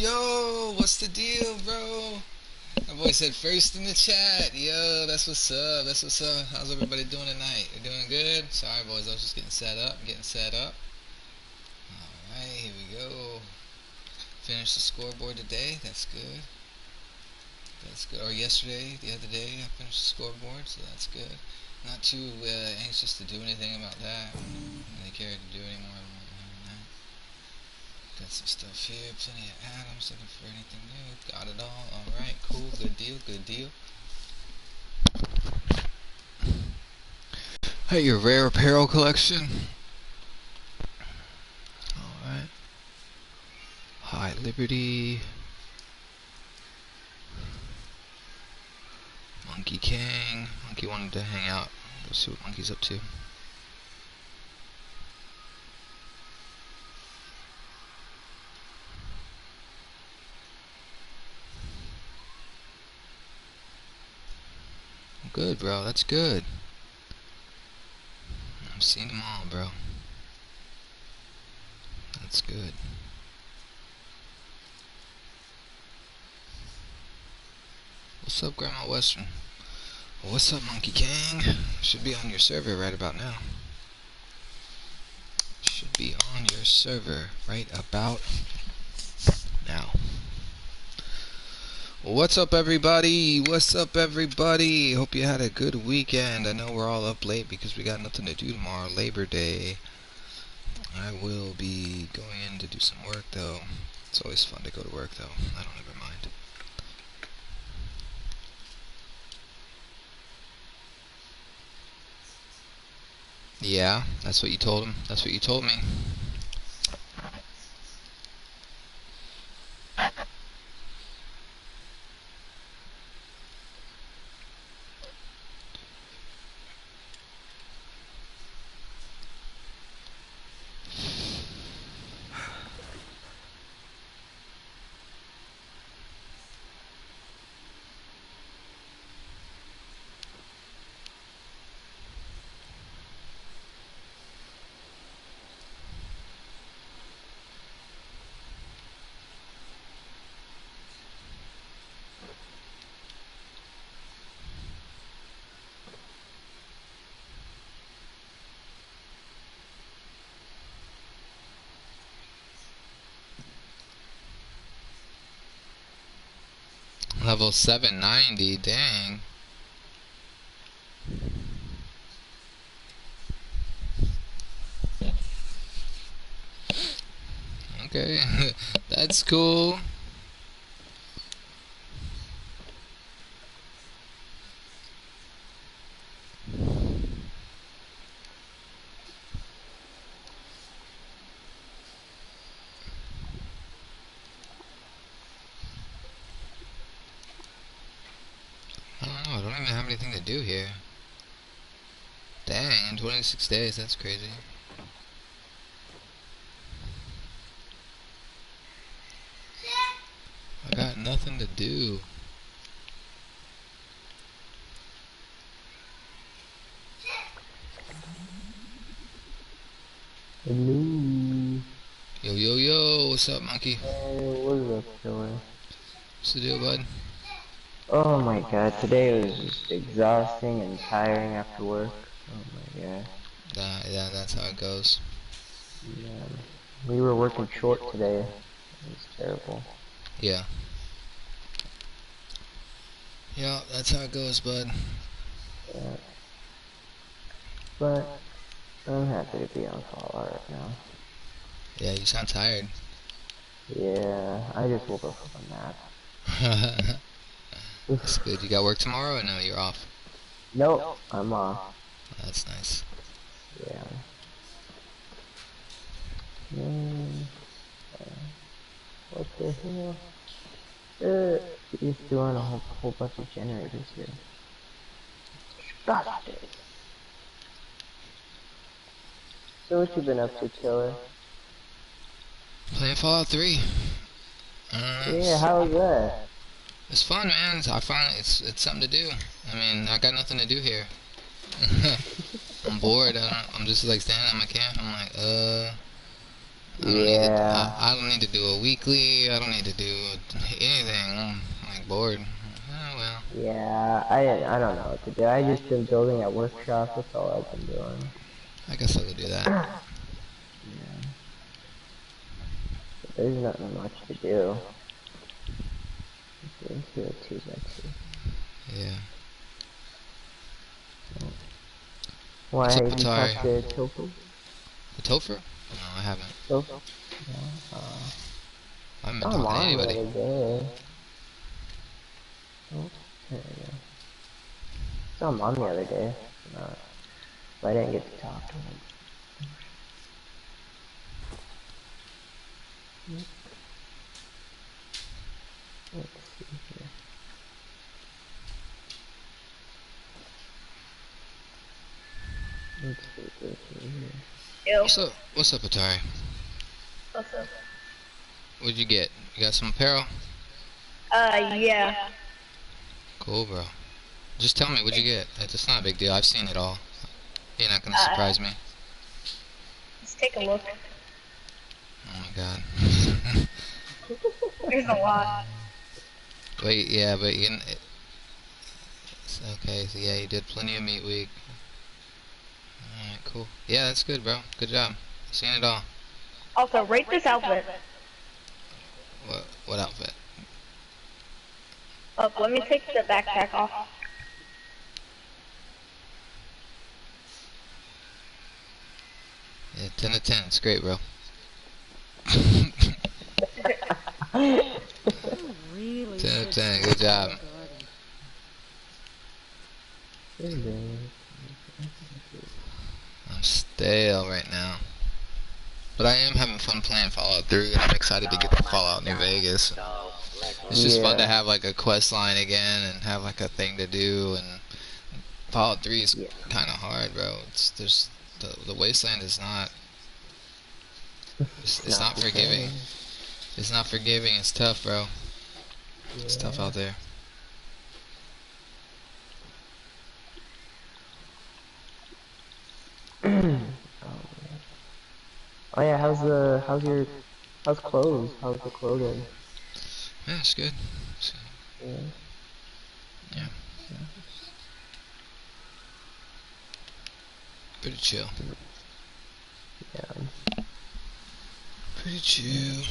Yo, what's the deal, bro? My boy said first in the chat. Yo, that's what's up. That's what's up. How's everybody doing tonight? They doing good? Sorry, boys. I was just getting set up. Alright, here we go. Finished the scoreboard today. That's good. That's good. Or yesterday, the other day, I finished the scoreboard, so that's good. Not too anxious to do anything about that. I don't really care to do anymore. Got some stuff here, plenty of atoms, looking for anything new. Got it all. Alright, cool, good deal, good deal. Hey, your Rare Apparel collection. Alright. High Liberty. Monkey King. Monkey wanted to hang out. Let's see what Monkey's up to. Good, bro. That's good. I've seen them all, bro. That's good. What's up, Grandma Western? What's up, Monkey King? Should be on your server right about now. Should be on your server right about now. What's up, everybody? What's up, everybody? Hope you had a good weekend. I know we're all up late because we got nothing to do tomorrow, Labor Day. I will be going in to do some work, though. It's always fun to go to work, though. I don't ever mind. Yeah, that's what you told him. That's what you told me. Level 790, dang. Okay, that's cool. I don't know, I don't even have anything to do here. Dang, in 26 days, that's crazy. I got nothing to do. Hello. Yo, yo, yo, what's up, Monkey? Hey, what's up, killer? What's the deal, bud? Oh my god, today was just exhausting and tiring after work. Oh my god. Yeah, that's how it goes. Man, we were working short today. It was terrible. Yeah. Yeah, that's how it goes, bud. Yeah. But I'm happy to be on Fallout right now. Yeah, you sound tired. Yeah, I just woke up from a nap. That's good. You got work tomorrow or no, you're off? Nope, I'm off. Oh, that's nice. Yeah. Man, what the hell? He's doing a whole bunch of generators here. Disgusting. So what you been up to, killer? Playing Fallout 3. Yeah, how was that? It's fun, man. I find it's something to do. I mean, I got nothing to do here. I'm bored. I'm just like standing at my camp. I'm like, Yeah. I don't need to do a weekly. I don't need to do anything. I'm like bored. Oh well. Yeah, I don't know what to do. I just been building at workshops. That's all I've been doing. I guess I could do that. Yeah. But there's nothing much to do. Let's do a 2x2. Yeah. Oh. What's Why up, have you Atari? talked to Tofu? The Topher? No, I haven't. Tofu? No. I haven't been Saw him talking to on the anybody. other day. Oh, there we go. Saw him on the other day. But I didn't get to talk to him. Let's see here. Let's see this here. Ew. What's up, Atari? What's up? What'd you get? You got some apparel? Yeah. Cool, bro. Just tell me what'd you get. It's not a big deal. I've seen it all. You're not gonna surprise me. Let's take a look. Oh my god. There's a lot. Wait, yeah, but you can. Okay, so yeah, you did plenty of meat week. Alright, cool. Yeah, that's good, bro. Good job. Seen it all. Also, rate this outfit. What outfit? Look, let me take the backpack off. Yeah, 10 of 10. It's great, bro. Really 10 of 10. Good job. I'm stale right now. But I am having fun playing Fallout 3, and I'm excited to get to Fallout New Vegas. It's just fun to have like a quest line again and have like a thing to do. And Fallout 3 is kind of hard, bro. There's the wasteland is not. It's not forgiving. It's not forgiving. It's tough, bro. It's tough out there. Oh yeah, how's clothes? How's the clothing? Yeah, it's good. Yeah. Yeah. Pretty chill. Yeah. Pretty chill.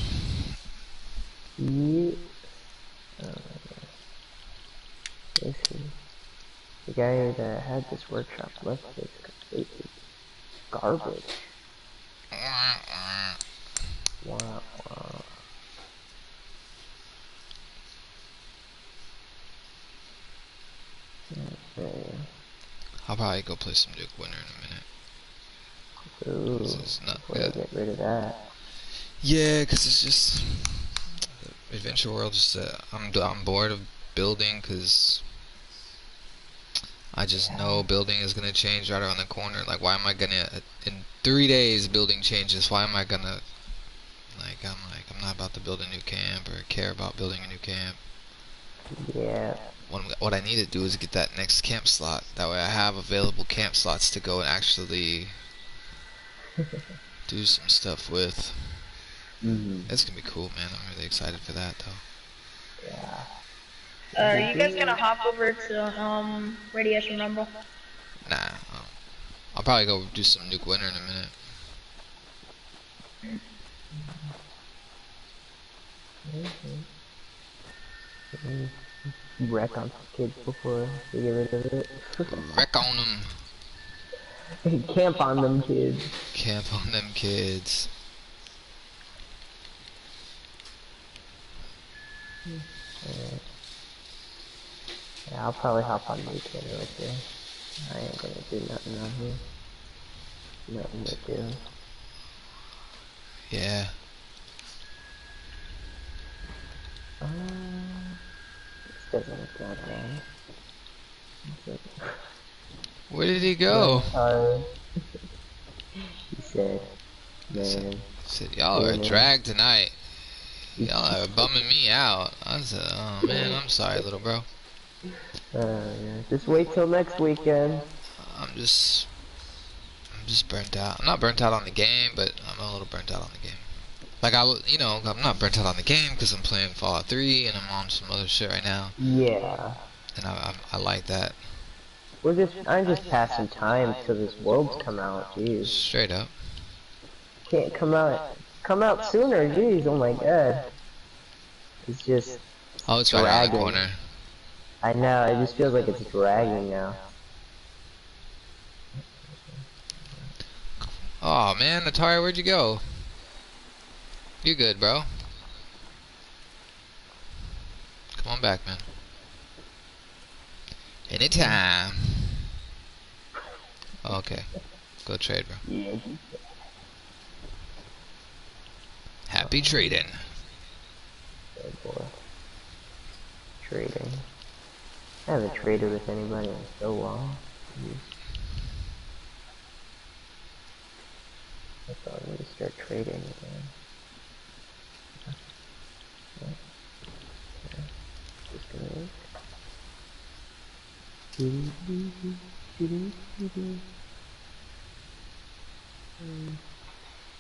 Yeah. Let's see. The guy that had this workshop left this completely garbage. Wow. Okay. I'll probably go play some Duke Winter in a minute. Ooh, This is not before I good. get rid of that. Yeah, cause it's just Adventure World. Just I'm bored of building, cause I just know building is gonna change right around the corner. Like, why am I gonna in 3 days building changes? Why am I gonna I'm not about to build a new camp or care about building a new camp. Yeah. What I need to do is get that next camp slot. That way I have available camp slots to go and actually do some stuff with. It's gonna be cool, man. I'm really excited for that, though. Yeah. Are you guys gonna hop over to Radiation Rumble? Nah, I'll probably go do some Nuke Winter in a minute. Wreck on some kids before we get rid of it. Wreck on them. Camp on them kids. Camp on them kids. Yeah, I'll probably hop on the weekend right there. I ain't gonna do nothing on here. Nothing to do. Yeah. This doesn't look that bad. Where did he go? He said, man. Said y'all are a drag tonight. Y'all are bumming me out. I said, oh man, I'm sorry, little bro. Yeah. Just wait till next weekend. I'm just burnt out. I'm not burnt out on the game, but I'm a little burnt out on the game. Like you know, I'm not burnt out on the game because I'm playing Fallout 3 and I'm on some other shit right now, Yeah. and I like that. I'm just passing time till this world's come out, jeez. Straight up. Can't come out sooner, jeez, oh my god. It's just Oh, it's right around the dragging. corner. I know, it just feels like it's dragging now. Oh man, Atari, where'd you go? You good, bro? Come on back, man. Anytime. Okay. Go trade, bro. Yeah. Happy trading. Good boy. Trading. I haven't traded with anybody in so long. Jeez. I thought I need to start trading again. Just gonna...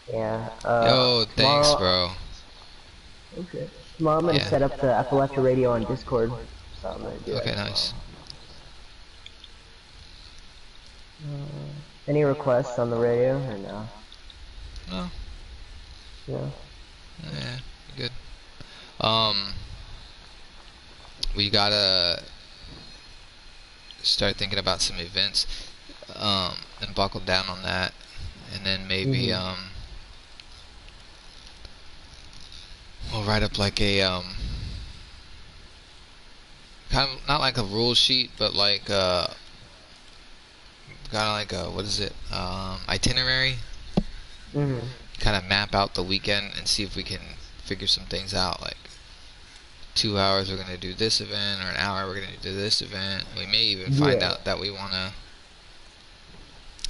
Yeah, Yo, thanks, tomorrow... bro. Okay. Tomorrow I'm gonna set up the Appalachia radio on Discord. So I'm gonna do that Okay, tomorrow. nice. Any requests on the radio or no? No. No. Yeah, good. We gotta start thinking about some events, and buckle down on that, and then maybe we'll write up like a kind of not like a rule sheet, but like kind of like a what is it itinerary. Kind of map out the weekend and see if we can figure some things out. Like 2 hours we're gonna do this event, or an hour we're gonna do this event. We may even find out that we wanna.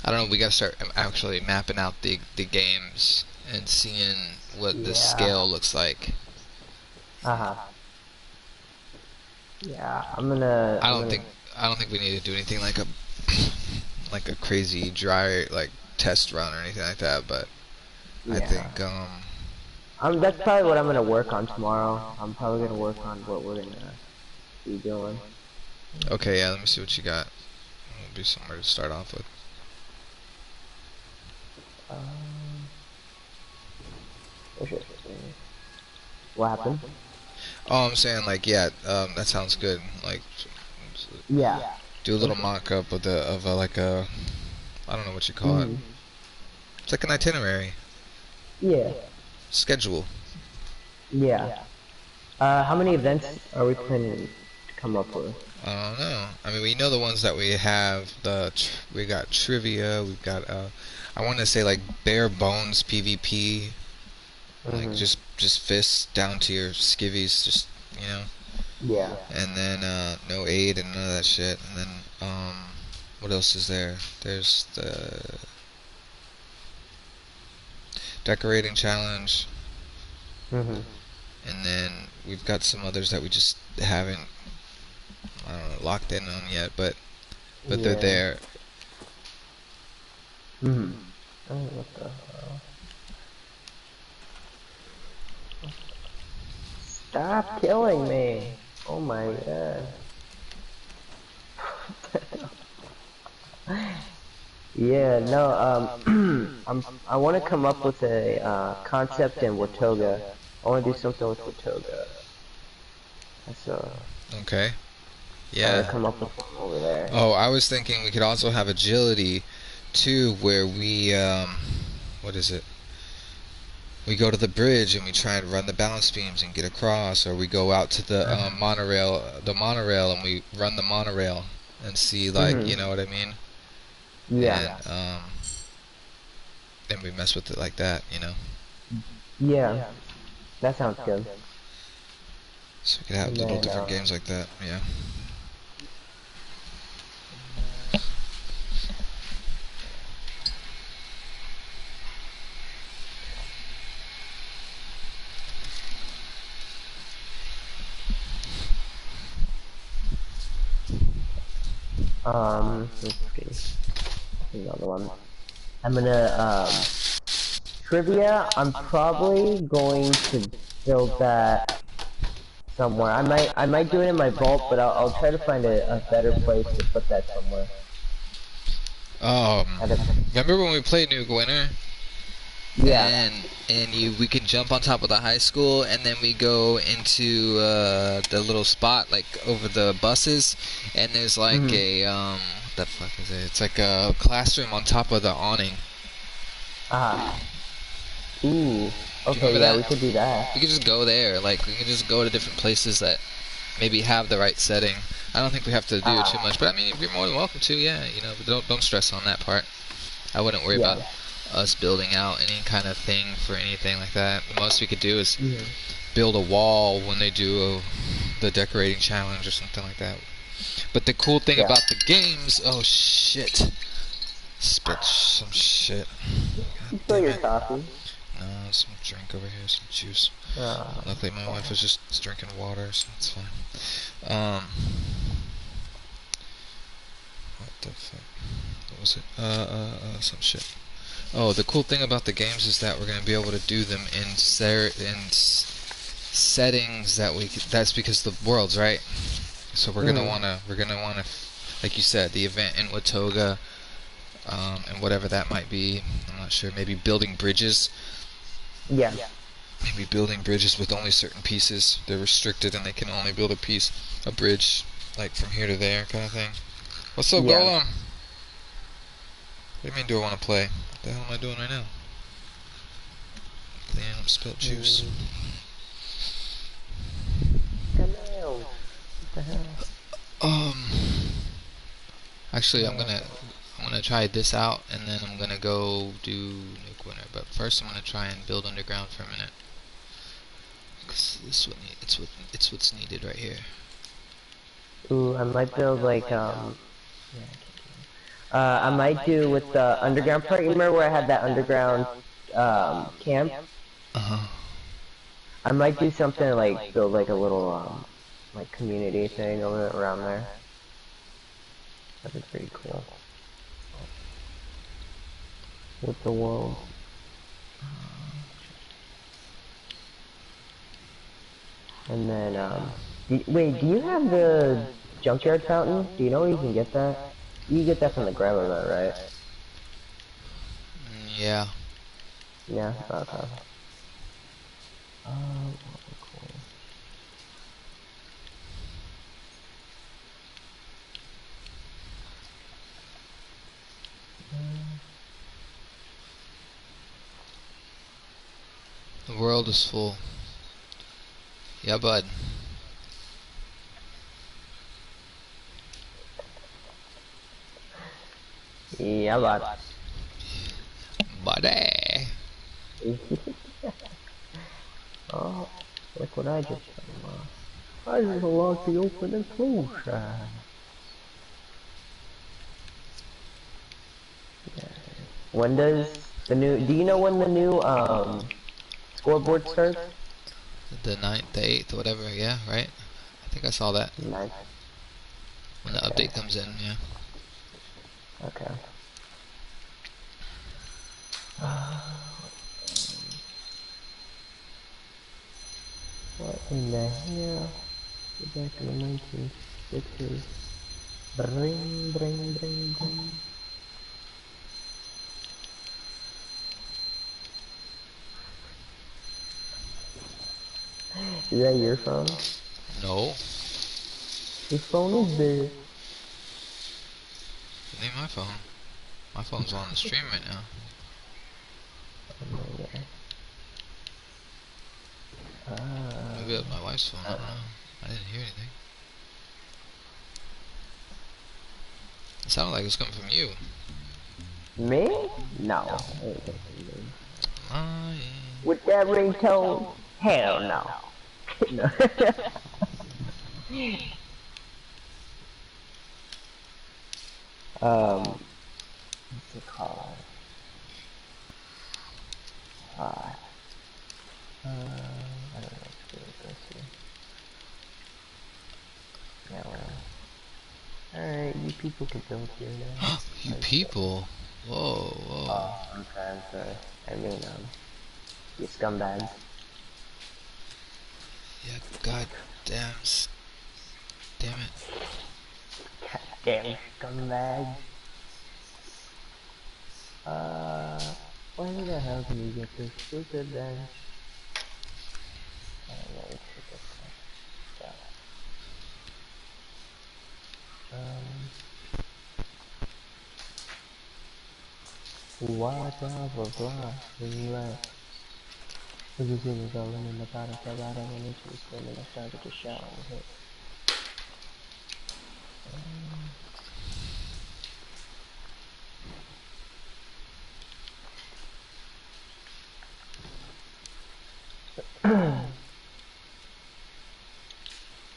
I don't know. We gotta start actually mapping out the games and seeing what the scale looks like. Yeah, I'm gonna. I don't think we need to do anything like a like a crazy dry like test run or anything like that. But I think that's probably what I'm gonna work on tomorrow. I'm probably gonna work on what we're gonna be doing. Okay, yeah. Let me see what you got. It'll be somewhere to start off with. What happened? Oh, I'm saying like that sounds good. Like do a little mock-up of like a I don't know what you call it. It's like an itinerary. Yeah. Schedule. Yeah. How many events are we planning to come up with? I don't know. I mean, we know the ones that we have. We got trivia. We've got I want to say like bare bones PvP. Like just fists down to your skivvies, just you know. Yeah. And then no aid and none of that shit. And then what else is there? There's the decorating challenge. And then we've got some others that we just haven't locked in on yet, but they're there. Oh, what the hell? Stop killing me! Oh my god. Yeah, no, I want to come up with a concept in Watoga. I want to do something with Watoga. That's Okay. Yeah. come up with one over there. Oh, I was thinking we could also have agility too, where we what is it? We go to the bridge and we try and run the balance beams and get across, or we go out to the monorail, and we run the monorail and see, like, you know what I mean? Yeah. And we mess with it like that, you know? Yeah. That sounds good. So we could have little different games like that, yeah. Let's see. Another one. I'm gonna, trivia, I'm probably going to build that somewhere. I might do it in my vault, but I'll try to find a better place to put that somewhere. Um, At a, remember when we played Nuke Winter? yeah. And we can jump on top of the high school, and then we go into the little spot like over the buses, and there's like what the fuck is it? It's like a classroom on top of the awning. Ooh. Do you Okay, remember yeah, that? we could do that. We could just go there. Like we can just go to different places that maybe have the right setting. I don't think we have to do it too much, but I mean, you're more than welcome to. Yeah, you know, but don't stress on that part. I wouldn't worry about us building out any kind of thing for anything like that. The most we could do is build a wall when they do the decorating challenge or something like that. But the cool thing about the games, oh shit, spilled some shit. God Spill damn your it. coffee. No, some drink over here, some juice. Luckily my wife was just drinking water, so it's fine. What the fuck? What was it? Some shit. Oh, the cool thing about the games is that we're going to be able to do them in settings that that's because the worlds, right? So we're going to want to, like you said, the event in Watoga, and whatever that might be. I'm not sure. Maybe building bridges. Yeah. Maybe building bridges with only certain pieces. They're restricted and they can only build a bridge, like from here to there, kind of thing. What's up, Golem? What do you mean, do I want to play? What the hell am I doing right now? Cleaning up spilt juice. What the hell? Actually, I'm gonna try this out, and then I'm gonna go do Nuke Winter. But first, I'm gonna try and build underground for a minute, cause it's what's needed right here. Ooh, I might build like I might do with the underground part. You remember where I had that underground camp? I might do something like build like a little like community thing over around there. That'd be pretty cool. With the world. And then wait, do you have the junkyard fountain? Do you know where you can get that? You get that from the grab event, right? Yeah. Yeah. Okay. The world is full. Yeah, bud. Yeah, bud. Buddy. Oh, look what I just found. I just unlocked the open and close. When does the new? Do you know when the new scoreboard starts? The 9th, the 8th, whatever. Yeah, right. I think I saw that. 9th. When the update comes in, yeah. Okay. What in the hell? Get back to the 1960s. Bring, bring, bring, bring. Is that your phone? No. Whose phone is this? It ain't my phone. My phone's on the stream right now. Maybe it was my wife's phone. I don't know. I didn't hear anything. It sounded like it was coming from you. Me? No. Yeah. With that ringtone? Hell no. No. What's it called? I don't know what to do with this here. Yeah, well. Alright, you people can build here now. You people? Whoa, whoa. Oh, I'm sorry. I mean, you scumbags. Yeah, god damn, damn it. Goddamn scumbags. Where the hell can you get this stupid bench? Let me take this stuff. What blah blah blah. As you see me going in the bottom, fell out of an inch, screaming, I started to shout and hit.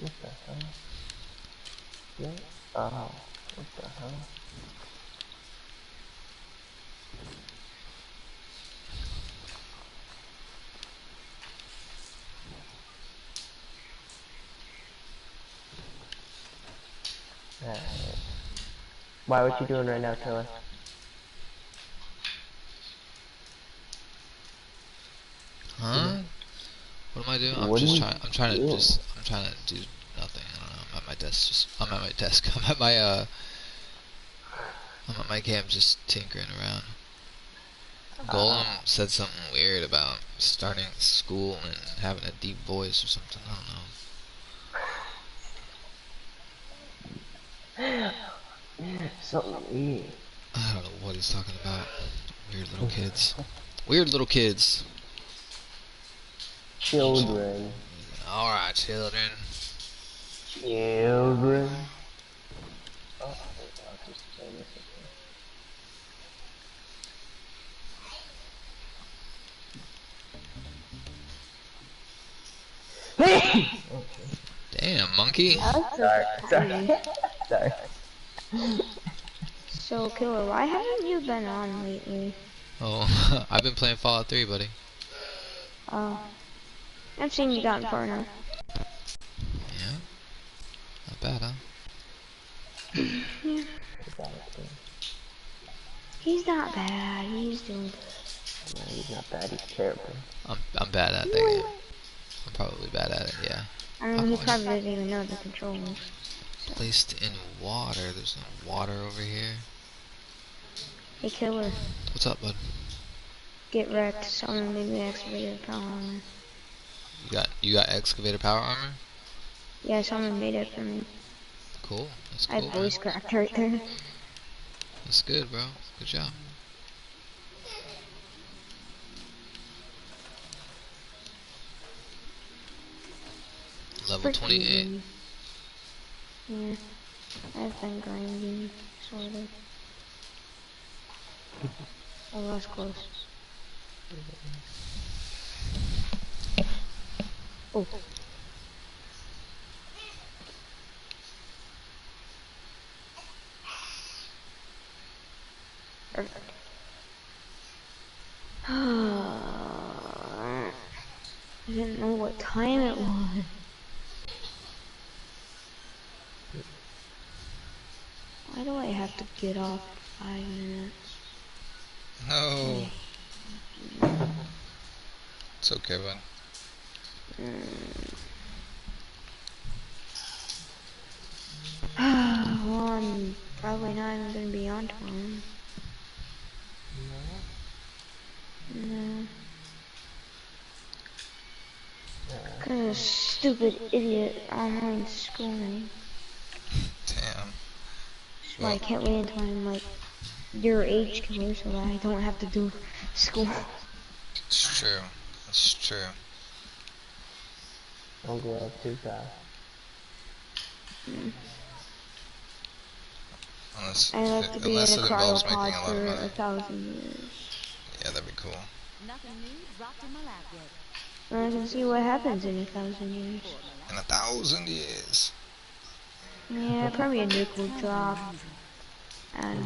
What the hell? Yeah. Oh, what the hell? Alright. Why, what you doing right now, Killer? Huh? What am I doing? What are you I'm trying to doing? do nothing. I don't know. I'm at my desk. I'm at my desk. I'm at my camp just tinkering around. Golem said something weird about starting school and having a deep voice or something. I don't know. Something weird. I don't know what he's talking about. Weird little kids. Weird little kids. Children. Alright, children. Children. Oh, I'll just say this again. Damn, monkey. Sorry. So, Killer, why haven't you been on lately? Oh, I've been playing Fallout 3, buddy. Oh. I've seen you gotten far enough. Yeah? Not bad, huh? Yeah. He's not bad. He's doing good. No, he's not bad, he's terrible. I'm bad at that game. I'm probably bad at it, yeah. I mean, he probably doesn't even know the controls. Placed in water. There's no water over here. Hey, Killer. What's up, bud? Get wrecked. Someone made me excavated power armor. You got excavator power armor? Yeah, someone made it for me. Cool. That's I cool, voice man. cracked right there. That's good, bro. Good job. Level 28. Yeah. I've been grinding, sort of. Oh, that's close. Oh. Perfect. I didn't know what time it was. Why do I have to get off 5 minutes? No. It's okay, bud. Well, I'm probably not even gonna be on tomorrow. No. Cause a stupid idiot online school me. Damn. So I can't wait until I'm like your age, Killer, so that I don't have to do school. It's true. It's true. Don't grow up too fast. I'd like to be in a Unless it involves making cryopod a lot for of money. 1,000 years. Yeah, that'd be cool. Nothing new dropped in my lap yet. And I can see what happens in 1,000 years. In 1,000 years. Yeah, probably a nuke will drop. And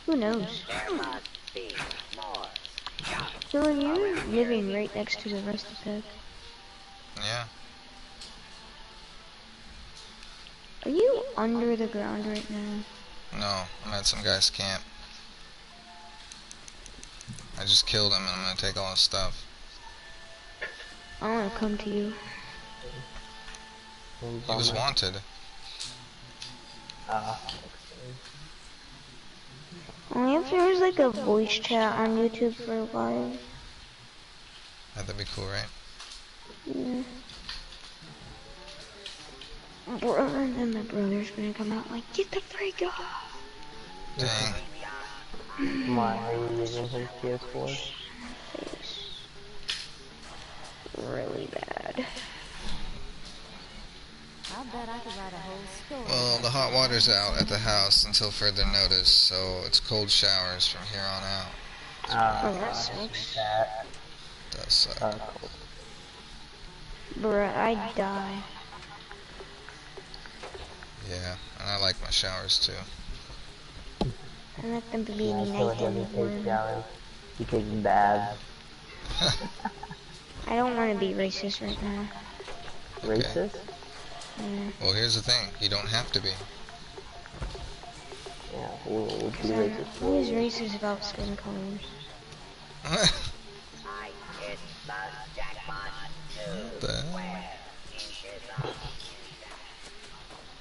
who knows? Killer, you're living right next to the rest of the. Yeah. Are you under the ground right now? No, I'm at some guy's camp. I just killed him and I'm gonna take all his stuff. I wanna come to you. He was wanted. Only if there was like a voice chat on YouTube for live. That'd be cool, right? Yeah. Bro, and then my brother's gonna come out like, get the freak off. Dang. Why are you using his PS4? It's really bad. I'll bet I could write a whole story. Well, the hot water's out at the house until further notice, so it's cold showers from here on out. Oh, that sucks. Does suck. Bruh, I'd die. Yeah, and I like my showers too. I like them to be Yeah, nice he and takes warm. showers. He takes baths. I don't want to be racist right now. Racist? Yeah. Well, here's the thing. You don't have to be. Yeah, we'll be Cause I'm racist. always racist about skin colors.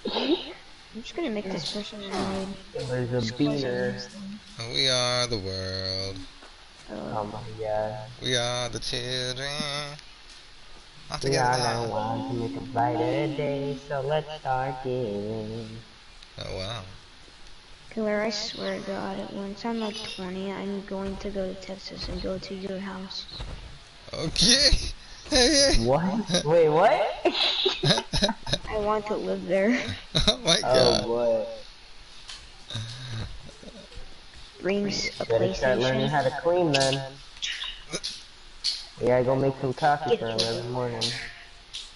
I'm just gonna make this person annoyed. There's a beaner. We are the world. Oh my god. We are the children. All We together are now. the ones to make a brighter day, so let's start giving. Oh wow. Killer, I swear to God, once I'm like 20, I'm going to go to Texas and go to your house. Okay. Hey. What? Wait, what? I want to live there. Oh my Oh god. boy. Brings a Better start learning PlayStation. how to clean then. We gotta go make some coffee for him every morning.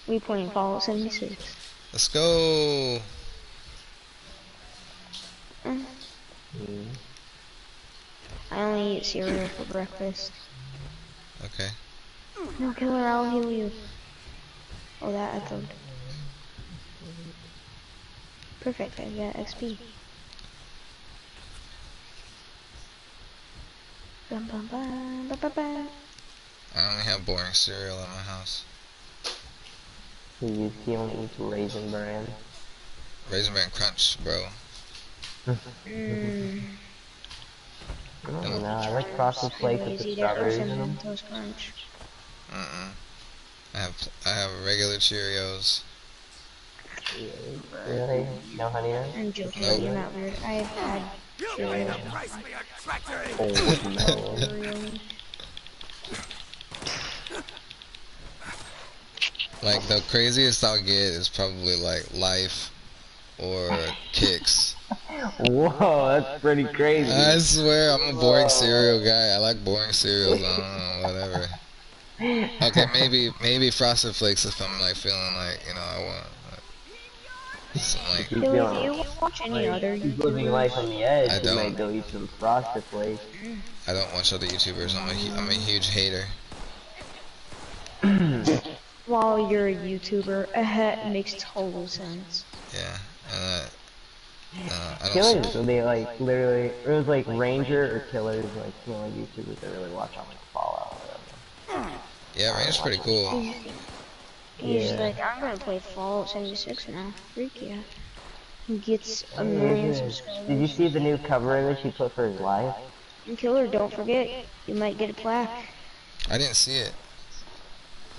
We playing Fallout 76. Let's go. I only eat cereal for breakfast. Okay. No, Killer, I'll heal you. Oh, that I thought. Perfect, I got XP. Bum, bum, bum, bum, bum, bum. I only have boring cereal at my house. He only eats Raisin Bran. Raisin Bran Crunch, bro. Mmm. I don't know, I like Frosted Flakes with the strawberries in them. Toast Crunch. I have regular Cheerios. Really? No honey nut? I'm joking, Nope. you're not weird. I have had cereal. Oh no. Cereal. Like the craziest I'll get is probably like Life or Kicks. Whoa, that's pretty crazy. I swear I'm a boring cereal guy. I like boring cereals. I don't know, whatever. Okay, maybe Frosted Flakes if I'm like feeling like, you know, I want some like. Keep Billy, do going. you watch any other He's living life on YouTubers? the edge. I He don't. might go eat some Frosted Flakes. I don't watch other YouTubers. I'm a huge hater. While you're a YouTuber, makes total sense. Yeah, I don't. Killers, so they like literally, it was like Ranger or Killers, like the only YouTubers that really watch on like Fallout or whatever. Yeah, Ranger's pretty cool. He's Yeah. like, I'm gonna play Fallout 76 now. Freak yeah. He gets a million Did you subscribers. see the new cover that she put for his life? And Killer, don't forget, you might get a plaque. I didn't see it.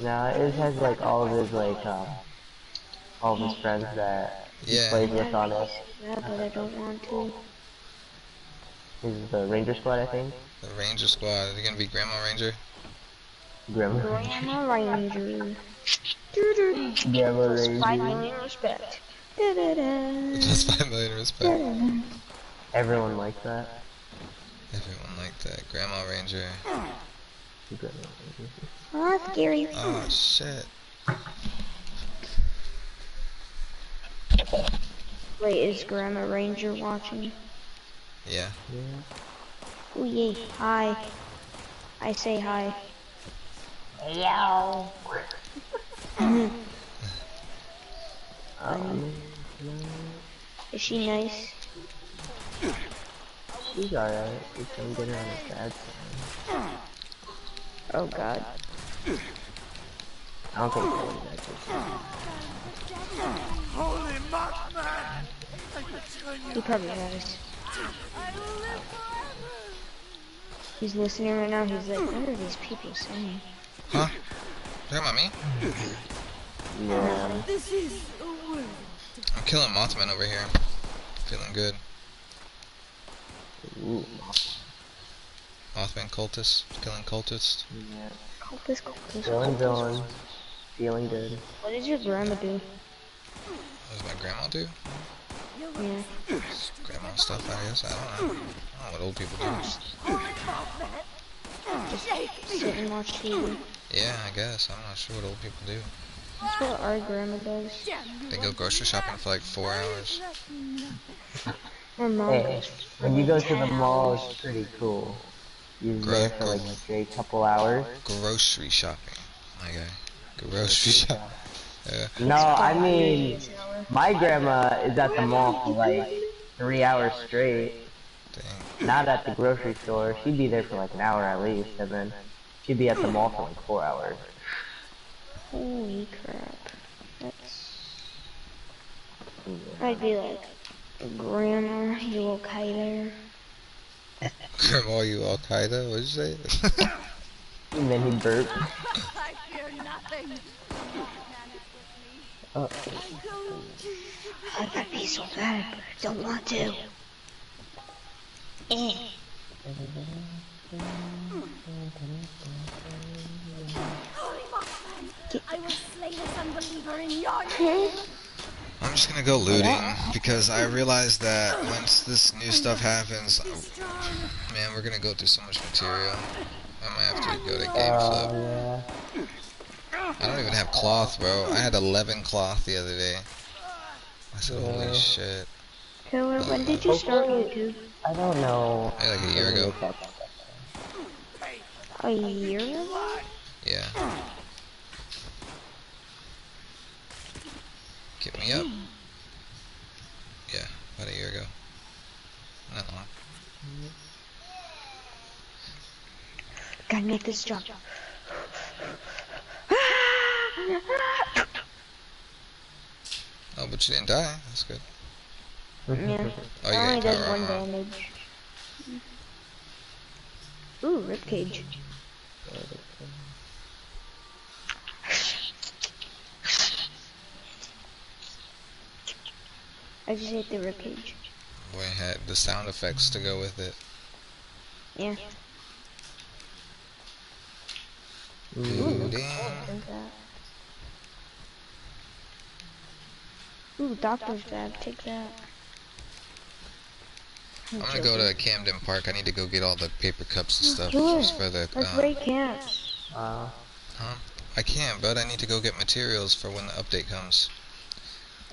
No, it has like all of his all of his friends that he Yeah. plays with on it. Yeah, but I don't want to. This is the Ranger Squad, I think. The Ranger Squad. Is it gonna be Grandma Ranger? Grim. Grandma Ranger. Grandma Plus 5 Ranger. million respect. Da-da-da. Plus 5 million respect. Da-da-da. Everyone likes that. Everyone liked that. Grandma Ranger. Grandma Ranger. Oh, scary. Oh shit. Wait, is Grandma Ranger watching? Yeah. Oh yeah, hi. I say hi. Yo. Is she nice? She's alright. We can get her on the bad side. Oh god. I don't think Chloe's actually Holy Mothman! I return He you. probably has. I will live forever. He's listening right now. He's like, what are these people saying? Huh? You talking about me? Yeah. This is a word. I'm killing Mothman over here. Feeling good. Ooh. Mothman cultist. Killing cultists. Yeah. Cultist, cultist, Feeling cultist. villain. Feeling good. What does your grandma do? What does my grandma do? Yeah. Grandma stuff, I guess. I don't know. I don't know what old people do. Just sit and watch TV. Yeah, I guess. I'm not sure what old people do. That's what our grandma does. They go grocery shopping for like 4 hours. My mom Hey, goes for when you like go to 10 the mall, hours. it's pretty cool. You're Gro- there for like gro- a straight couple hours. Grocery shopping, my guy. Grocery shopping. Yeah. No, I mean, my grandma is at the mall for like 3 hours straight. Dang. Not at the grocery store. She'd be there for like an hour at least, and then she'd be at the mall for like 4 hours. Holy crap. That's... I'd be like, Grandma, you okay there? Grandma, you Al Qaeda? What'd you say? And then he'd burp. I fear nothing. Oh. I could be so bad, but I don't want to. I will slay this unbeliever in your name. I'm just gonna go looting because I realized that once this new stuff happens, man, we're gonna go through so much material. I might have to go to game flip. Yeah. I don't even have cloth, bro. I had 11 cloth the other day. I said, holy shit. Killer, when did you start YouTube? I don't know. Yeah, like a year ago. A year ago? Yeah. Get me up. Yeah, about a year ago. Not long. Gotta make this jump. Oh, but you didn't die. That's good. Yeah. Oh, you I only got did power 1 armor. damage. Ooh, ribcage. I just hate the ribcage. Boy, it had the sound effects to go with it. Yeah. Looting. Take that. Ooh, doctor's bag. Take that. I'm gonna go to Camden Park. I need to go get all the paper cups and stuff Do just it. for the. Let's raid camps. Huh? I can't, but I need to go get materials for when the update comes.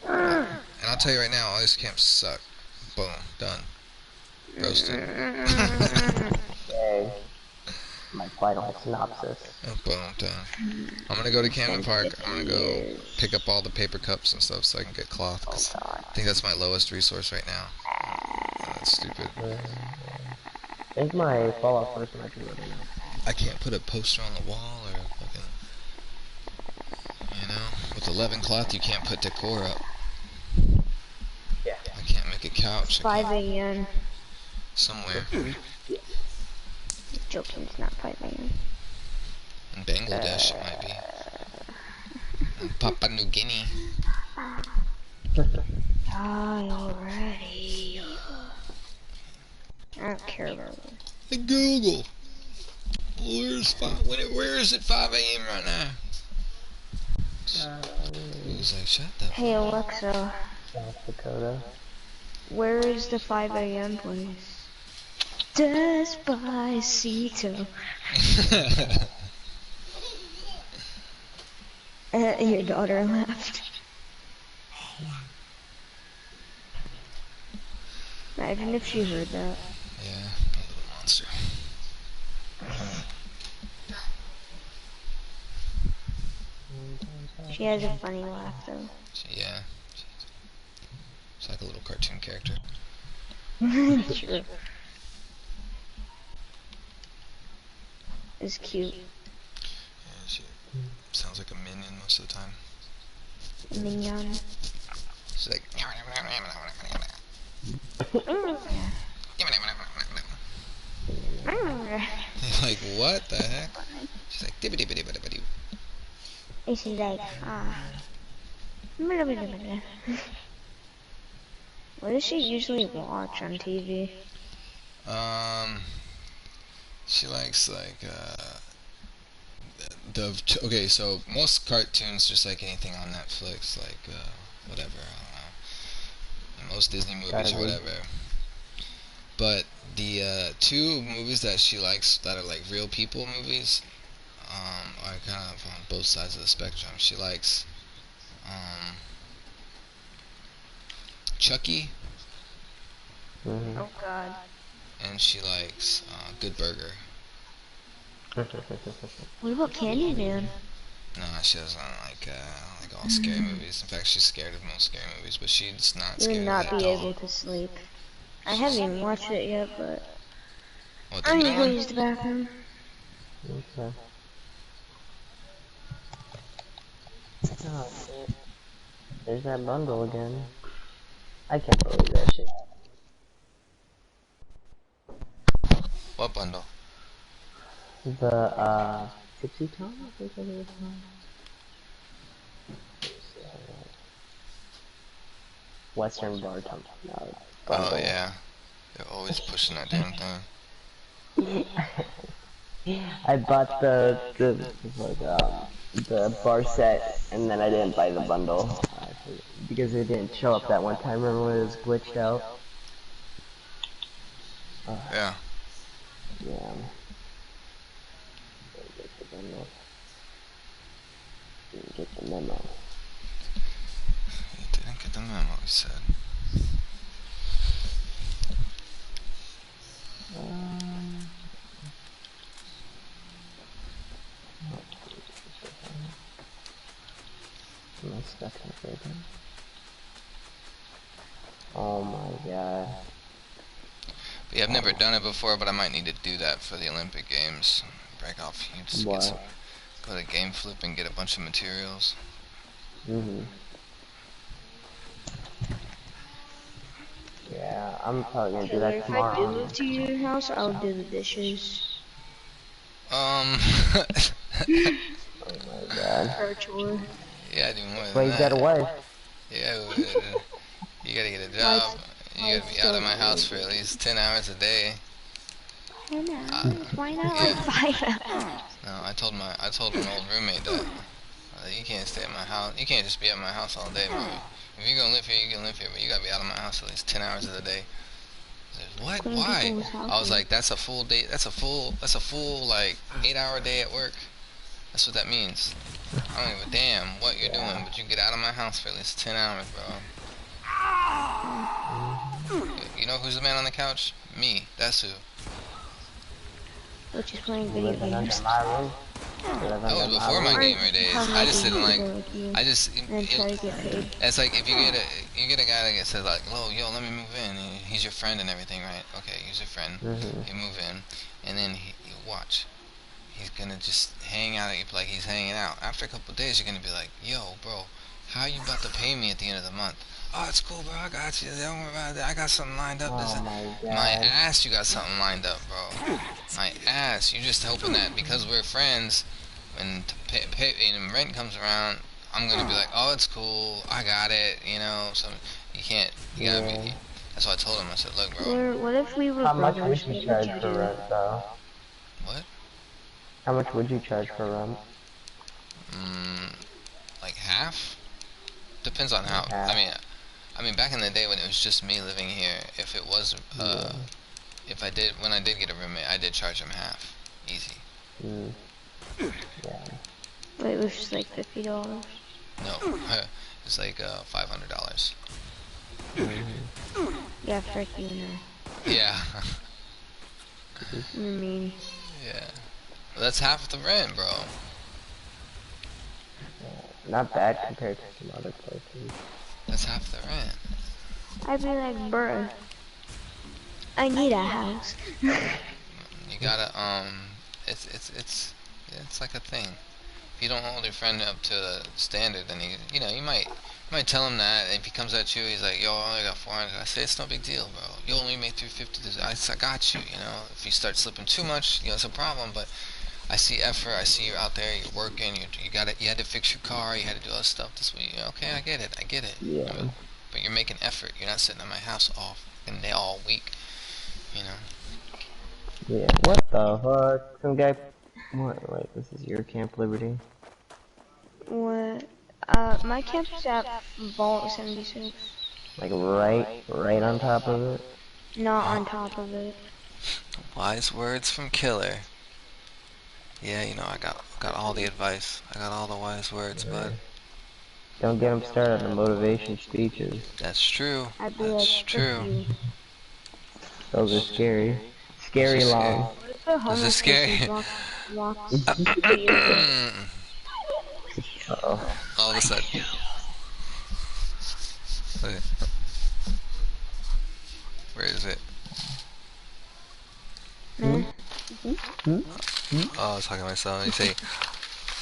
And I'll tell you right now, all these camps suck. Boom, done. Roasted. Okay. My final synopsis. Oh, boom, done. I'm gonna go to Camden Park. I'm gonna go pick up all the paper cups and stuff so I can get cloth. 'Cause I think that's my lowest resource right now. Oh, that's stupid. I think my Fallout first might be loading up. I can't put a poster on the wall or fucking. You know, with 11 cloth, you can't put decor up. Yeah. I can't make a couch. 5 a.m. Somewhere. Joking, it's not 5 a.m. In Bangladesh, it might be. In Papua New Guinea. Die already. I don't care about it. Hey Google, where is it 5 a.m. right now? He's like, shut the Hey Alexa, South Dakota. where is the 5 a.m. place? Despacito. Your daughter laughed. Imagine if she heard that. Yeah, a little monster. She has a funny laugh though. Yeah. It's like a little cartoon character. True. It's cute. Yeah, she sounds like a minion most of the time. Mignon. She's like. Like what the heck? She's like dibbity bitty bitty bitty. And she's like, what does she usually watch on TV? She likes like okay, so most cartoons, just like anything on Netflix, like whatever, I don't know, and most Disney movies or whatever. But the two movies that she likes that are like real people movies are kind of on both sides of the spectrum. She likes Chucky, Oh God. and she likes Good Burger. What about Candyman? Nah, she doesn't like all scary movies. In fact, she's scared of most scary movies, but she's not You would scared not of that be doll. able to sleep. I haven't even watched it yet, but What, I the need new to go one? use the bathroom. Okay. Oh, shit. There's that bundle again. I can't believe that shit. What bundle? The, Tipsy Tom, I think that was called. Western Bar bundle. Oh yeah, they're always pushing that damn thing. I bought the bar set, and then I didn't buy the bundle because it didn't show up that one time. Remember when it was glitched out? Yeah. Yeah. Didn't get the bundle. Didn't get the memo. You didn't get the memo, he said. Am I stuck in prison? Oh my god. But yeah, I've never done it before, but I might need to do that for the Olympic Games. Break off, you just get some, go to Game Flip and get a bunch of materials. Yeah, I'm probably gonna do Taylor, that if I tomorrow. do move to your house, I'll do the dishes. Oh my god. Or chore. Yeah, I do more than Well, you that. got a wife. Yeah, you gotta get a job. You gotta be out of my house for at least 10 hours a day. 10 hours? Why not like 5 hours? No, I told an old roommate that you can't stay at my house. You can't just be at my house all day, bro. If you're gonna live here, you can live here, but you gotta be out of my house at least 10 hours of the day. He said, what? Why? I was like, that's a full day. That's a full like 8-hour day at work. That's what that means. I don't give a damn what you're doing, but you get out of my house for at least 10 hours, bro. You know who's the man on the couch? Me. That's who. Which is playing video Living under games. my roof. That was before my gamer days. I just didn't like. It's like if you get a guy that says like, "Oh, yo, let me move in." He's your friend and everything, right? Okay, he's your friend. You move in, and then you watch. He's gonna just hang out at you like he's hanging out. After a couple of days, you're gonna be like, "Yo, bro, how are you about to pay me at the end of the month?" Oh, it's cool, bro. I got you. Don't worry about it. I got something lined up. Oh My ass, you got something lined up, bro. My ass. You're just hoping that because we're friends, when and rent comes around, I'm gonna be like, oh, it's cool. I got it. You know. So you can't. You gotta be. That's what I told him. I said, look, bro. Or what if we were How much brothers? would you charge for rent, though? What? How much would you charge for rent? Like half? Depends on how. Half. I mean, back in the day when it was just me living here, if it was, when I did get a roommate, I did charge him half, easy. Yeah. Wait, it was just like $50. No, it's like $500. Yeah, frick you know. Yeah. I mean. Yeah. Well, that's half the rent, bro. Not bad compared to some other places. That's half the rent. I'd be like, bruh. I need a house. You gotta it's like a thing. If you don't hold your friend up to the standard, then you might tell him that. And if he comes at you, he's like, "Yo, I only got 400." I say, "It's no big deal, bro. You only made 350. I got you. You know, if you start slipping too much, it's a problem. But I see effort. I see you're out there. You're working. You got it. You had to fix your car. You had to do other stuff this week. Okay, I get it. I get it. Yeah. I mean, but you're making effort. You're not sitting at my house all week. You know." Yeah. What the fuck? Some guy. What? Wait, this is your Camp Liberty? What? My camp's at Vault 76. Like right on top of it? Not on top of it. Wise words from Killer. Yeah, I got all the advice. I got all the wise words, bud. Don't get him started on motivation speeches. That's true. I'd be That's like, true. you. Those are scary. Scary long. What if the Is homeless this scary? person walks to you? Uh-oh. All of a sudden. Okay. Where is it? Man. Oh, I was talking to myself. You say,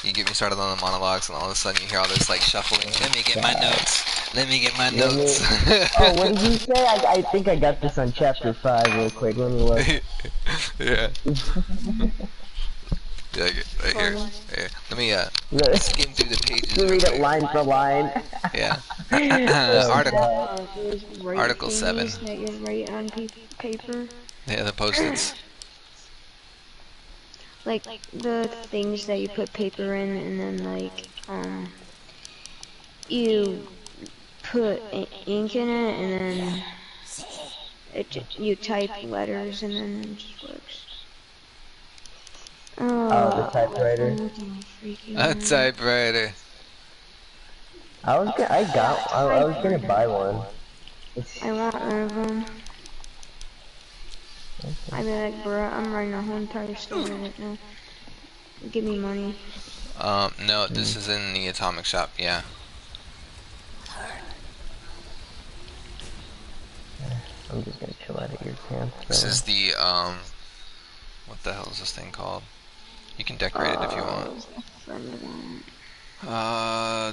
you get me started on the monologues, and all of a sudden you hear all this like shuffling. Let me get my notes. Let me get my notes. Oh, what did you say? I think I got this on chapter 5 real quick. Let me look. Yeah. Yeah, right here. Here. Let me skim through the pages. Read real it quick. line for line. Yeah. Article 7. That you write on paper. Yeah, the post-its. Like the things that you put paper in, and then like you put ink in it, and then you type letters, and then it just works. Oh, the typewriter. A typewriter. I was gonna buy one. I want one of them. I'd be like, bro, I'm writing a whole entire story right now. Give me money. No, this is in the atomic shop, yeah. I'm just gonna chill out at your camp. So. This is the, what the hell is this thing called? You can decorate it if you want.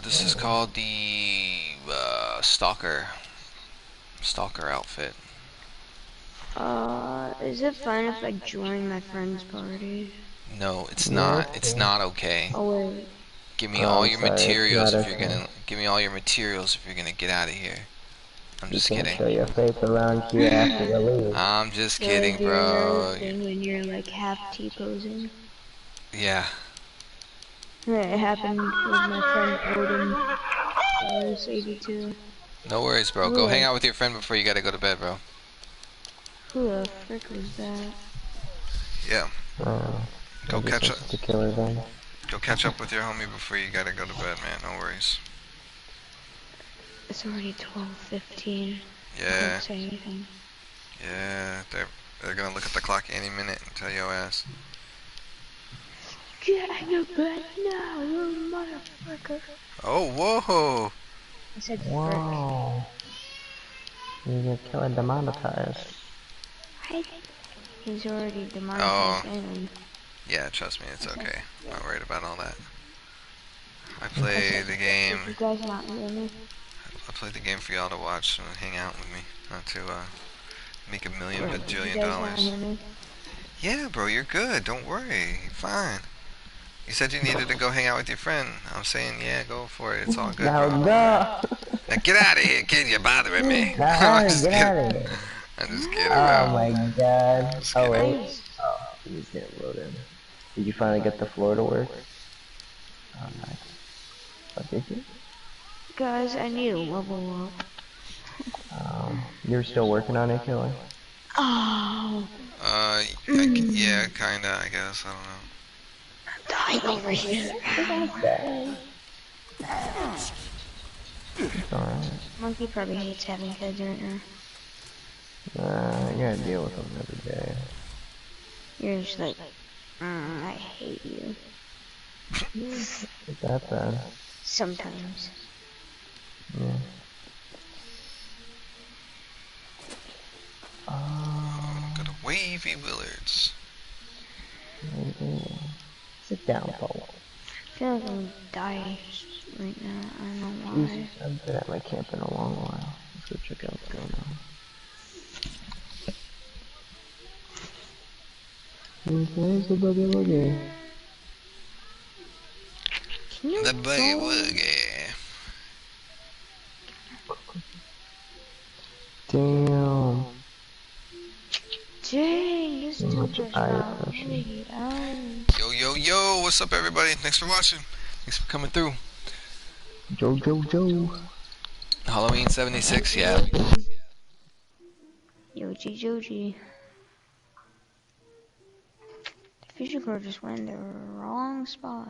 This is called the, Stalker outfit. Is it fine if I join my friend's party? No, it's not. It's not okay. Oh wait. Give me all your materials if you're okay. gonna. Give me all your materials if you're gonna get out of here. I'm just You can't kidding. show your face around here after you leave. I'm just kidding, bro. Thing when you're like half T-posing. Yeah. It happened with my friend Odin. I was 82. No worries, bro. Go hang out with your friend before you gotta go to bed, bro. Who the frick was that? Yeah. Go catch up. The killer then. Go catch up with your homie before you gotta go to bed, man. No worries. It's already 12:15. Yeah. Don't say anything. Yeah. They're gonna look at the clock any minute and tell your ass. Get out of bed now, you motherfucker. Oh, whoa. I said Whoa. Your killer demonetized. He's already demonetized anyway. Yeah, trust me, it's okay. I'm not worried about all that. I play the game. You guys not hear me? I play the game for y'all to watch and hang out with me, not to make a million You bajillion guys not dollars. hear me? Yeah, bro, you're good. Don't worry. You're fine. You said you needed to go hang out with your friend. I'm saying, yeah, go for it. It's all good, Now bro. go! Now get out of here, kid. You're bothering me. I'm just Get out of kidding. here. I'm just kidding, Oh bro. my god. Just Oh kidding. wait. Oh, you just didn't load in. Did you finally get the floor to work? Oh nice. What did you? Guys, I need to level up. You're still working on it, Killer? Oh, Yeah, kinda, I guess. I don't know. I'm dying over here. Alright. Monkey probably hates having kids right now. You gotta deal with them every day. You're just like, I hate you. Is that bad? Sometimes. Yeah. Wavy Willards. Sit down, Paul. I feel like I'm gonna die right now. I don't know why. Jesus, I haven't been at my camp in a long while. Let's go check out what's going on. Where's the boogie woogie? Can you The boogie go? woogie. Damn. Dang, this So dude much just eye got pressure. laid out. Yo, yo, yo, what's up, everybody? Thanks for watching. Thanks for coming through. Joe. Halloween 76, yeah. Yoji Joji. The fusion core just went in the wrong spot.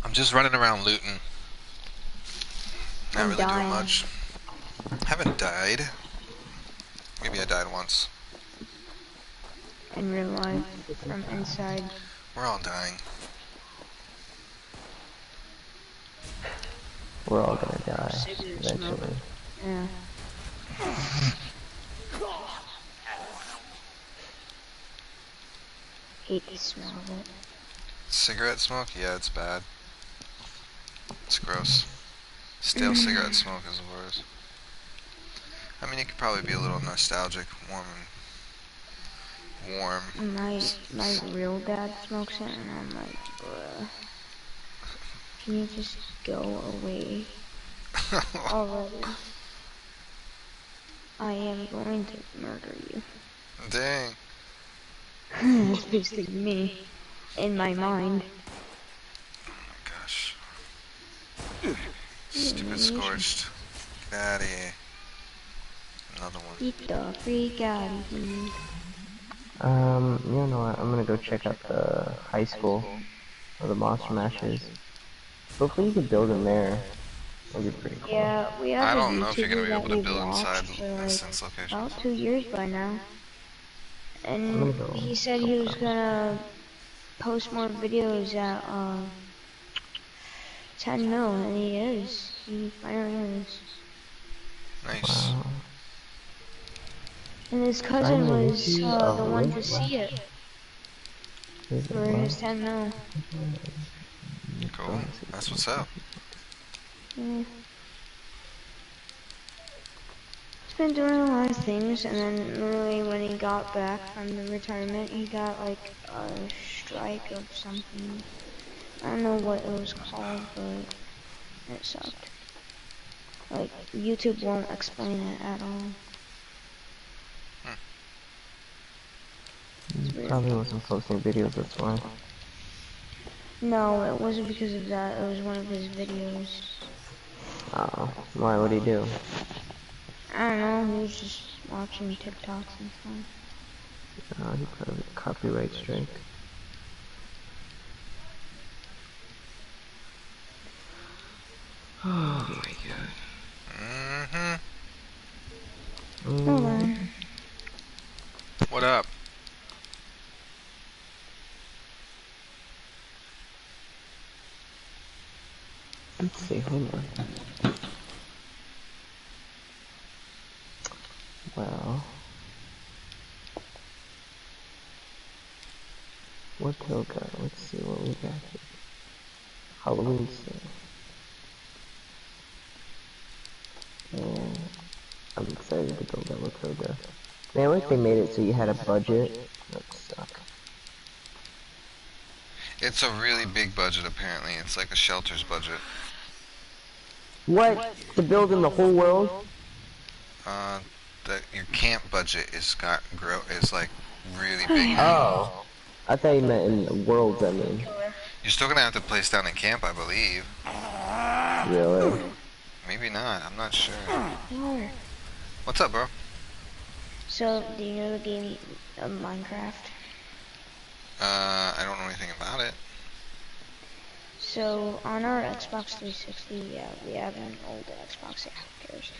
I'm just running around looting. Not I'm really doing dying. much. Haven't died. Maybe I died once. In real life, from inside. We're all dying. We're all gonna die Cigarette smoke. eventually. Yeah. Hate the smell of it. Cigarette smoke? Yeah, it's bad. It's gross. Stale cigarette smoke is the worst. I mean, it could probably be a little nostalgic, warm. My real dad smokes it, and I'm like, bruh, can you just go away already? I am going to murder you. Dang. That's basically me, in my mind. Oh my gosh. Stupid scorched. Get out of here. Another one. Eat the freak out of here. You know what? I'm gonna go check out the high school where the monster mash is. Hopefully you can build in there. That'd be pretty cool. Yeah, we have I a don't know if you're YouTuber gonna be that able to we've build inside watched for like instance locations. about 2 years by now. I'm gonna And go. he said he was gonna post more videos at 10 mil, and he is. He finally is. Nice. Wow. And his cousin Finally, was he's the one awake. to see it for his 10 mil. Cool. That's what's up. Yeah. He's been doing a lot of things, and then literally when he got back from the retirement, he got like a strike of something. I don't know what it was called, but it sucked. Like, YouTube won't explain it at all. It's weird. Probably wasn't posting videos, that's why. No, it wasn't because of that. It was one of his videos. Why would he do? I don't know. He was just watching TikToks and stuff. He probably copyright strike. Oh my god. Hold on. What up? Let's see, hold on. Well, what toga? Let's see what we got here. Halloween sale. And I'm excited to build that with toga. Man, I wish they made it so you had a budget. That would suck. It's a really big budget, apparently. It's like a shelter's budget. What? To build in the whole world? Your camp budget is like really big. Oh. I thought you meant in the worlds, I mean. You're still gonna have to place down in camp, I believe. Really? Maybe not. I'm not sure. No. What's up, bro? So, do you know the game Minecraft? I don't know anything about it. So, on our Xbox 360, yeah, we have an old Xbox, yeah, who cares?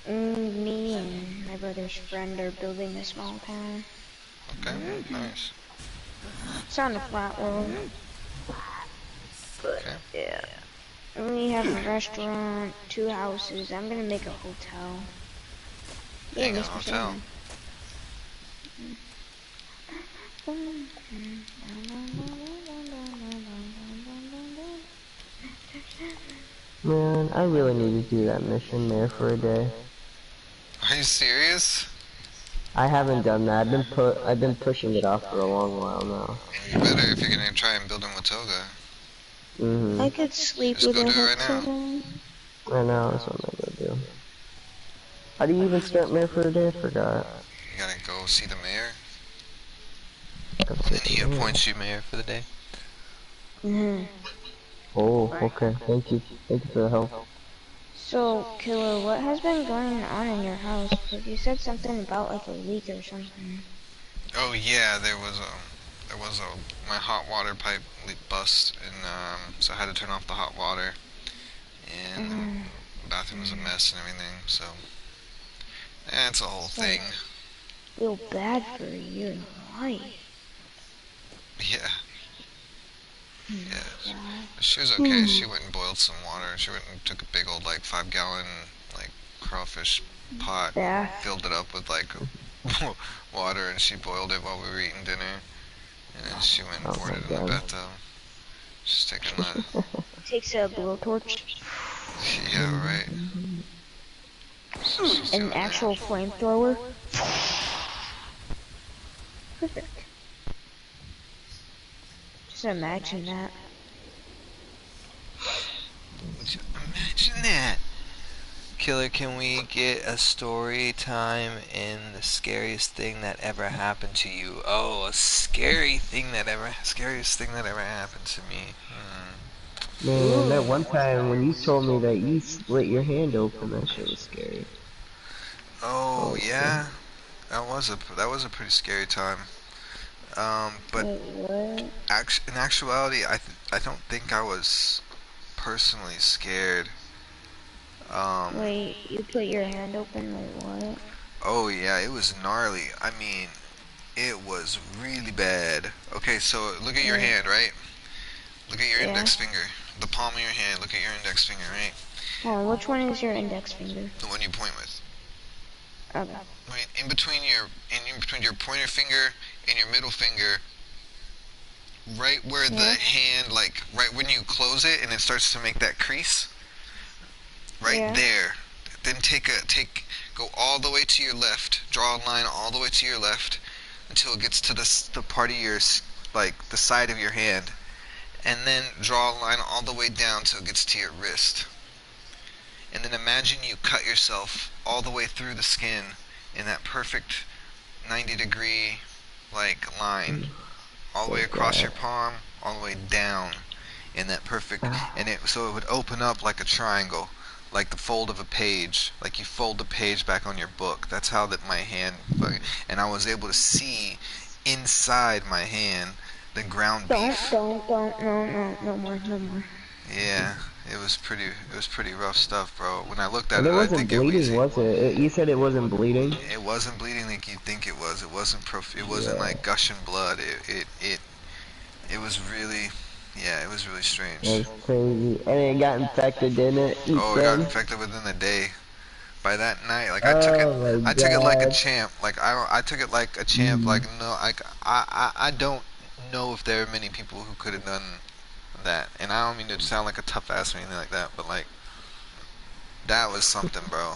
Me and my brother's friend are building a small town. Okay, nice. It's on a flat world. But, Okay. yeah. We have a restaurant, 2 houses. I'm gonna make a hotel. Yeah, Staying at a Mr. hotel. Man, I really need to do that mission there for a day. Are you serious? I haven't done that. I've been pushing it off for a long while now. You better if you're gonna try and build in Watoga. I Mhm. could sleep Just with go a do it right now. hotel. I know, that's what I'm gonna do. How do you even start mayor for a day? I forgot. You gotta go see the mayor, Go and see then he the mayor. appoints you mayor for the day. Oh, okay. Thank you. Thank you for the help. So, Killer, what has been going on in your house? Because you said something about like a leak or something. Oh yeah, my hot water pipe bust, and so I had to turn off the hot water, and the bathroom was a mess and everything. So that's a whole So, thing. feel bad for you and your wife. Yeah, yeah. God. She was okay. She went and boiled some water. She went and took a big old like 5-gallon like crawfish pot, Bath. filled it up with like water, and she boiled it while we were eating dinner. And then she went and Oh poured my it in the god. bathtub. She's taking that. Takes a blowtorch. Yeah, right. So she's doing An that. actual flamethrower. Perfect. Just imagine that. Would you imagine that? Killer, can we get a story time in the scariest thing that ever happened to you? Oh, a scariest thing that ever happened to me. Man, that one time when you told me that you split your hand open, that shit was scary. Oh Holy shit. yeah, that was a pretty scary time. But Wait, what? in actuality, I don't think I was personally scared. Um, Wait, you put your hand open, like what? oh yeah, it was gnarly. I mean, it was really bad. Okay, so look at your Wait, hand, right? Look at your yeah. index finger. The palm of your hand. Look at your index finger, right? Oh, which one is your index finger? The one you point with. Okay. Right in between your pointer finger and your middle finger, right where the Yeah. hand, like right when you close it and it starts to make that crease, right Yeah. there. Then go all the way to your left. Draw a line all the way to your left until it gets to the part of your like the side of your hand, and then draw a line all the way down till it gets to your wrist. And then imagine you cut yourself all the way through the skin in that perfect 90-degree like line, all the way So across your bad. palm, all the way down in that perfect, and so it would open up like a triangle, like the fold of a page, like you fold the page back on your book. That's how that my hand, and I was able to see inside my hand the ground beef. Don't, no more, no more. Yeah, it was pretty rough stuff, bro. When I looked at And it, it I wasn't think it was bleeding, easy. was it? You said it wasn't bleeding? It wasn't bleeding like you'd think it was. It wasn't it wasn't Yeah, like gushing blood. It was really, yeah, it was really that strange. was crazy. And it got infected, didn't it? You Oh, it got said? infected within a day. By that night, like Oh my I took it like a god. champ. Like I took it like a champ. Mm. Like no, I don't know if there are many people who could have done that. And I don't mean to sound like a tough ass or anything like that, but like that was something, bro.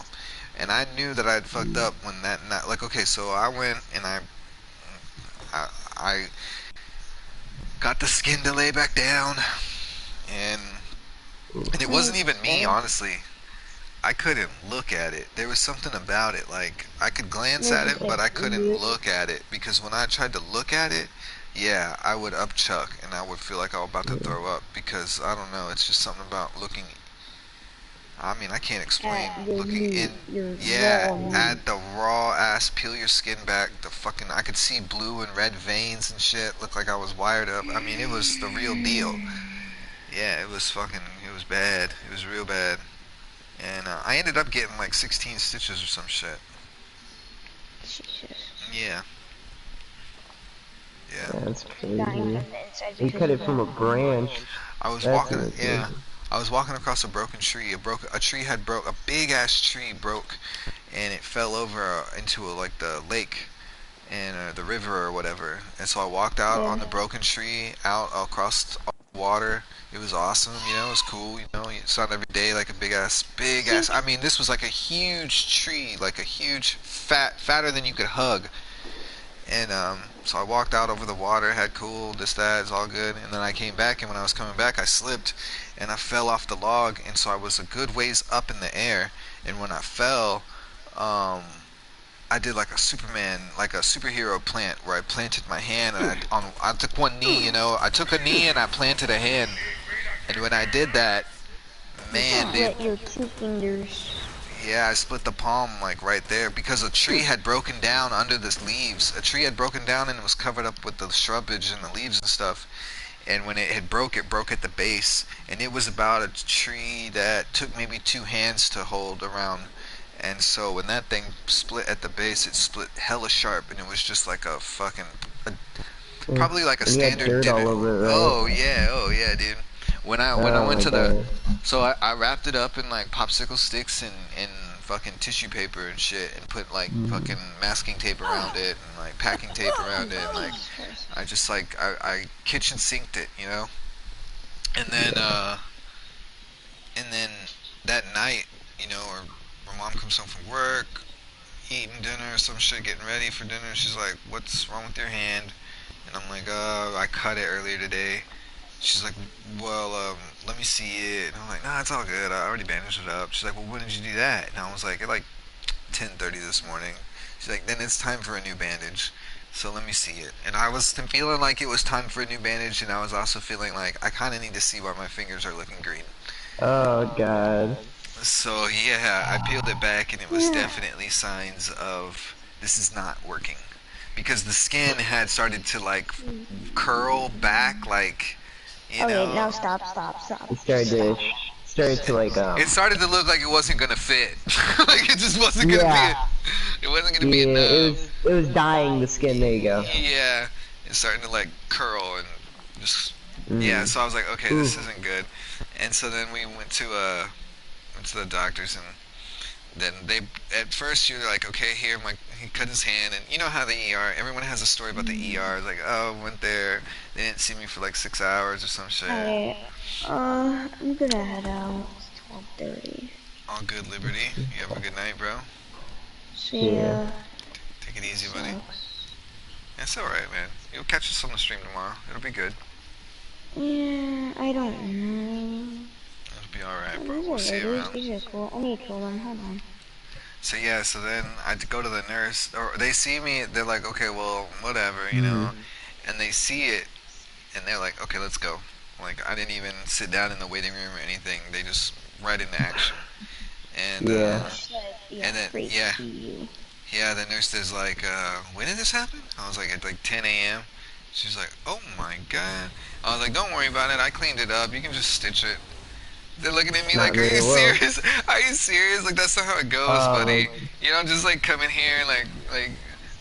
And I knew that I'd fucked up when that night. Like okay, so I went and I got the skin to lay back down, and it wasn't even me, honestly. I couldn't look at it. There was something about it. Like I could glance at it, but I couldn't look at it because when I tried to look at it, yeah, I would upchuck and I would feel like I was about to throw up because I don't know. It's just something about looking. I mean, I can't explain At your looking meat, in. your Yeah, raw meat. at the raw ass, peel your skin back. The fucking, I could see blue and red veins and shit. Looked like I was wired up. I mean, it was the real deal. Yeah, it was fucking. It was bad. It was real bad. And I ended up getting like 16 stitches or some shit. Jesus. Yeah. Yeah. That's Dying crazy. from the inside You because cut of it from a that. branch. I was That's walking. even Yeah. crazy. I was walking across a broken tree. A tree had broke. A big ass tree broke, and it fell over into like the lake and the river or whatever. And so I walked out on Yeah. the broken tree out across all the water. It was awesome, you know. It was cool, you know. It's not every day like a big See, ass. I mean, this was like a huge tree, like a huge fatter than you could hug. And so I walked out over the water, had cool, this, that, it's all good. And then I came back, and when I was coming back, I slipped, and I fell off the log, and so I was a good ways up in the air. And when I fell, I did like a Superman, like a superhero plant, where I planted my hand, and I took one knee, you know, I took a knee and I planted a hand. And when I did that, you man, dude, split your 2 fingers. yeah, I split the palm like right there because a tree had broken down under the leaves. A tree had broken down and it was covered up with the shrubage and the leaves and stuff. And when it broke at the base. And it was about a tree that took maybe 2 hands to hold around. And so when that thing split at the base, it split hella sharp, and it was just like a fucking, a, probably like a And you had standard dirt dinner. all over it, Oh right? yeah, oh yeah, dude. When I Oh went my to the, god. so I wrapped it up in like popsicle sticks and fucking tissue paper and shit, and put like fucking masking tape around it and like packing tape around it, and like Jesus Christ. I just like I kitchen sinked it, you know. And then Yeah. that night, you know, or my mom comes home from work, eating dinner or some shit, getting ready for dinner. She's like, "What's wrong with your hand?" And I'm like, I cut it earlier today." She's like, "Well, let me see it." And I'm like, "Nah, it's all good. I already bandaged it up." She's like, "Well, when did you do that?" And I was like, "At like 10:30 this morning." She's like, "Then it's time for a new bandage. So let me see it." And I was feeling like it was time for a new bandage, and I was also feeling like I kind of need to see why my fingers are looking green. Oh god. So yeah, I peeled it back, and it was Yeah. definitely signs of this is not working, because the skin had started to like curl back, like, you Okay, know, now stop. It started to like it started to look like it wasn't gonna fit. Like it just wasn't gonna be yeah. it. It wasn't gonna be Yeah, enough. it was dying the skin, there you go. Yeah, it's starting to like curl and just, yeah. Mm. So I was like, okay, this Ooh. isn't good. And so then we went to the doctors, and then they, at first you're like, okay, here, my, he cut his hand, and you know how the ER, everyone has a story about the ER, like, oh, went there, they didn't see me for like 6 hours or some shit. Alright, I'm gonna head out. It's 12:30. All good, Liberty. You have a good night, bro. See Yeah. ya. Take it easy, buddy. Sucks. It's alright, man. You'll catch us on the stream tomorrow. It'll be good. Yeah, I don't know. It'll be alright, Oh, bro. these We'll are see you ladies. around. These are cool. I need to kill them. Hold on. So yeah, so then I go to the nurse, or they see me, they're like, okay, well, whatever, you know, and they see it, and they're like, okay, let's go. Like, I didn't even sit down in the waiting room or anything. They just right into action. And Yeah. and then yeah, yeah, the nurse is like, when did this happen? I was like, at like 10 a.m. She's like, oh my god. I was like, don't worry about it. I cleaned it up. You can just stitch it. They're looking at me Not like, are you very well. serious? Are you serious? Like, that's not how it goes, buddy. You don't just like come in here and like,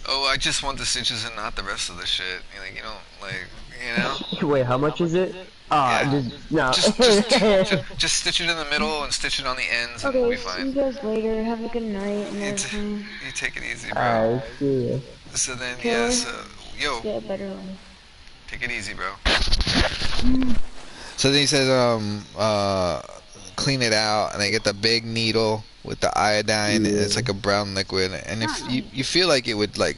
oh, I just want the stitches and not the rest of the shit. You're like, you don't like, you know? Wait, how much is it? Yeah. Just no. Just stitch it in the middle and stitch it on the ends, and we'll Okay, be see fine. you guys later. Have a good night and You, everything. you take it easy, bro. Alright, see ya. So then, Killer. yeah, so, yo, Get a better one. take it easy, bro. So then he says, clean it out, and I get the big needle with the iodine, and it's like a brown liquid, and if you feel like it would like,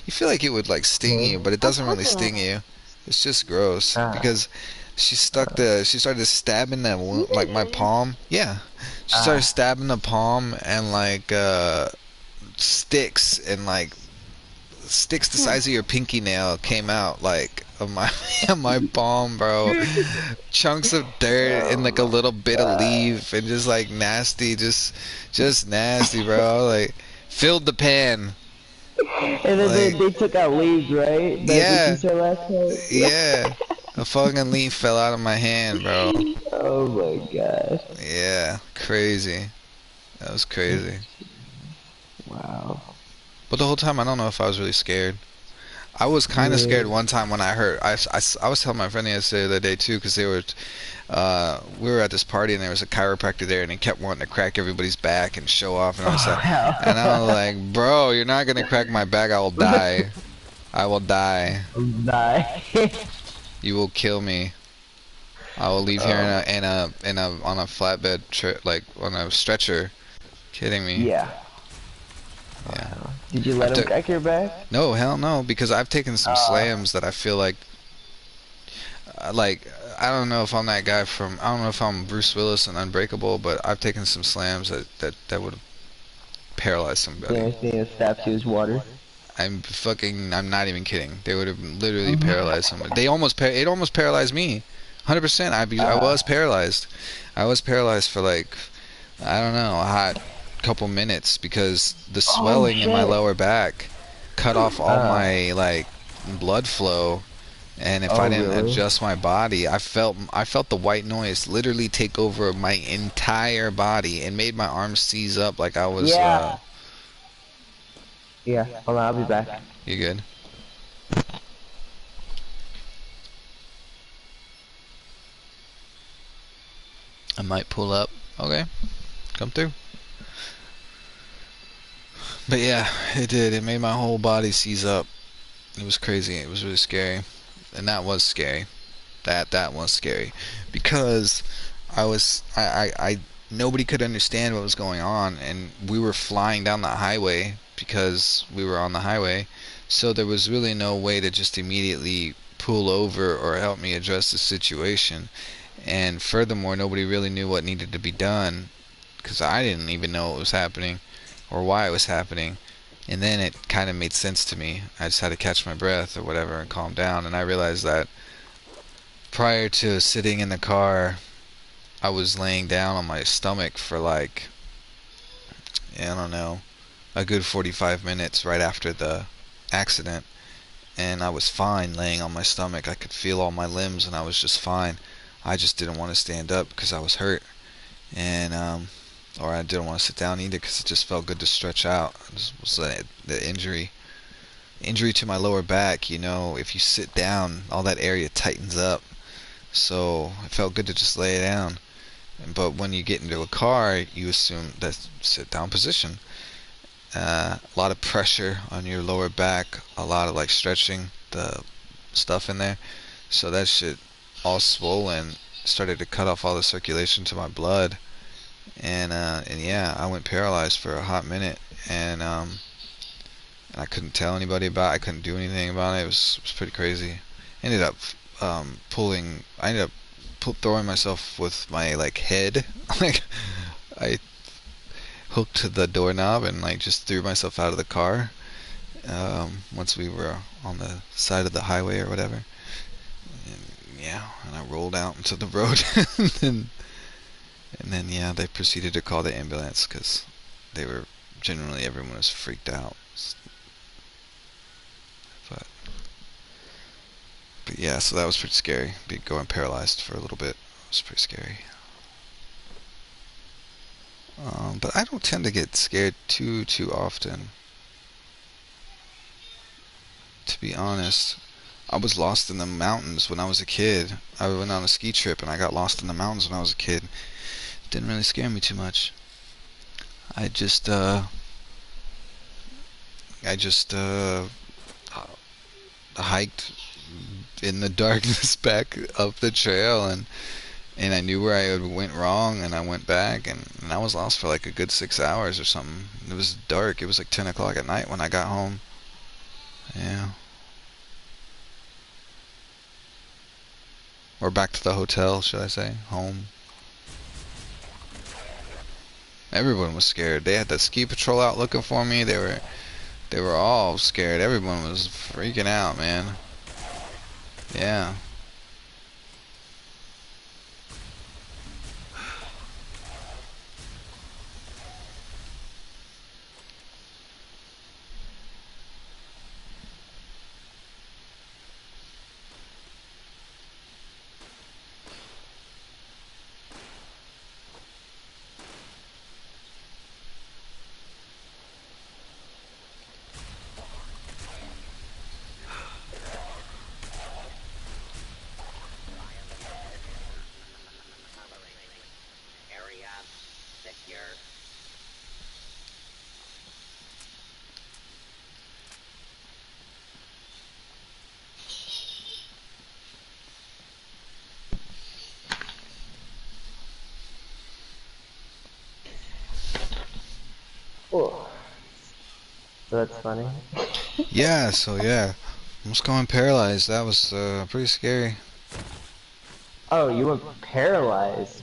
you feel like it would like sting you, but it doesn't really sting you. It's just gross because she started stabbing that wound, like my palm. Yeah, she started stabbing the palm, and like sticks and like sticks the size of your pinky nail came out like of my of my palm, bro. Chunks of dirt and like a little bit of leaf and just like nasty, just nasty, bro. Like filled the pan. And then they took out leaves, right? Yeah. What you said last time? Yeah. A fucking leaf fell out of my hand, bro. Oh my gosh. Yeah. Crazy. That was crazy. Wow. But the whole time I don't know if I was really scared. I was kind of Yeah. scared one time when I heard. I was telling my friend the other day too, because they were. We were at this party and there was a chiropractor there, and he kept wanting to crack everybody's back and show off, and I was Oh like, and I was hell. like, bro, you're not gonna crack my back. I will die. I will die. Die. You will kill me. I will leave here um, on a flatbed like on a stretcher. Kidding me? yeah. Oh Yeah. hell. Did you I've let him took crack your back? No, hell no, because I've taken some Uh, slams that I feel like I don't know if I'm that guy from I don't know if I'm Bruce Willis and Unbreakable, but I've taken some slams that would have paralyzed the somebody. only thing that stops you is water. I'm not even kidding. They would have literally paralyzed somebody. It almost paralyzed me. 100%. I was Uh, paralyzed. I was paralyzed for like I don't know, a hot couple minutes because the oh swelling in my shit. lower back cut off all my like blood flow, and if I Oh didn't really? adjust my body, I felt the white noise literally take over my entire body and made my arms seize up like I was Yeah. Yeah. Hold on, I'll be back. you good? I might pull up. Okay, come through. But yeah, it did. It made my whole body seize up. It was crazy. It was really scary, and that was scary. That was scary because I nobody could understand what was going on, and we were flying down the highway because we were on the highway, so there was really no way to just immediately pull over or help me address the situation. And furthermore, nobody really knew what needed to be done because I didn't even know what was happening or why it was happening. And then it kind of made sense to me. I just had to catch my breath or whatever and calm down, and I realized that prior to sitting in the car, I was laying down on my stomach for like, I don't know, a good 45 minutes right after the accident. And I was fine laying on my stomach. I could feel all my limbs and I was just fine. I just didn't want to stand up because I was hurt. And, or I didn't want to sit down either because it just felt good to stretch out. This was the injury to my lower back. You know, if you sit down, all that area tightens up. So it felt good to just lay it down. But when you get into a car, you assume that's sit down position. A lot of pressure on your lower back, a lot of like stretching the stuff in there. So that shit all swollen started to cut off all the circulation to my blood, and yeah, I went paralyzed for a hot minute, and I couldn't tell anybody about it. I couldn't do anything about it. It was pretty crazy. Ended up I ended up throwing myself with my like head. Like I hooked to the doorknob and like just threw myself out of the car. Once we were on the side of the highway or whatever. And yeah, and I rolled out into the road, and then yeah, they proceeded to call the ambulance because they were generally everyone was freaked out. But but yeah, so that was pretty scary. Going paralyzed for a little bit was pretty scary. But I don't tend to get scared too often. To be honest, I was lost in the mountains when I was a kid. I went on a ski trip and I got lost in the mountains when I was a kid. It didn't really scare me too much. I just uh I just hiked in the darkness back up the trail, and I knew where I went wrong, and I went back, and I was lost for like a good 6 hours or something. It was dark. It was like 10 o'clock at night when I got home. Yeah. Or back to the hotel, should I say? Home. Everyone was scared. They had the ski patrol out looking for me. They were all scared. Everyone was freaking out, man. Yeah. so that's funny. Yeah, so yeah, almost going paralyzed. That was pretty scary. Oh, you were paralyzed.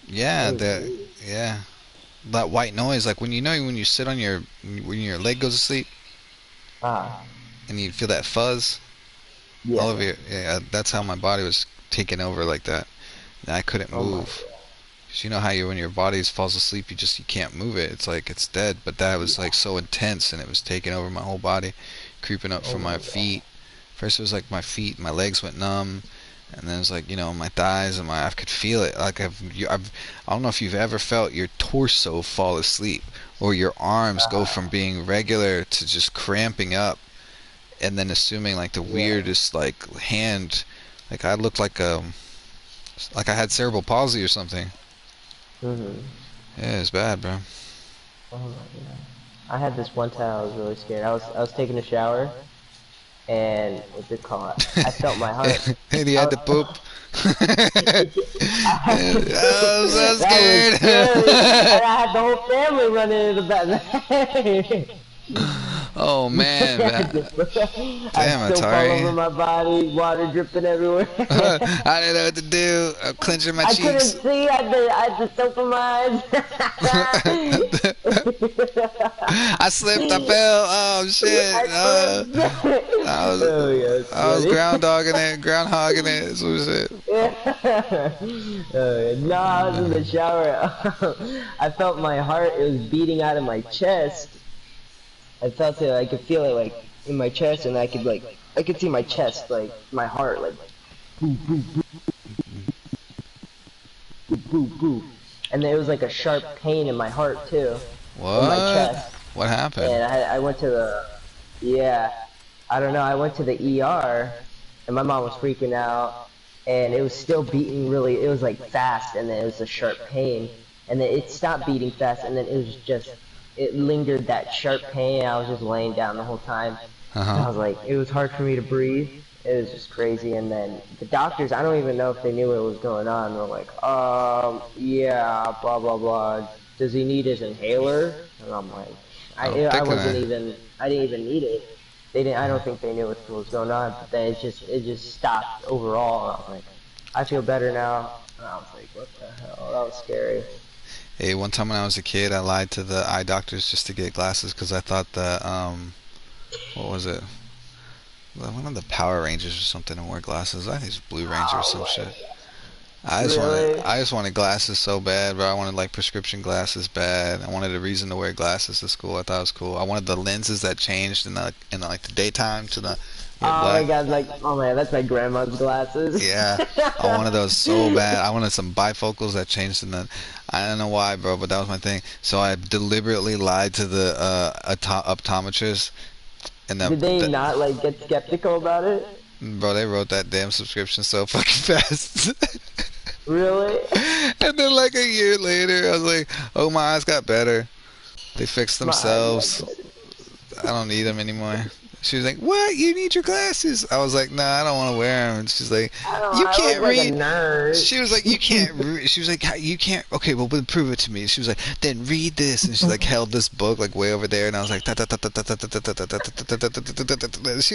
Yeah, Oh, that geez. yeah, that white noise, like when when you sit on when your leg goes to sleep Ah, and you feel that fuzz all over yeah. your, yeah, that's how my body was taking over like that. And I couldn't Oh my move. 'Cause you know how when your body falls asleep, you can't move it. It's like it's dead. But that was like so intense, and it was taking over my whole body, creeping up Oh from my my god. feet. First it was like my feet, my legs went numb, and then it was like my thighs and I could feel it. Like I don't know if you've ever felt your torso fall asleep, or your arms go from being regular to just cramping up, and then assuming like the Yeah. weirdest like hand, like I looked like I had cerebral palsy or something. Mhm. Yeah, it's bad, bro. Oh my god. I had this one time I was really scared. I was taking a shower and what's it called? I felt my heart. And he I had to was, poop. I was so that was scared. scary. And I had the whole family running into the bathroom. Oh man, man. I had Damn, that's soap all over sorry. my body, water dripping everywhere. I didn't know what to do. I'm clenching my I couldn't cheeks. see. I had the soap in my I slipped. I fell. Oh eyes. shit. I slipped. I was Oh yeah, it's I was funny. groundhogging it. So was it. Yeah. No, I was in the shower. I felt my heart. It was beating out of my chest. I felt it. I could feel it like in my chest, and I could see my chest, like my heart, like boop boop boop boop boop boop. And there was like a sharp pain in my heart too, in my What? chest. What happened? And I went to yeah, I don't know. I went to the ER, and my mom was freaking out, and it was still beating really. It was like fast, and then it was a sharp pain, and then it stopped beating fast, and then it was just it lingered that sharp pain. I was just laying down the whole time. Uh And I huh. was like, it was hard for me to breathe. It was just crazy. And then the doctors, I don't even know if they knew what was going on. They're like, yeah, blah blah blah. Does he need his inhaler? And I'm like, Oh, I picking wasn't it. even, I didn't even need it. They didn't. I don't think they knew what was going on. But then it just stopped overall. And I was like, I feel better now. And I was like, what the hell? That was scary. Hey, one time when I was a kid, I lied to the eye doctors just to get glasses because I thought that what was it? One of the Power Rangers or something and wore glasses. I think it's Blue Ranger or Oh some my shit. god. Really? I just wanted glasses so bad, bro. I wanted like prescription glasses bad. I wanted a reason to wear glasses to school. I thought it was cool. I wanted the lenses that changed in like the daytime to the Oh my black. god, like, oh man, that's my grandma's glasses. Yeah, I wanted those so bad. I wanted some bifocals that changed in the. I don't know why, bro, but that was my thing. So I deliberately lied to the optometrist, and Did they the not, like, get skeptical about it? bro, they wrote that damn subscription so fucking fast. Really? And then like a year later, I was like, "Oh, my eyes got better. They fixed My eyes themselves. got good. I don't need them anymore." She was like, "What? You need your glasses?" I was like, "Nah, I don't want to wear them." And she's like, I don't know, "You I can't look like a read." nerd. She was like, "You can't." She was like, "You can't." Okay, well, then prove it to me. She was like, "Then read this." And she like held this book like way over there, and I was like, she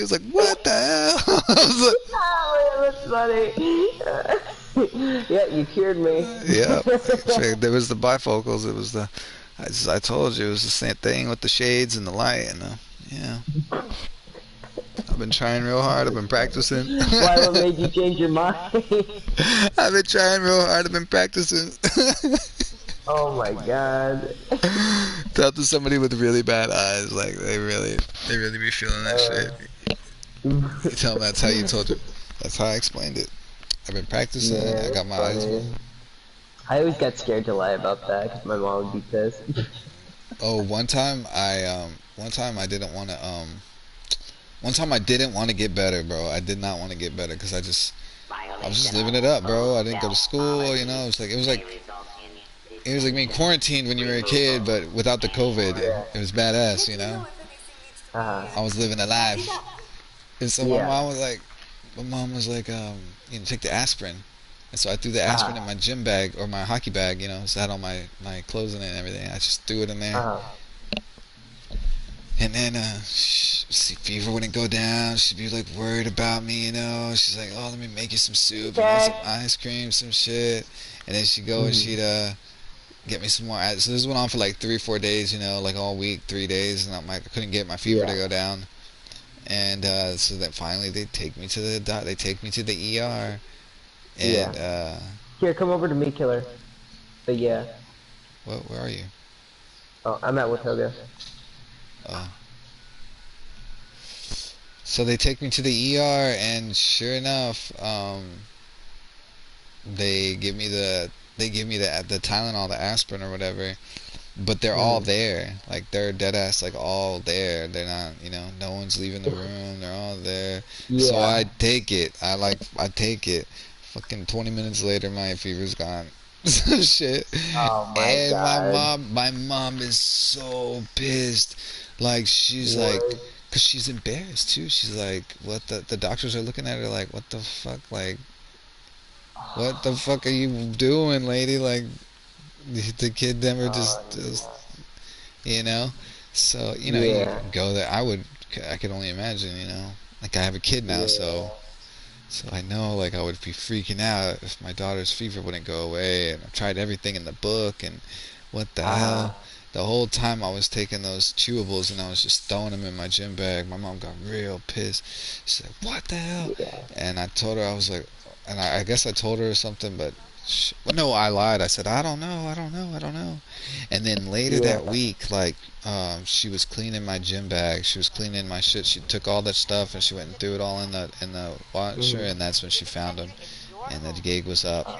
was like, "What the hell?" I was like, Oh, man, that's funny. Yeah, you cured me. "Yeah." There was the bifocals. It was the. I told you it was the same thing with the shades and the light and yeah. I've been trying real hard. I've been practicing. Why, what made you change your mind? I've been trying real hard. I've been practicing. Oh my god. Talk to somebody with really bad eyes, like they really be feeling that shit. You tell them that's how you told you. That's how I explained it. I've been practicing. Man, I got it's my eyes. funny. I always got scared to lie about that because my mom would be pissed. Oh, one time I didn't want to one time I didn't want to get better, bro. I did not want to get better because I was just living it up, bro. I didn't go to school, you know. It was like being quarantined when you were a kid, but without the COVID. It was badass, you know. I was living a life. And so Yeah. my mom was like, take the aspirin. And so I threw the aspirin in Uh-huh. my gym bag or my hockey bag, you know, so I had all my clothes in it and everything. I just threw it in there. Uh-huh. And then fever wouldn't go down. She'd be like worried about me, you know. She's like, oh, let me make you some soup. You want some Okay. ice cream, some shit. And then she'd go and she'd get me some more. So this went on for like 3 or 4 days, you know, like all week, 3 days, and I couldn't get my fever to Yeah. go down. And so then finally they take me to the ER. Yeah. And Here, come over to me, killer. But yeah. where are you? Oh, I'm at Watoga. So they take me to the ER, and sure enough, they give me the Tylenol, the aspirin or whatever. But they're all there, like they're dead ass, like all there. They're not, you know, no one's leaving the room. They're all there. So I Yeah. take it. I take it. Fucking 20 minutes later, my fever's gone. Some shit. Oh my And god. my mom is so pissed. Like she's like, What? cause she's embarrassed too. She's like, what the doctors are looking at her like, what the fuck, like, what the fuck are you doing, lady? Like, the kid never just No. you know. So you Yeah. go there. I could only imagine, you know. Like I have a kid now, Yeah. so I know, like, I would be freaking out if my daughter's fever wouldn't go away. And I've tried everything in the book, and what the hell? Uh-huh. The whole time I was taking those chewables and I was just throwing them in my gym bag. My mom got real pissed. She said, "What the hell?" Yeah. And I told her, I was like, and I guess I told her something, but well, no, I lied. I said, "I don't know, I don't know, I don't know." And then later that Yeah. week, like, she was cleaning my gym bag. She was cleaning my shit. She took all that stuff and she went and threw it all in the washer. And that's when she found him. And the gig was up.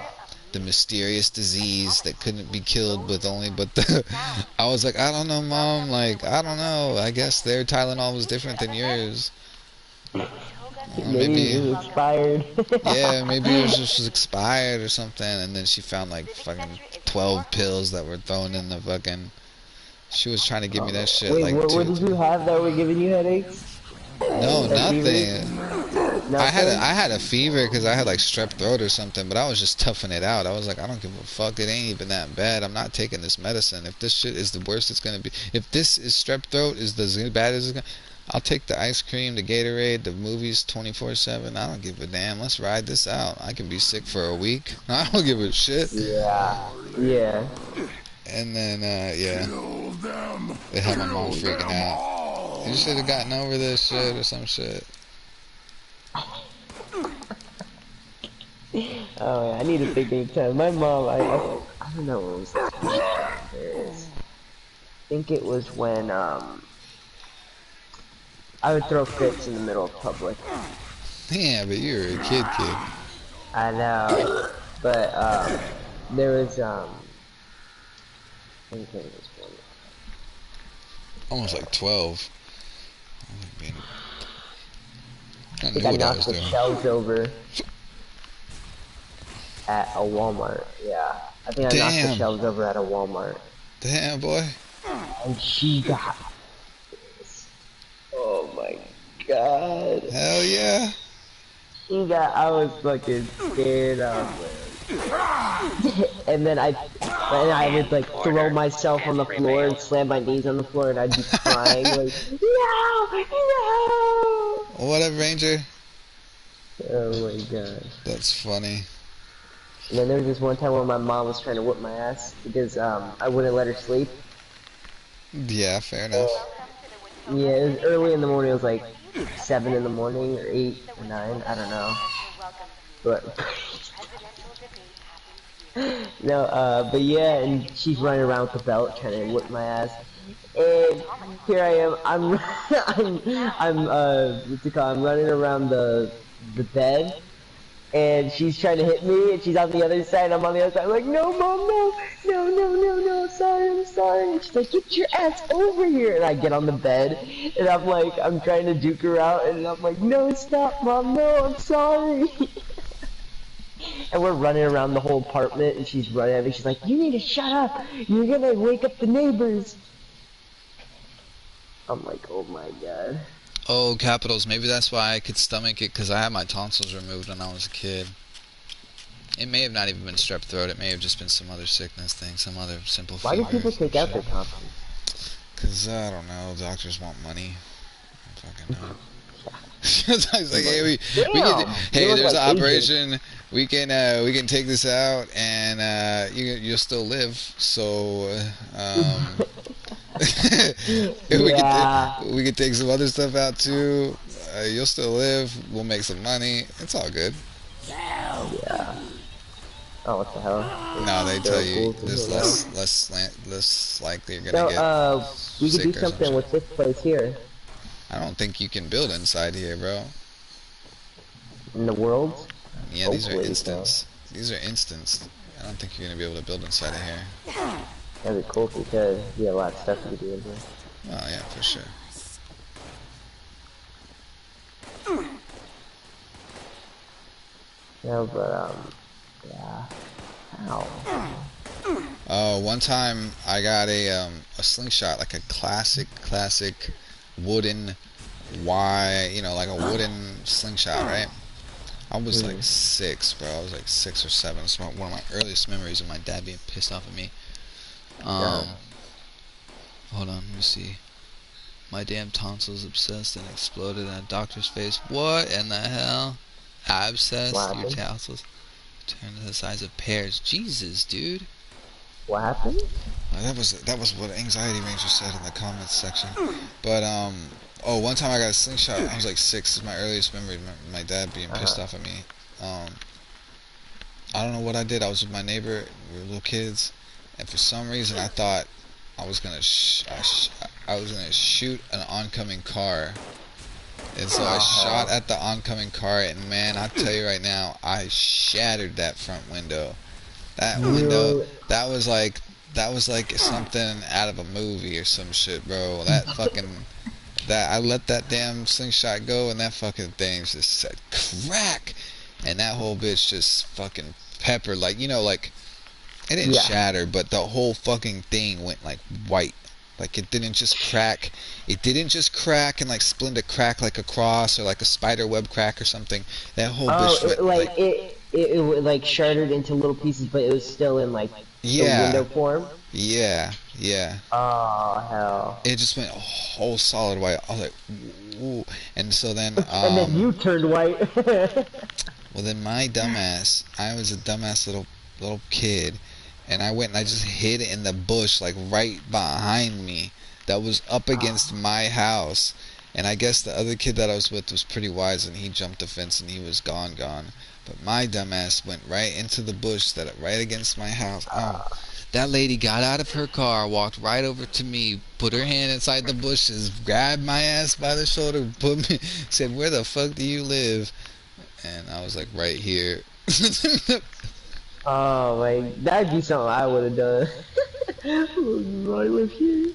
The mysterious disease that couldn't be killed with only but the. I was like, I don't know, mom. Like, I don't know. I guess their Tylenol was different than yours. Maybe Maybe. it was expired. Yeah, maybe it was just expired or something. And then she found like fucking 12 pills that were thrown in the fucking. She was trying to give me that shit Wait, like what two. did you have that were giving you headaches? No, Or fevers? nothing. Nothing? I had a fever because I had like strep throat or something, but I was just toughing it out. I was like, I don't give a fuck. It ain't even that bad. I'm not taking this medicine. If this shit is the worst it's gonna be, if this is strep throat is as bad as it's gonna, I'll take the ice cream, the Gatorade, the movies 24/7. I don't give a damn. Let's ride this out. I can be sick for a week. I don't give a shit. Yeah. Yeah. And then yeah, they had my mom freaking out. You should have gotten over this shit or some shit. Oh, yeah, I need to think of time. My mom, I don't know what was the time she got embarrassed. I think it was when, I would throw fits in the middle of public. Yeah, but you're a kid. I know. But, there was, I think it was one. Almost like 12. I mean, I I knew think I what I knocked was the doing. shelves over at a Walmart. Yeah. I think I knocked the Damn. shelves over at a Walmart. Damn, boy. And she got pissed. Oh my god. Hell yeah. I was fucking scared of and then I would like throw myself on the floor and slam my knees on the floor and I'd be crying like, no, no. What up, Ranger? Oh my god. That's funny. And then there was this one time where my mom was trying to whip my ass because I wouldn't let her sleep. Yeah, fair enough. Yeah, it was early in the morning. It was like 7 in the morning or 8 or 9. I don't know. But no, but yeah, and she's running around with the belt trying to whip my ass. And here I am. What's it called? I'm running around the bed. And she's trying to hit me, and she's on the other side, I'm on the other side. I'm like, no, mom, no, no, no, no, no, I'm sorry. And she's like, get your ass over here. And I get on the bed, and I'm like, I'm trying to juke her out, and I'm like, no, stop, mom, no, I'm sorry. And we're running around the whole apartment, and she's running at me. She's like, you need to shut up. You're gonna wake up the neighbors. I'm like, oh my god. Oh, capitals. Maybe that's why I could stomach it, because I had my tonsils removed when I was a kid. It may have not even been strep throat. It may have just been some other sickness thing, some other simple Why do fever. people take out their tonsils? Cause I don't know, doctors want money. I don't fucking know. It's like, hey, Damn, you hey, look there's like an Asian. operation. We can take this out, and you'll still live. So, Yeah, we can take some other stuff out too. You'll still live. We'll make some money. It's all good. yeah. Oh, what the hell? It's No, they tell so you cool to there's hear that. less likely you're gonna So, get we could do sick or some something shit. with this place here I don't think you can build inside here, bro. in the world. Yeah, these are Hopefully, we can. instants. These are instanced. I don't think you're gonna be able to build inside of here. That'd be cool if we could. We have a lot of stuff to do in here. Oh yeah, for sure. Yeah, but yeah. Ow. Oh, one time I got a slingshot, like a classic wooden like a wooden slingshot, right? I was like 6, bro. I was like 6 or 7. It's one of my earliest memories of my dad being pissed off at me. Yeah. Hold on, let me see. My damn tonsils obsessed and exploded in a doctor's face. What in the hell? Abscess, What your happened? tonsils turned to the size of pears. Jesus, dude. What happened? That was what Anxiety Ranger said in the comments section. But oh, one time I got a slingshot. I was like 6. This is my earliest memory. My dad being pissed off at me. I don't know what I did. I was with my neighbor. We were little kids, and for some reason I thought I was gonna I was gonna shoot an oncoming car. And so I shot at the oncoming car, and man, I tell you right now, I shattered that front window. That window, that was like something out of a movie or some shit, bro. I let that damn slingshot go, and that fucking thing just said crack, and that whole bitch just fucking peppered, like, like, it didn't shatter, but the whole fucking thing went like white. Like, it didn't just crack. It didn't just crack and like split a crack like a cross or like a spider web crack or something. That whole bitch went like, it like shattered into little pieces, but it was still in like the yeah, window form. yeah, yeah. Oh hell! It just went whole solid white. I was like, ooh. And so then, And then you turned white. well, then my dumbass, I was a dumbass little kid, and I went and I just hid in the bush, like right behind me, that was up against my house. And I guess the other kid that I was with was pretty wise, and he jumped the fence and he was gone. But my dumbass went right into the bush that right against my house. Oh, that lady got out of her car, walked right over to me, put her hand inside the bushes, grabbed my ass by the shoulder, said, "Where the fuck do you live?" And I was like, "Right here." Oh my, that'd be something I would have done. I live here.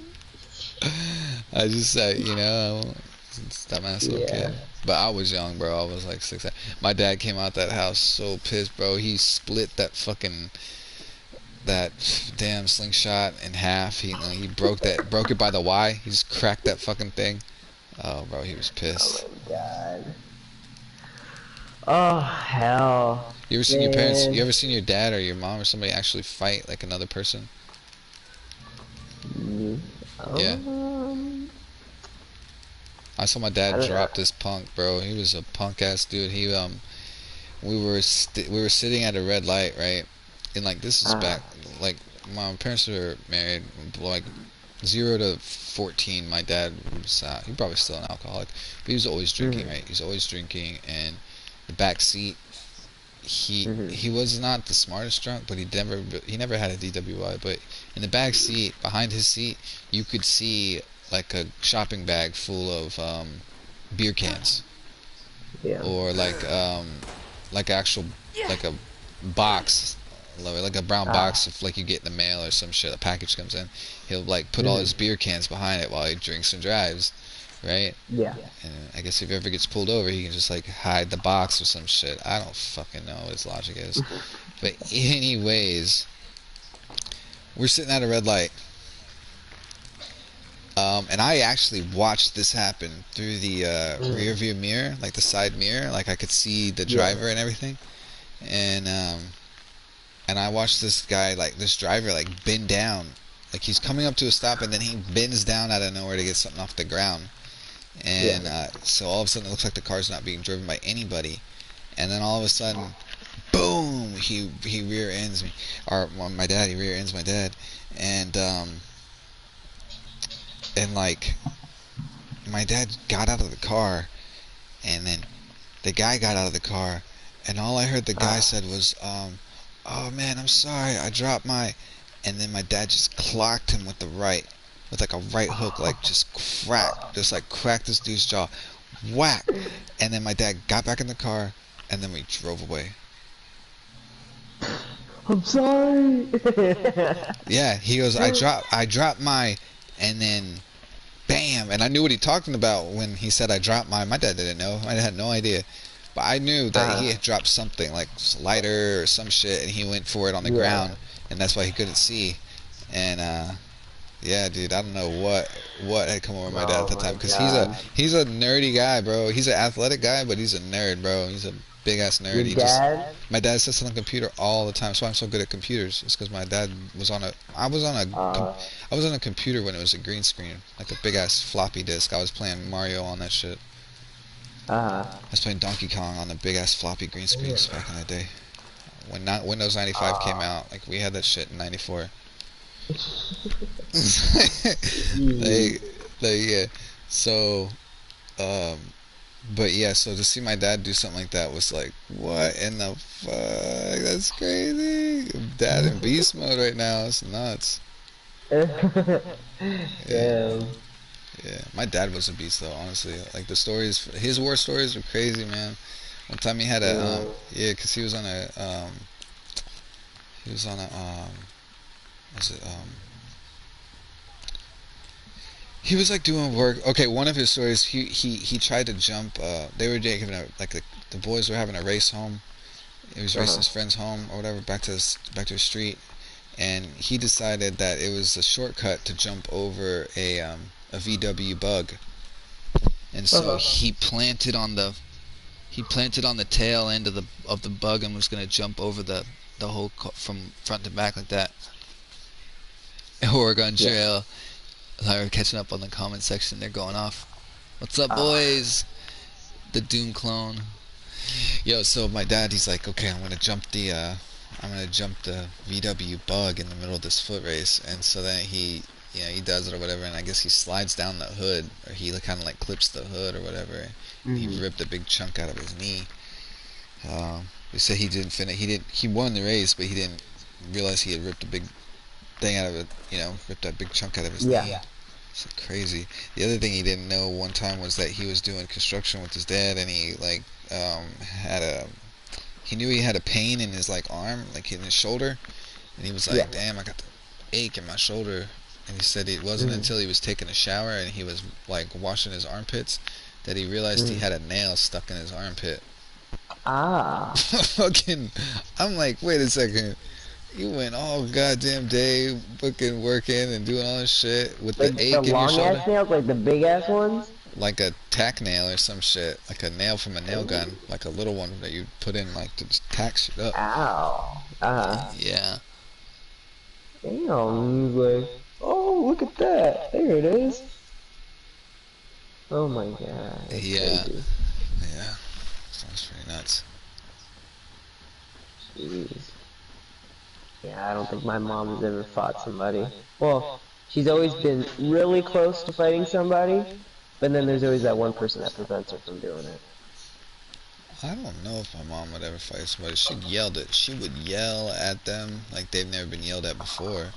I just said, dumbass little kid. Yeah. But I was young, bro. I was like 6. My dad came out that house so pissed, bro. He split that damn slingshot in half. He broke it by the Y. He just cracked that fucking thing. Oh, bro, he was pissed. Oh my god. Oh hell. You ever seen your parents? You ever seen your dad or your mom or somebody actually fight like another person? Yeah. I saw my dad drop this punk, bro. He was a punk ass dude. We were sitting at a red light, right? And like this is back, like my parents were married, like 0 to 14. My dad was he probably still an alcoholic, but he was always drinking, right? He's always drinking, and the back seat. He was not the smartest drunk, but he never had a DWI. But in the back seat, behind his seat, you could see like a shopping bag full of beer cans, or like actual like a box, like a brown box of like you get in the mail or some shit. A package comes in, he'll like put all his beer cans behind it while he drinks and drives, right? Yeah. And I guess if he ever gets pulled over, he can just like hide the box or some shit. I don't fucking know what his logic is. But anyways, we're sitting at a red light. And I actually watched this happen through the rear view mirror, like the side mirror. Like I could see the driver and everything. And I watched this guy, like this driver, like bend down like he's coming up to a stop, and then he bends down out of nowhere to get something off the ground. And so all of a sudden it looks like the car's not being driven by anybody. And then all of a sudden, boom! He rear ends me, or well, my dad. He rear ends my dad, and like my dad got out of the car, and then the guy got out of the car, and all I heard the guy said was, "Oh man, I'm sorry, I dropped my," and then my dad just clocked him with like a right hook, like just cracked this dude's jaw, whack, and then my dad got back in the car, and then we drove away. I'm sorry. Yeah, he goes, I dropped my, and then bam, and I knew what he talking about when he said I dropped my. My dad didn't know. I had no idea, but I knew that he had dropped something like lighter or some shit, and he went for it on the ground, and that's why he couldn't see. And yeah, dude, I don't know what had come over my dad at the time, because he's a nerdy guy, bro. He's an athletic guy, but he's a nerd, bro. He's a big ass nerd. Your dad? My dad sits on the computer all the time. That's why I'm so good at computers. It's because my dad was on a. I was on a computer when it was a green screen, like a big ass floppy disk. I was playing Mario on that shit. I was playing Donkey Kong on the big ass floppy green screens back in the day. When Windows 95 came out, like we had that shit in '94. Yeah. So, but yeah, so to see my dad do something like that was like, what in the fuck? That's crazy. Dad in beast mode right now. It's nuts. Yeah. Yeah, my dad was a beast though, honestly. Like the stories, his war stories were crazy, man. One time he had a, cause he was on a, was it, he was like doing work. Okay, one of his stories, he tried to jump. They were having the boys were having a race home. He was racing his friends home or whatever back to the street, and he decided that it was a shortcut to jump over a VW bug, and so he planted on the tail end of the bug and was gonna jump over the whole from front to back like that. Oregon Trail. I were catching up on the comment section. They're going off. What's up, boys? The Doom clone. Yo, so my dad, he's like, okay, I'm gonna jump the VW bug in the middle of this foot race, and so then he does it or whatever, and I guess he slides down the hood, or he kind of like clips the hood or whatever. And he ripped a big chunk out of his knee. They said he didn't finish. He won the race, but he didn't realize he had ripped a big thing out of it. Ripped that big chunk out of his knee. It's crazy. The other thing he didn't know one time was that he was doing construction with his dad, and he he knew he had a pain in his arm, like in his shoulder, and he was like, damn, I got the ache in my shoulder. And he said it wasn't until he was taking a shower and he was like washing his armpits that he realized he had a nail stuck in his armpit. Fucking, I'm like, wait a second. You went all goddamn day fucking working and doing all this shit with the ache in your shoulder. The long ass nails, like the big ass ones? Like a tack nail or some shit. Like a nail from a nail gun. Like a little one that you put in to just tack shit up. Ow. Yeah. Damn, like, oh, look at that. There it is. Oh my god. Yeah. Crazy. Yeah. Sounds pretty nuts. Jeez. Yeah, I don't think my mom has ever fought somebody. Well, she's always been really close to fighting somebody, but then there's always that one person that prevents her from doing it. I don't know if my mom would ever fight somebody. She would yell at them like they've never been yelled at before.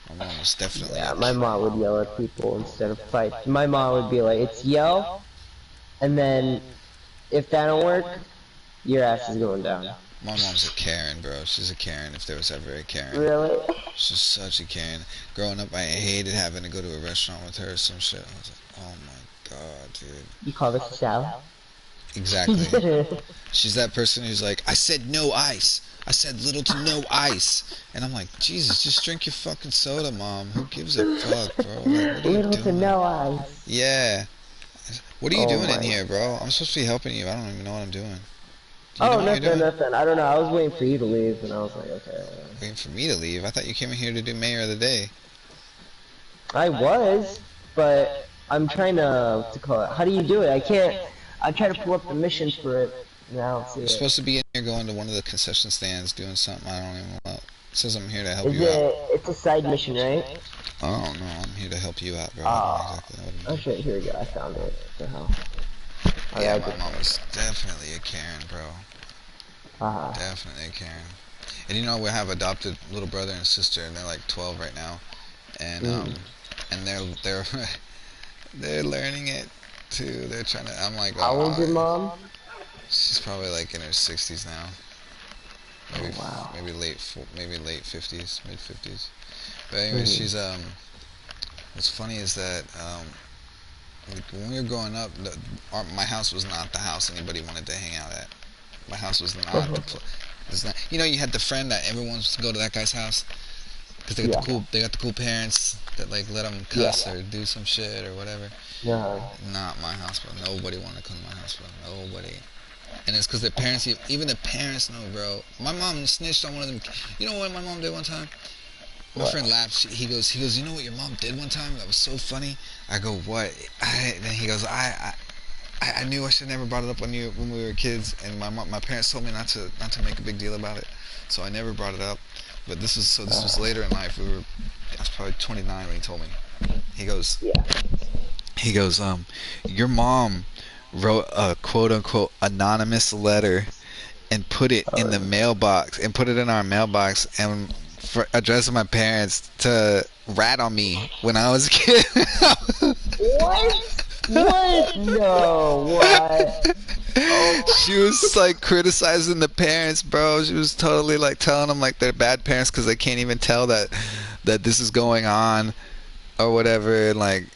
My mom was definitely... Yeah, my mom would yell at people instead of fight. My mom would be like, it's yell, and then if that don't work, your ass is going down. My mom's a Karen, bro. She's a Karen if there was ever a Karen. Really? She's such a Karen. Growing up, I hated having to go to a restaurant with her or some shit. I was like, oh my god, dude. You call this a salad? Exactly. She's that person who's like, I said no ice. I said little to no ice. And I'm like, Jesus, just drink your fucking soda, Mom. Who gives a fuck, bro? Like, what are you little doing? to no ice. Yeah. What are you doing in here, bro? I'm supposed to be helping you. I don't even know what I'm doing. Nothing. I don't know. I was waiting for you to leave, and I was like, okay. Waiting for me to leave? I thought you came in here to do Mayor of the Day. I was, but I'm trying to call it. How do you do it? I can't. I try to pull up the missions for it, and I don't see You're it. supposed to be in here going to one of the concession stands doing something. I don't even know. It says I'm here to help Is you out. it? It's a side mission, right? Oh no, I'm here to help you out, bro. I don't know Ah. exactly what I'm Oh doing. shit! Here we go. I found it. What the hell? Oh yeah, Yeah, I my did mom find is it. definitely a Karen, bro. Haha. Definitely a Karen. And you know, we have adopted little brother and sister, and they're like 12 right now, and Mm. they're they're learning it too. They're trying to. I'm like, How old's your oh, mom? she's probably like in her 60s now. Oh Maybe wow. maybe late 50s, mid 50s. But anyway, Mm. she's what's funny is that like when we were growing up, my house was not the house anybody wanted to hang out at. My house was not the it's not, you know, you had the friend that everyone wants to go to that guy's house because Yeah. they got the cool parents that like let them Yeah. cuss or do some shit or whatever. No. Not my house, bro. Nobody wanted to come to my house, bro. Nobody. And it's because their parents, even the parents know, bro. My mom snitched on one of them. You know what my mom did one time? My What? friend laughed. He goes, you know what your mom did one time? That was so funny. I go, what? Then he goes, I knew I should never brought it up when we were kids, and my parents told me not to make a big deal about it, so I never brought it up. But this was later in life. I was probably 29 when he told me. He goes, Yeah. he goes, your mom wrote a quote unquote anonymous letter and put it in the mailbox and put it in our mailbox and for addressing my parents to rat on me when I was a kid. What? What? No. What? Oh She was like criticizing the parents, bro. She was totally like telling them like they're bad parents because they can't even tell that this is going on or whatever. And like,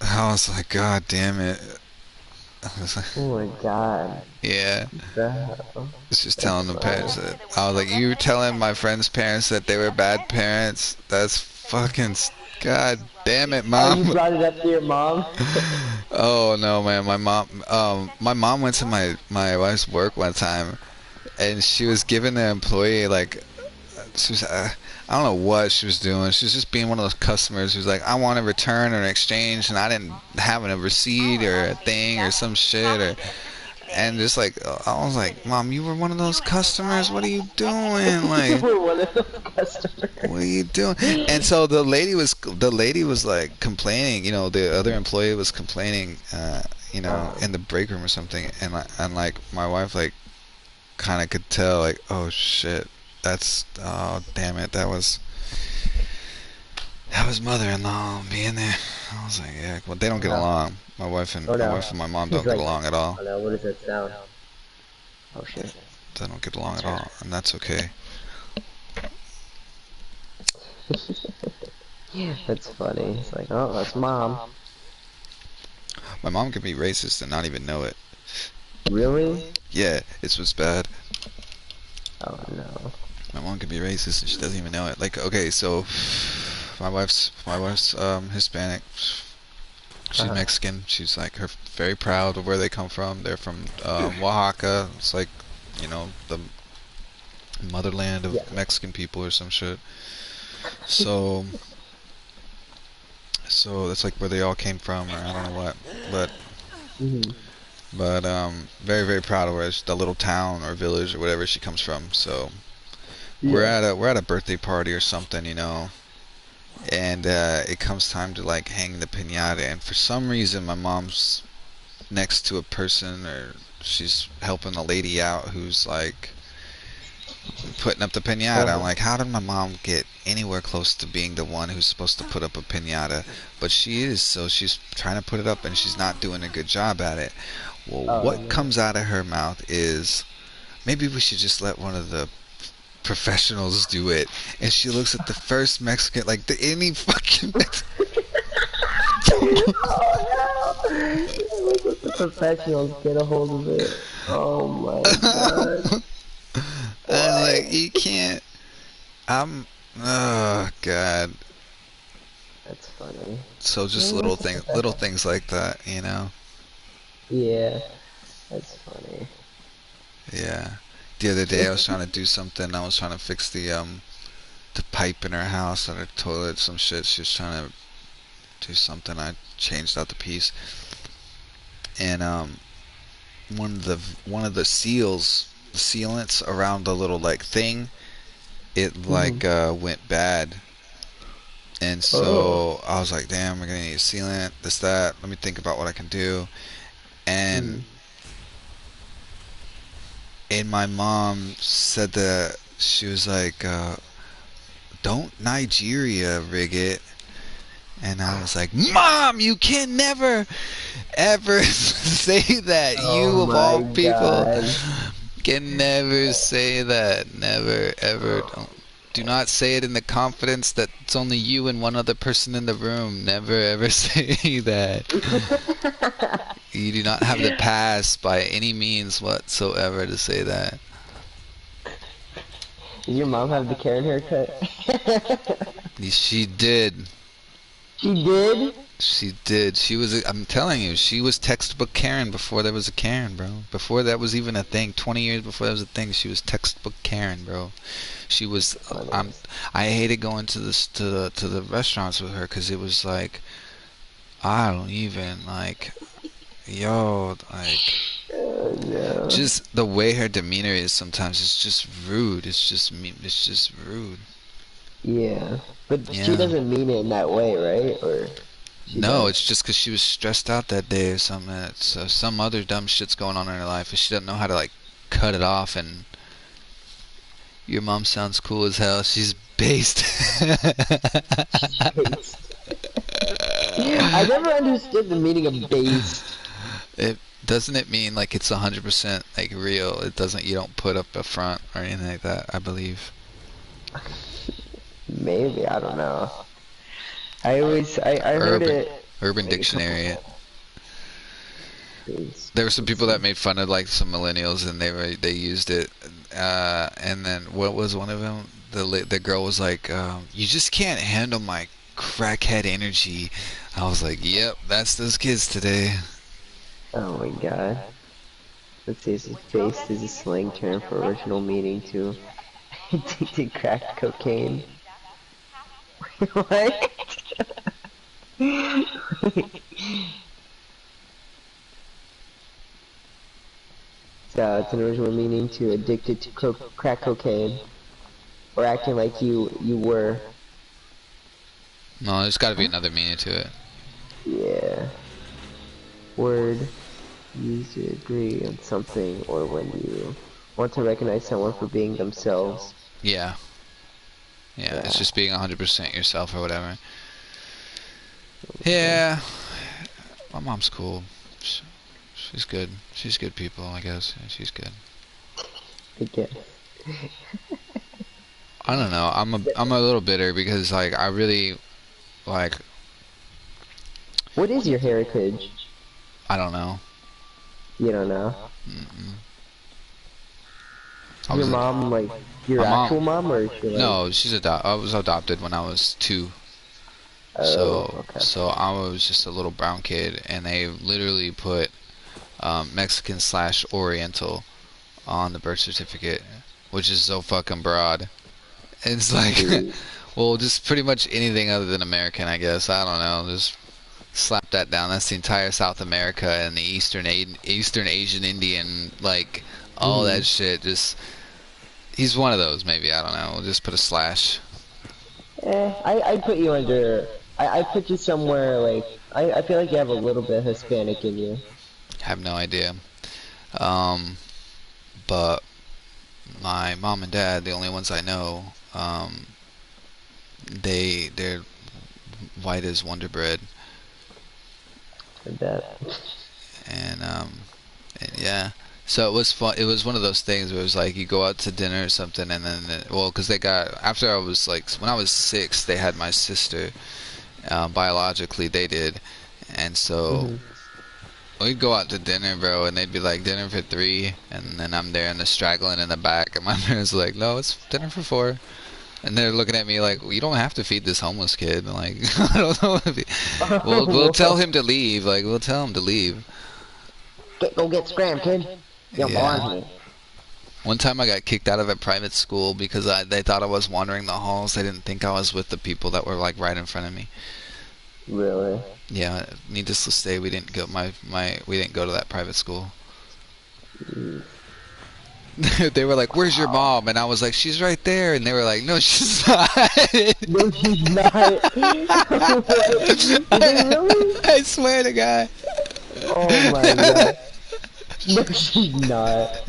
I was like, God damn it. I was like, Oh my god. yeah. The hell? It's just That's telling the funny. parents that I was like, you were telling my friends' parents that they were bad parents. That's fucking. God damn it, Oh, you mom. brought it up to your mom? Oh no, man. My mom went to my wife's work one time, and she was giving the employee like, she was, I don't know what she was doing. She was just being one of those customers who's like, I want a return or an exchange, and I didn't have a receipt or a thing or some shit or. And just like I was like, Mom, you were one of those customers. What are you doing? You Like, were one of those customers. what are you doing? And so the lady was like complaining. You know, the other employee was complaining. You know, in the break room or something. And like my wife like kind of could tell like, oh shit, that's oh damn it, that was mother-in-law being there. I was like, yeah, well they don't get No. along. Oh My no. wife and my mom He's don't get like, along at all. oh no, what is that sound? Oh shit. They don't get along at all, and that's okay. That's funny. It's like, oh, that's mom. My mom can be racist and not even know it. Really? Yeah, it's what's bad. Oh no. My mom can be racist and she doesn't even know it. Like, okay, so my wife's Hispanic. She's Mexican. She's like her very proud of where they come from. They're from Oaxaca. It's like, you know, the motherland Yeah. of Mexican people or some shit. So that's like where they all came from, or I don't know what. But Mhm. very very proud of where the little town or village or whatever she comes from. So Yeah. we're at a birthday party or something, you know, and it comes time to like hang the piñata, and for some reason my mom's next to a person, or she's helping a lady out who's like putting up the piñata. I'm like, how did my mom get anywhere close to being the one who's supposed to put up a piñata? But she is, so she's trying to put it up and she's not doing a good job at it. Well, Oh what no. comes out of her mouth is, maybe we should just let one of the professionals do it. And she looks at the first Mexican, like any fucking Mexican. Oh no! Let the professionals get a hold of it. Oh my god. I'm like, What? you can't. I'm. Oh God. That's funny. So just Well, let the little professionals. things like that, you know. Yeah, that's funny. Yeah. The other day I was trying to do something. I was trying to fix the pipe in her house and her toilet, some shit. She was trying to do something. I changed out the piece, and one of the seals, the sealants around the little like thing, it like went bad. And Oh. so I was like, damn, we're gonna need a sealant, this, that. Let me think about what I can do. And my mom said that she was like, don't Nigeria rig it. And I was like, Mom, you can never, ever say that. Oh You, of all my people, god. can never say that. Never, ever. Do not say it in the confidence that it's only you and one other person in the room. Never, ever say that. You do not have the pass by any means whatsoever to say that. Does your mom have the Karen haircut? She did. She did? She did. She was, I'm telling you, she was textbook Karen before there was a Karen, bro. Before that was even a thing. 20 years before that was a thing, she was textbook Karen, bro. She was, I hated going to the restaurants with her because it was like, I don't even, like, yo, like, Oh, no. just the way her demeanor is sometimes, it's just rude. It's just rude. Yeah. But she Yeah. doesn't mean it in that way, right? Or she No, does? it's just because she was stressed out that day or something. It's some other dumb shit's going on in her life, and she doesn't know how to like cut it off. And your mom sounds cool as hell. She's based. I never understood the meaning of based. It doesn't it mean like it's 100% like real. It doesn't. You don't put up a front or anything like that. I believe. Maybe, I don't know. I heard it. Urban Like, Dictionary. based. There were some people that made fun of like some millennials, and they used it. And then what was one of them? The girl was like, "You just can't handle my crackhead energy." I was like, "Yep, that's those kids today." Oh my god. Let's see, based is a slang term for original meaning to addicted crack cocaine. What? So it's an original meaning to addicted to crack cocaine, or acting like you were. No, there's got to be another meaning to it. Yeah. Word used to agree on something, or when you want to recognize someone for being themselves. Yeah. Yeah, it's just being 100% yourself or whatever. Yeah. My mom's cool. She's good. She's good people, I guess. Yeah, she's good. I guess. I don't know. I'm a little bitter because like I really like. What is your heritage? I don't know. You don't know. I Your was mom, like your my actual mom, or is she like? No, I was adopted when I was 2. Oh, okay. So I was just a little brown kid, and they literally put Mexican / Oriental on the birth certificate, which is so fucking broad. It's like, well, just pretty much anything other than American, I guess. I don't know. Just slap that down. That's the entire South America and the Eastern Asian Indian, like all that shit. Just he's one of those, maybe. I don't know. We'll just put a slash. I put you under. I put you somewhere like. I feel like you have a little bit Hispanic in you. Have no idea. But my mom and dad, the only ones I know, they're white as Wonder Bread. I bet. And yeah. So it was fun. It was one of those things where it was like you go out to dinner or something, and then well, because they got after I was like when I was 6, they had my sister. Biologically, they did, and so we'd go out to dinner, bro, and they'd be like dinner for 3, and then I'm there and they're straggling in the back, and my parents are like, no, it's dinner for 4. And they're looking at me like, well, you don't have to feed this homeless kid. I'm like, I don't know if we'll tell him to leave. Like, we'll tell him to leave. Go get scrammed, kid. You're Yeah. One time I got kicked out of a private school because they thought I was wandering the halls. They didn't think I was with the people that were like right in front of me. Really? Yeah, needless to say, we didn't go we didn't go to that private school. Jeez. They were like, "Where's your Wow. mom?" And I was like, "She's right there." And they were like, "No, she's not." No, she's not. What? Did they really? I swear to God. Oh my god. No, she's not.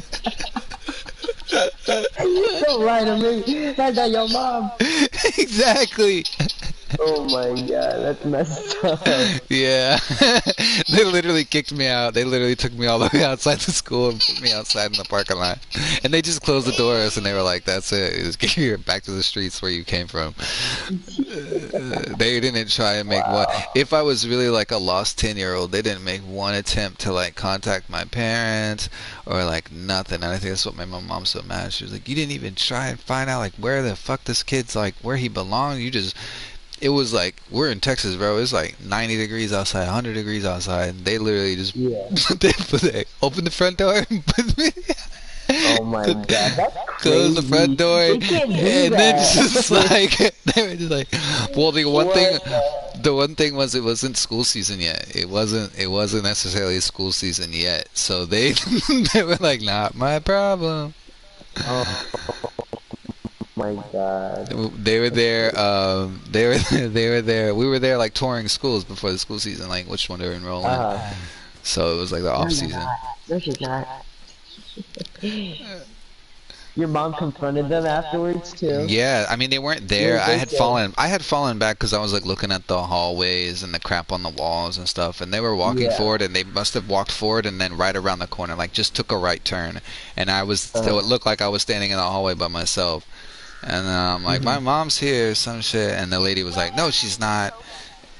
Don't lie to me. That's not your mom. Exactly. Oh my god, that's messed up. Yeah. They literally kicked me out. They literally took me all the way outside the school and put me outside in the parking lot. And they just closed the doors and they were like, "That's it. Just get here back to the streets where you came from." They didn't try and make one. Wow. If I was really like a lost 10-year-old, they didn't make one attempt to like contact my parents or like nothing. And I think that's what made my mom so mad. She was like, "You didn't even try and find out like where the fuck this kid's like, where he belongs. You just." It was like, we're in Texas, bro. It's like 90 degrees outside, 100 degrees outside. And they literally just Yeah. they opened the front door and put me. Oh my god, that's Closed the front crazy. door, They can't do and then just that. like they were just like, well, What the one thing was it wasn't school season yet. It wasn't necessarily school season yet. So they they were like, not my problem. Oh my god. They were there. That's They were there. We were there like touring schools before the school season, like which one to enroll in. uh So it was like the No, off you're season. not. No, she's not. Your mom confronted them afterwards too. Yeah, I mean they weren't What there. did they say? I had fallen back because I was like looking at the hallways and the crap on the walls and stuff, and they were walking Yeah. forward, and they must have walked forward and then right around the corner, like just took a right turn, and I was so it looked like I was standing in the hallway by myself, and I'm like, my mom's here, some shit, and the lady was like, no, she's not,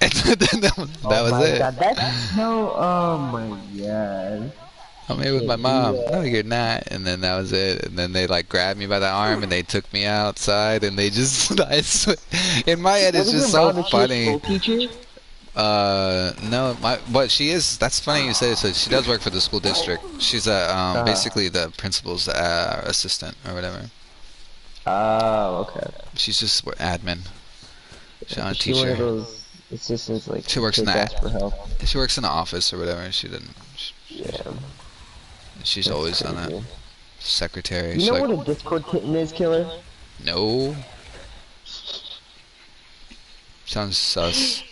and then that Oh was my it. god, that's so. Oh my god. I'm here with my Can't do mom. No, that. you're not. And then that was it. And then they like grabbed me by the arm and they took me outside and they just. In my head, What it's is just your so mom? Is she a funny. school teacher? No, but she is. That's funny you say it. So she does work for the school district. She's a Uh-huh. basically the principal's assistant or whatever. Oh, okay. She's just admin. She's not a Is she one of teacher. those assistants like She works in kids ask for help? She works in the office or whatever. She didn't. Yeah, She's that's always on that crazy. secretary. You She's know like, what a Discord kitten is, Killer? no. Sounds sus.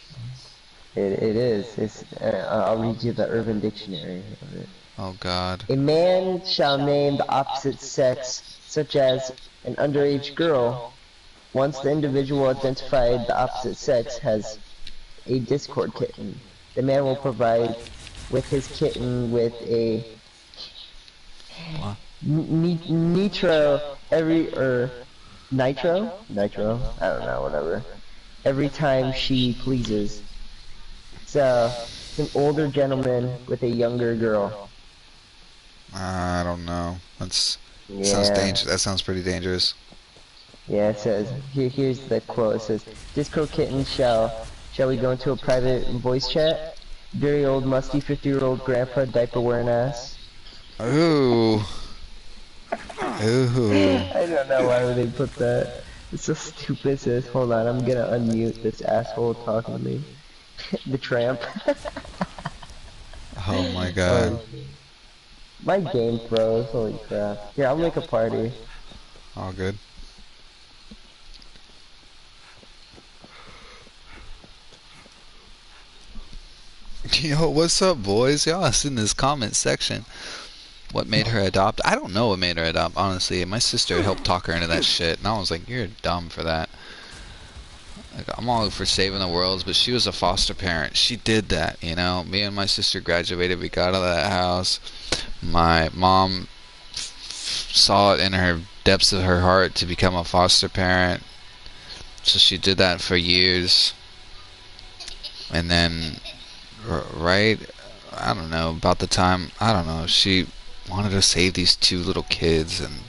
It is. It's. I'll read you the Urban Dictionary of it. Oh God. A man shall name the opposite sex, such as an underage girl. Once the individual identified the opposite sex has a Discord kitten, the man will provide with his kitten with a What? nitro nitro, I don't know, whatever, every time she pleases. So it's an older gentleman with a younger girl. I don't know. Sounds Yeah. dangerous. That sounds pretty dangerous. Yeah, it says, here's the quote, it says, Disco Kitten shall we go into a private voice chat? Very old, musty, 50-year-old grandpa, diaper wearing ass. Ooh. Ooh. I don't know why would they put that. It's so stupid. It says, hold on, I'm gonna unmute this asshole talking to me. The tramp. Oh my God. Oh, my game froze, holy crap. Here, I'll make a party. All good. Yo, what's up, boys? Y'all is in this comment section. What made her adopt? I don't know what made her adopt, honestly. My sister helped talk her into that shit, and I was like, you're dumb for that. Like, I'm all for saving the world, but she was a foster parent. She did that, you know? Me and my sister graduated. We got out of that house. My mom saw it in her depths of her heart to become a foster parent. So she did that for years. And then, right, I don't know, about the time, I don't know, she wanted to save these two little kids, and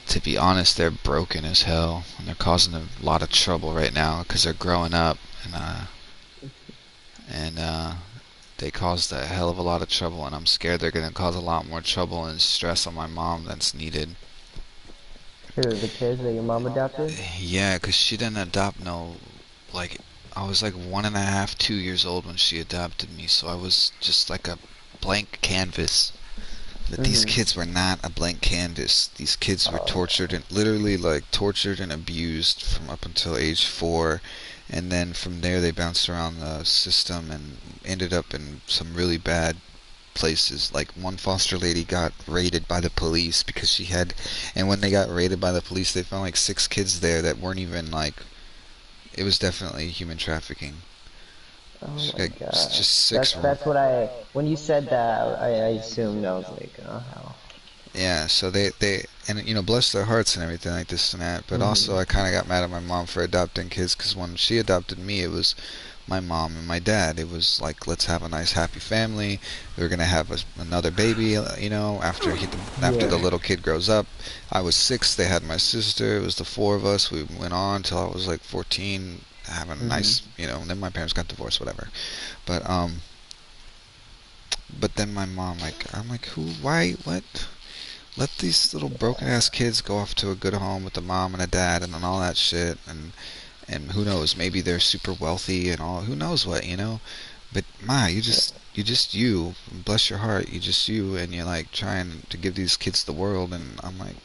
to be honest, they're broken as hell, and they're causing a lot of trouble right now because they're growing up, and they caused a hell of a lot of trouble, and I'm scared they're gonna cause a lot more trouble and stress on my mom that's needed. Who, the kids that your mom adopted? Yeah, 'cause she didn't adopt no, like, I was like 1.5, 2 years old when she adopted me, so I was just like a blank canvas. But these kids were not a blank canvas. These kids were tortured and literally like tortured and abused from up until age 4, and then from there they bounced around the system and ended up in some really bad places. Like one foster lady got raided by the police because she had, and when they got raided by the police, they found like 6 kids there that weren't even like. It was definitely human trafficking. Oh my Like, god. just 6. That's what when you said that, I assumed. I was like, oh hell. Yeah, so they and bless their hearts and everything like this and that. But also, I kind of got mad at my mom for adopting kids because when she adopted me, it was my mom and my dad. It was like, let's have a nice happy family. We're gonna have another baby, after after the little kid grows up. I was 6. They had my sister. It was the 4 of us. We went on till I was like 14, having a nice, Then my parents got divorced, whatever. But then my mom, I'm like, why, what? Let these little broken ass kids go off to a good home with a mom and a dad and all that shit, and who knows, maybe they're super wealthy and all, who knows what, But you bless your heart, and you're like trying to give these kids the world, and I'm like,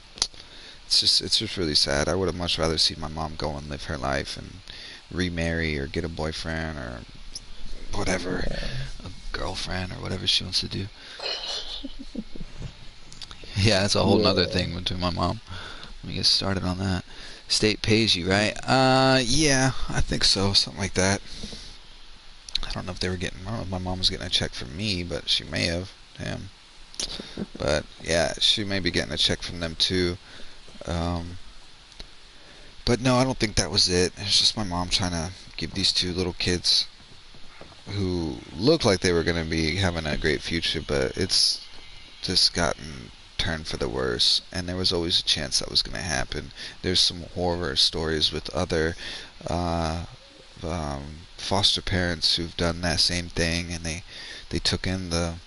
it's just really sad. I would have much rather seen my mom go and live her life and remarry or get a boyfriend or whatever, a girlfriend or whatever she wants to do. Yeah, that's a whole nother thing between my mom. Let me get started on that. State pays you, right? Yeah, I think so. Something like that. I don't know if my mom was getting a check from me, but she may have. Damn. But, yeah, she may be getting a check from them, too. But, no, I don't think that was it. It's just my mom trying to give these 2 little kids who looked like they were going to be having a great future, but it's just gotten turned for the worse, and there was always a chance that was going to happen. There's some horror stories with other foster parents who've done that same thing, and they took in the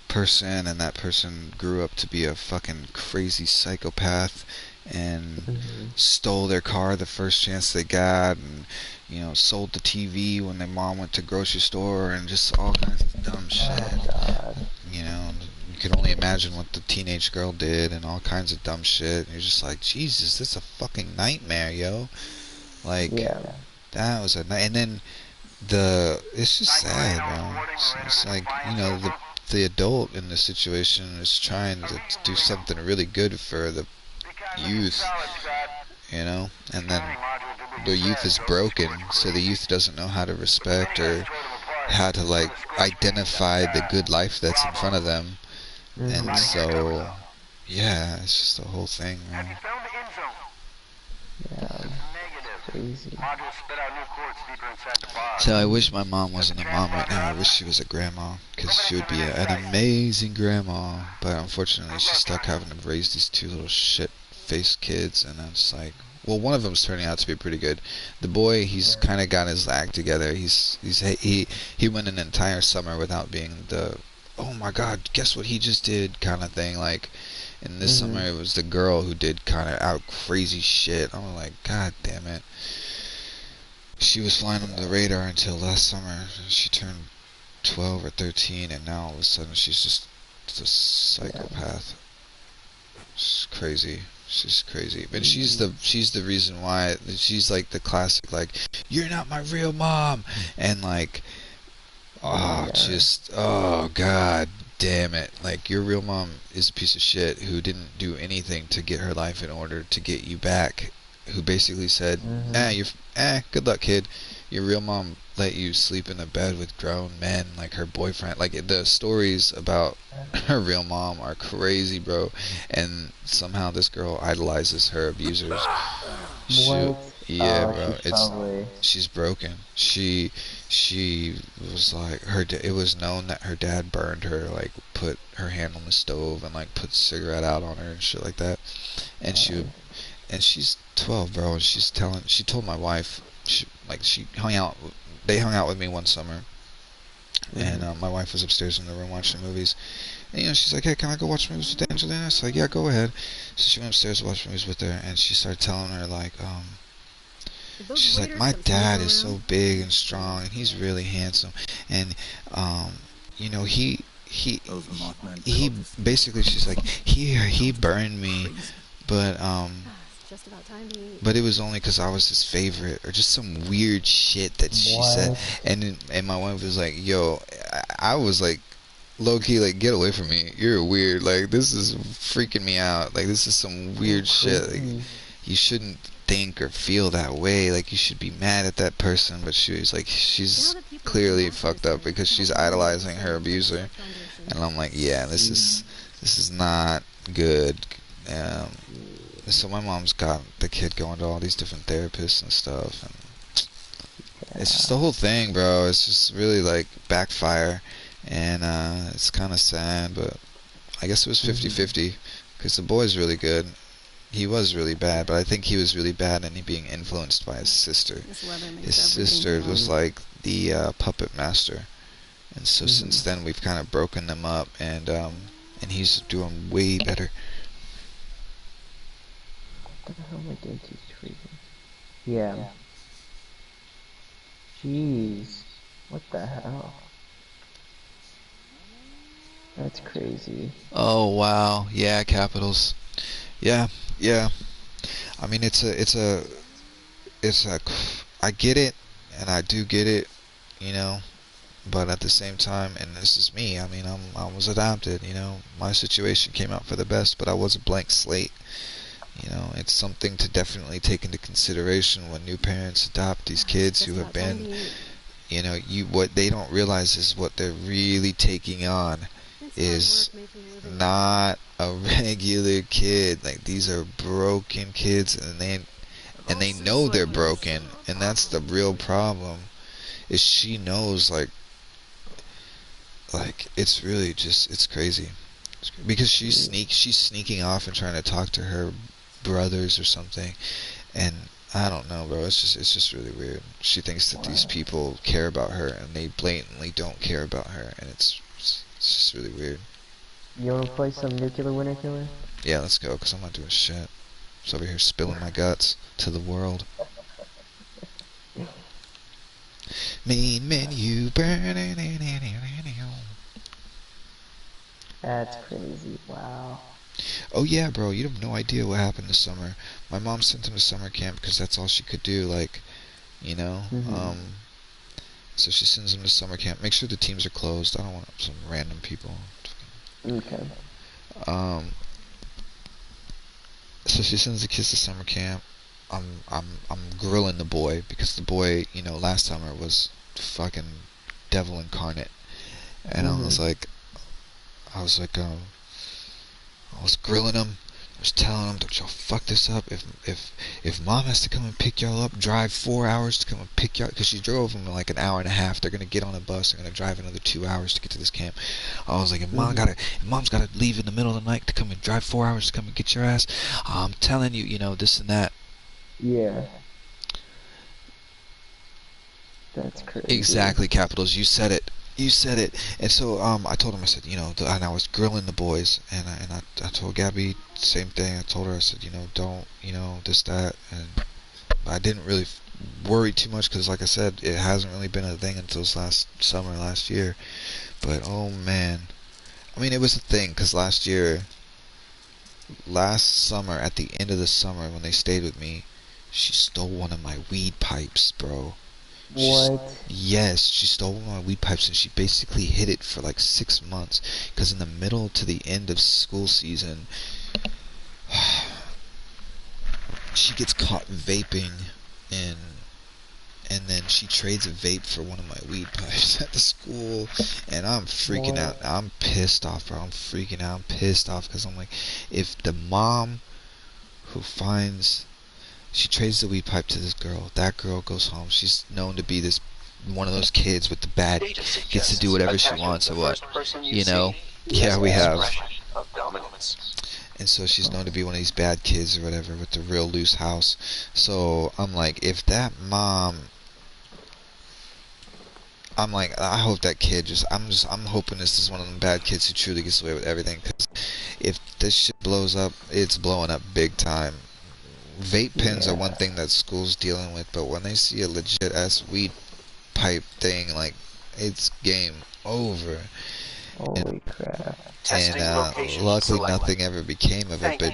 person, and that person grew up to be a fucking crazy psychopath and stole their car the first chance they got, and sold the TV when their mom went to grocery store, and just all kinds of dumb shit. You can only imagine what the teenage girl did, and all kinds of dumb shit. And you're just like, Jesus, this is a fucking nightmare, yo. Like, that was a night. And then it's just sad, bro. It's like, the adult in the situation is trying to do something really good for the youth, and then the youth is broken, so the youth doesn't know how to respect or how to, like, identify the good life that's in front of them. And so, yeah, it's just the whole thing, man. Yeah, crazy. So I wish my mom wasn't a mom right now. I wish she was a grandma, because she would be an amazing grandma. But unfortunately, she's stuck having to raise these 2 little shit-faced kids, and I'm just like, well, one of them's turning out to be pretty good. The boy, he's kind of got his act together. He went an entire summer without being the, oh my god, guess what he just did kind of thing. Like, in this summer, it was the girl who did kind of out crazy shit. I was like, god damn it. She was flying under the radar until last summer. She turned 12 or 13, and now all of a sudden she's just a psychopath. She's crazy. She's crazy. But she's the reason why. She's like the classic, like, you're not my real mom, and like, oh god damn it, like, your real mom is a piece of shit who didn't do anything to get her life in order to get you back, who basically said, good luck, kid. Your real mom let you sleep in a bed with grown men, like her boyfriend. Like, the stories about her real mom are crazy, bro, and somehow this girl idolizes her abusers. Yeah, bro, she's broken. She was like, it was known that her dad burned her, like, put her hand on the stove and, like, put a cigarette out on her and shit like that. And she's 12, bro, and she told my wife, they hung out with me one summer, and my wife was upstairs in the room watching movies, and she's like, hey, can I go watch movies with Angelina? I was like, yeah, go ahead. So she went upstairs to watch movies with her, and she started telling her, like, She's like, my dad is so big and strong, and he's really handsome, and you know, he basically, she's like, he burned me, but it was only because I was his favorite, or just some weird shit that she said. And my wife was like, yo, I was like, low key, like, get away from me, you're weird, like, this is freaking me out, like, this is some weird shit, like, you shouldn't think or feel that way, like, you should be mad at that person. But she was like, she's clearly fucked up because she's idolizing her abuser. And I'm like, yeah, this is not good. So my mom's got the kid going to all these different therapists and stuff, and it's just the whole thing, bro. It's just really like backfire, and it's kind of sad, but I guess it was 50-50 because the boy's really good. He was really bad, but I think he was really bad and he being influenced by his sister. His sister was like the puppet master, and so since then we've kind of broken them up, and he's doing way better. What the hell, my dentist freezing? Yeah. Jeez. What the hell? That's crazy. Oh wow, yeah, Capitals. Yeah. I mean, I get it, and I do get it, you know. But at the same time, and this is me. I mean, I was adopted. You know, my situation came out for the best, but I was a blank slate. You know, it's something to definitely take into consideration when new parents adopt these kids who have been, you know, what they don't realize is what they're really taking on is not a regular kid. Like, these are broken kids, and they know they're broken, and that's the real problem. Is she knows, like it's really just, it's crazy. Because she's sneaking off and trying to talk to her brothers or something, and I don't know, bro. It's just really weird. She thinks that these people care about her, and they blatantly don't care about her, and it's just really weird. You wanna play some nuclear winter killer? Yeah, let's go, because I'm not doing shit. Just over here spilling my guts to the world. Main menu burning. That's crazy. Wow. Oh yeah, bro, you have no idea what happened this summer. My mom sent him to summer camp because that's all she could do, like, you know. So she sends him to summer camp. Make sure the teams are closed. I don't want some random people. Okay. So she sends the kids to summer camp. I'm grilling the boy because the boy, you know, last summer was fucking devil incarnate, and I was grilling him. I was telling him, don't y'all fuck this up. If mom has to come and pick y'all up, drive 4 hours to come and pick y'all, because she drove them in like an hour and a half. They're gonna get on a bus. They're gonna drive another 2 hours to get to this camp. I was like, if mom's gotta leave in the middle of the night to come and drive 4 hours to come and get your ass, I'm telling you, you know, this and that. Yeah. That's crazy. Exactly, Capitals. You said it. And so I told him, I said, you know, and I was grilling the boys, and I told Gabby the same thing. I told her, I said, you know, don't, you know, this, that, and I didn't really worry too much because, like I said, it hasn't really been a thing until last year. But oh man, I mean, it was a thing because last summer, at the end of the summer when they stayed with me, she stole one of my weed pipes, bro. What? Yes, she stole one of my weed pipes, and she basically hid it for like 6 months. Because in the middle to the end of school season, she gets caught vaping, and then she trades a vape for one of my weed pipes at the school, and I'm freaking out. I'm pissed off, bro. I'm freaking out. I'm pissed off because I'm like, if the mom who finds, she trades the weed pipe to this girl, that girl goes home, she's known to be this one of those kids with the bad, gets to do whatever she wants or what, you know. Yeah, we have. And so she's known to be one of these bad kids or whatever with the real loose house. So I'm like, if that mom, I'm like, I hope that kid I'm hoping this is one of them bad kids who truly gets away with everything. Because if this shit blows up, it's blowing up big time. vape pens are one Yeah. thing that school's dealing with, but when they see a legit ass weed pipe thing, like, it's game over. And Holy crap. luckily nothing ever became of it, but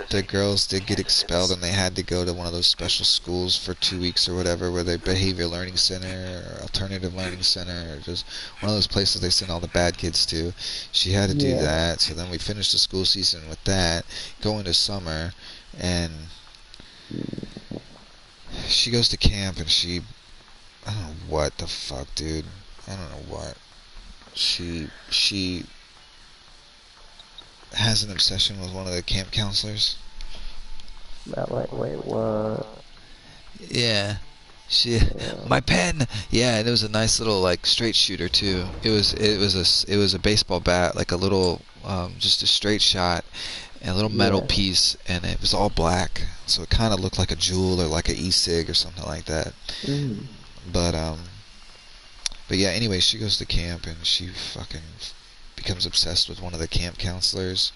the girls did get expelled, and they had to go to one of those special schools for 2 weeks or whatever, where they behavior learning center or alternative learning center, or just one of those places they send all the bad kids to. She had to do Yeah. that, so then we finished the school season with that, go into summer, and she goes to camp, and I don't know what the fuck, dude. I don't know what. She has an obsession with one of the camp counselors. That like, wait, what? Yeah. She, Yeah. my pen. Yeah, and it was a nice little like straight shooter too. It was a baseball bat, like a little just a straight shot, and a little metal Yeah. piece, and it was all black, so it kind of looked like a jewel or like a e-cig or something like that. Mm. But but yeah. Anyway, she goes to camp, and she fucking becomes obsessed with one of the camp counselors.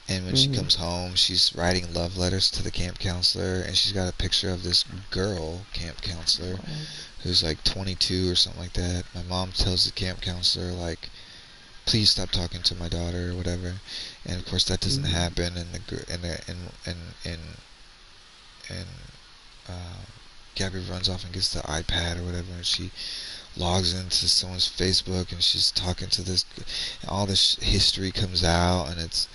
And when she Mm. comes home, she's writing love letters to the camp counselor, and she's got a picture of this girl camp counselor who's like 22 or something like that. My mom tells the camp counselor, like, please stop talking to my daughter or whatever. And of course that doesn't happen, and and Gabby runs off and gets the iPad or whatever, and she logs into someone's Facebook, and she's talking to this, and all this history comes out, and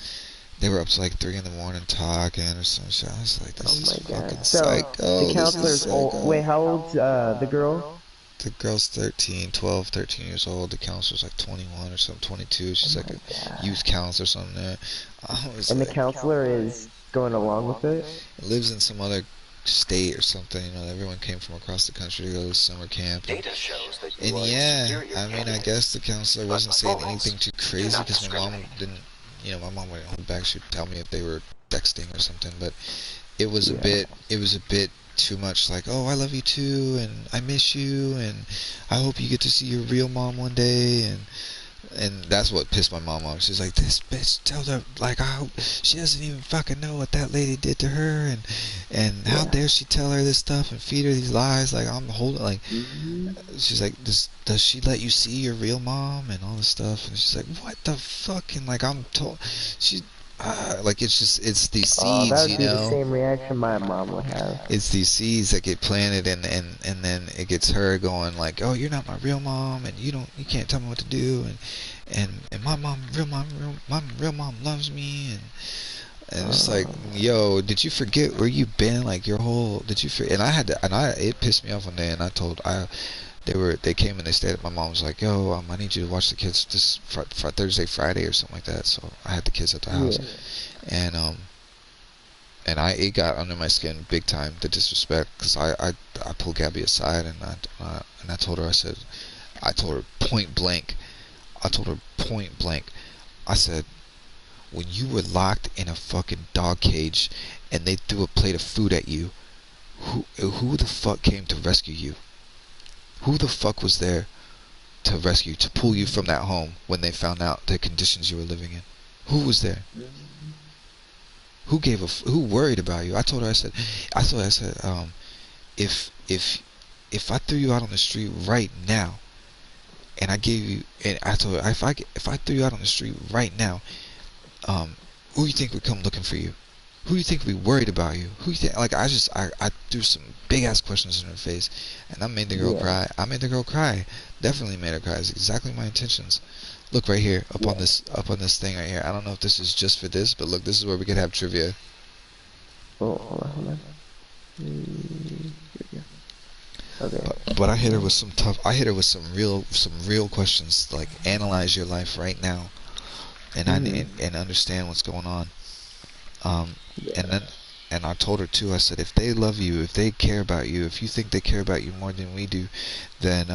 they were up to like 3 in the morning talking or some shit. I was like, this Oh is my fucking god. So psycho. the This is counselor's old. psycho. Wait, how old's the girl? The girl's 13 years old. The counselor's like 21 or something, 22. She's Oh like my a god. youth counselor or something there. I was And the like, counselor is going along with it? lives in some other state or something. You know, everyone came from across the country to go to summer camp. And yeah, I mean, I guess the counselor wasn't saying anything too crazy, because my mom didn't, my mom wouldn't hold back. She'd tell me if they were texting or something, but it was Yeah. a bit too much, like, oh, I love you too, and I miss you, and I hope you get to see your real mom one day, and that's what pissed my mom off. She's like, this bitch, tell her, like, I hope she doesn't even fucking know what that lady did to her, and how Yeah. dare she tell her this stuff and feed her these lies, like, I'm holding, like, Mm-hmm. she's like, does she let you see your real mom and all this stuff? And she's like, what the fuck? And like, I'm told, she, like, it's these Oh, that seeds, would be the same reaction my mom would have. it's these seeds that get planted, and then it gets her going like, oh, you're not my real mom, and you can't tell me what to do, and my real mom loves me, and it's like, yo, did you forget where you've been, like, your whole, did you forget? And I had to, it pissed me off one day, and they came and they stayed at my mom's, like, yo, I need you to watch the kids this Thursday, Friday or something like that. So I had the kids at the house, Yeah. and it got under my skin big time, the disrespect, because I pulled Gabby aside, and I told her, I told her point blank, I said, when you were locked in a fucking dog cage and they threw a plate of food at you, who the fuck came to rescue you? Who the fuck was there to rescue, to pull you from that home when they found out the conditions you were living in? Who was there? Who worried about you? I told her, I said, if I threw you out on the street right now, and I gave you, and I told her, if I threw you out on the street right now, who do you think would come looking for you? Who do you think would be worried about you? Who do you think? Like, I threw some big ass questions in her face, and I made the girl cry. I made the girl cry. Definitely made her cry. It's exactly my intentions. Look right here, up on this thing right here. I don't know if this is just for this, but look, this is where we could have trivia. Oh, hold on. Okay. But I hit her with some real questions, like, analyze your life right now, and and understand what's going on. And I told her too, I said, if they love you, if they care about you, if you think they care about you more than we do, then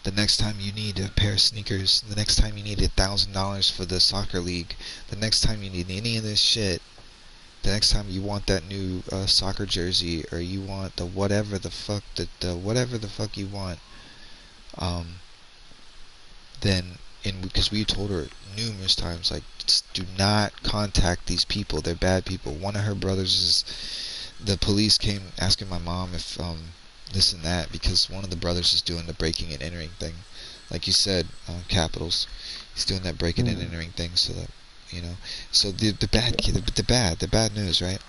the next time you need a pair of sneakers, the next time you need $1,000 for the soccer league, the next time you need any of this shit, the next time you want that new soccer jersey, or you want the whatever the fuck you want, then, because we told her numerous times, like, do not contact these people, they're bad people. One of her brothers the police came asking my mom if this and that, because one of the brothers is doing the breaking and entering thing, like you said, capitals. He's doing that breaking and entering thing, so that, you know, so the bad kid, the bad news, right?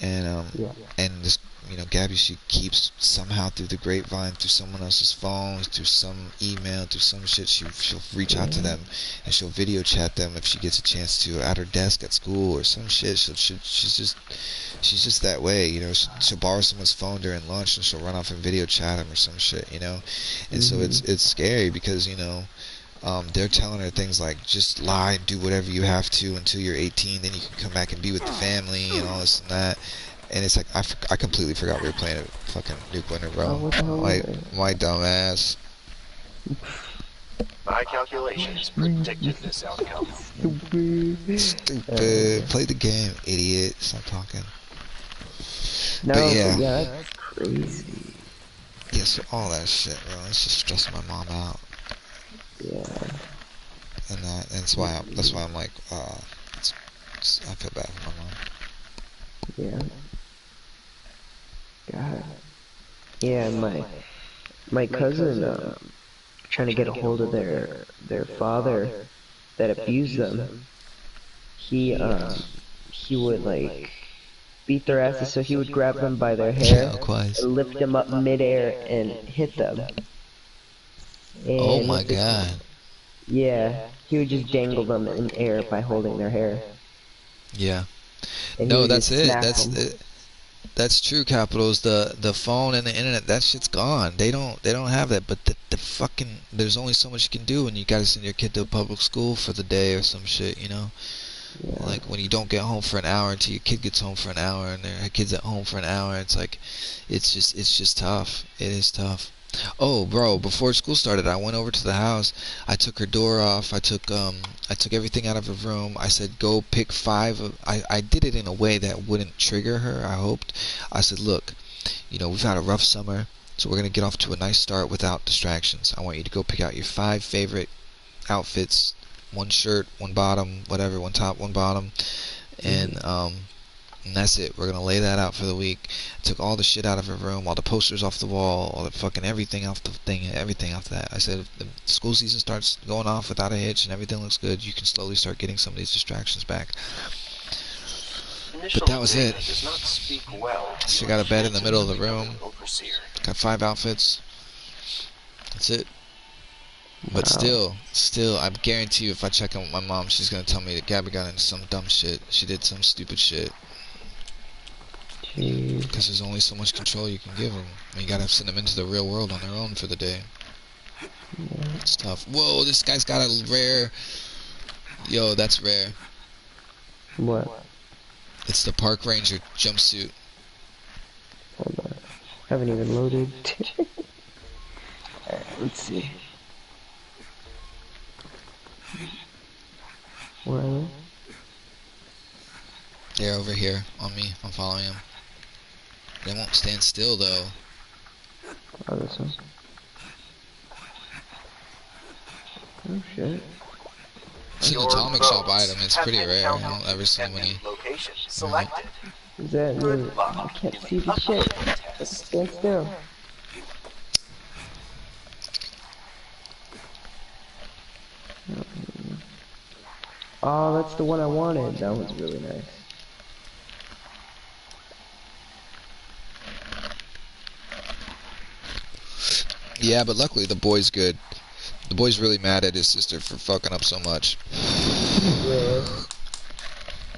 And Yeah. and this, you know, Gabby, she keeps somehow through the grapevine, through someone else's phones, through some email, through some shit, she'll reach out to them, and she'll video chat them if she gets a chance to, at her desk at school or some shit. She's just that way, you know. She'll borrow someone's phone during lunch and she'll run off and video chat them or some shit, you know. And so it's scary because, you know, they're telling her things like, just lie and do whatever you have to until you're 18, then you can come back and be with the family and all this and that. And it's like, I completely forgot we were playing a fucking Nuke Winter, bro. What the hell is it? My dumb ass. My calculations predicted this outcome. Stupid. Play the game, idiot. Stop talking. No, But yeah. That's crazy. Yeah, so all that shit, bro. It's just stressing my mom out. Yeah. And that's why I'm like, I feel bad for my mom. Yeah. God. Yeah, my cousin trying to get a hold of their father that abused them. He would like beat their asses, so he would grab them by their hair and lift them up midair and hit them. And Oh my god. Yeah, he would just dangle them in air by holding their hair. Yeah. And No, that's it. That's true, Capitals. The phone and the internet, that shit's gone. They don't have that. But the fucking, there's only so much you can do when you gotta send your kid to a public school for the day or some shit, you know. Yeah. Like when you don't get home for an hour until your kid gets home for an hour, and their kid's at home for an hour. It's like, it's just tough. It is tough. Oh, bro, before school started, I went over to the house. I took her door off. I took everything out of her room. I said, go pick I did it in a way that wouldn't trigger her, I hoped. I said, look, you know, we've had a rough summer, so we're going to get off to a nice start without distractions. I want you to go pick out your 5 favorite outfits, 1 shirt, 1 bottom, whatever, 1 top, 1 bottom, and that's it. We're gonna lay that out for the week. I took all the shit out of her room, all the posters off the wall, all the fucking everything off the thing, everything off that. I said, if the school season starts going off without a hitch and everything looks good, you can slowly start getting some of these distractions back. But that was it. She got a bed in the middle of the room. Got 5 outfits. That's it. But still, I guarantee you, if I check in with my mom, she's gonna tell me that Gabby got into some dumb shit. She did some stupid shit. Because there's only so much control you can give them. You gotta send them into the real world on their own for the day. It's tough. Whoa, this guy's got a rare. Yo, that's rare. What? It's the park ranger jumpsuit. Hold on. Haven't even loaded. Alright, let's see. Where are they? They're over here on me. I'm following them. They won't stand still though. Oh, this one. Oh shit. It's an atomic shop item. It's pretty rare. I don't ever see many. Is that new? I can't see the shit. Let's stand still. Oh, that's the one I wanted. That one's really nice. Yeah, but luckily the boy's good. The boy's really mad at his sister for fucking up so much.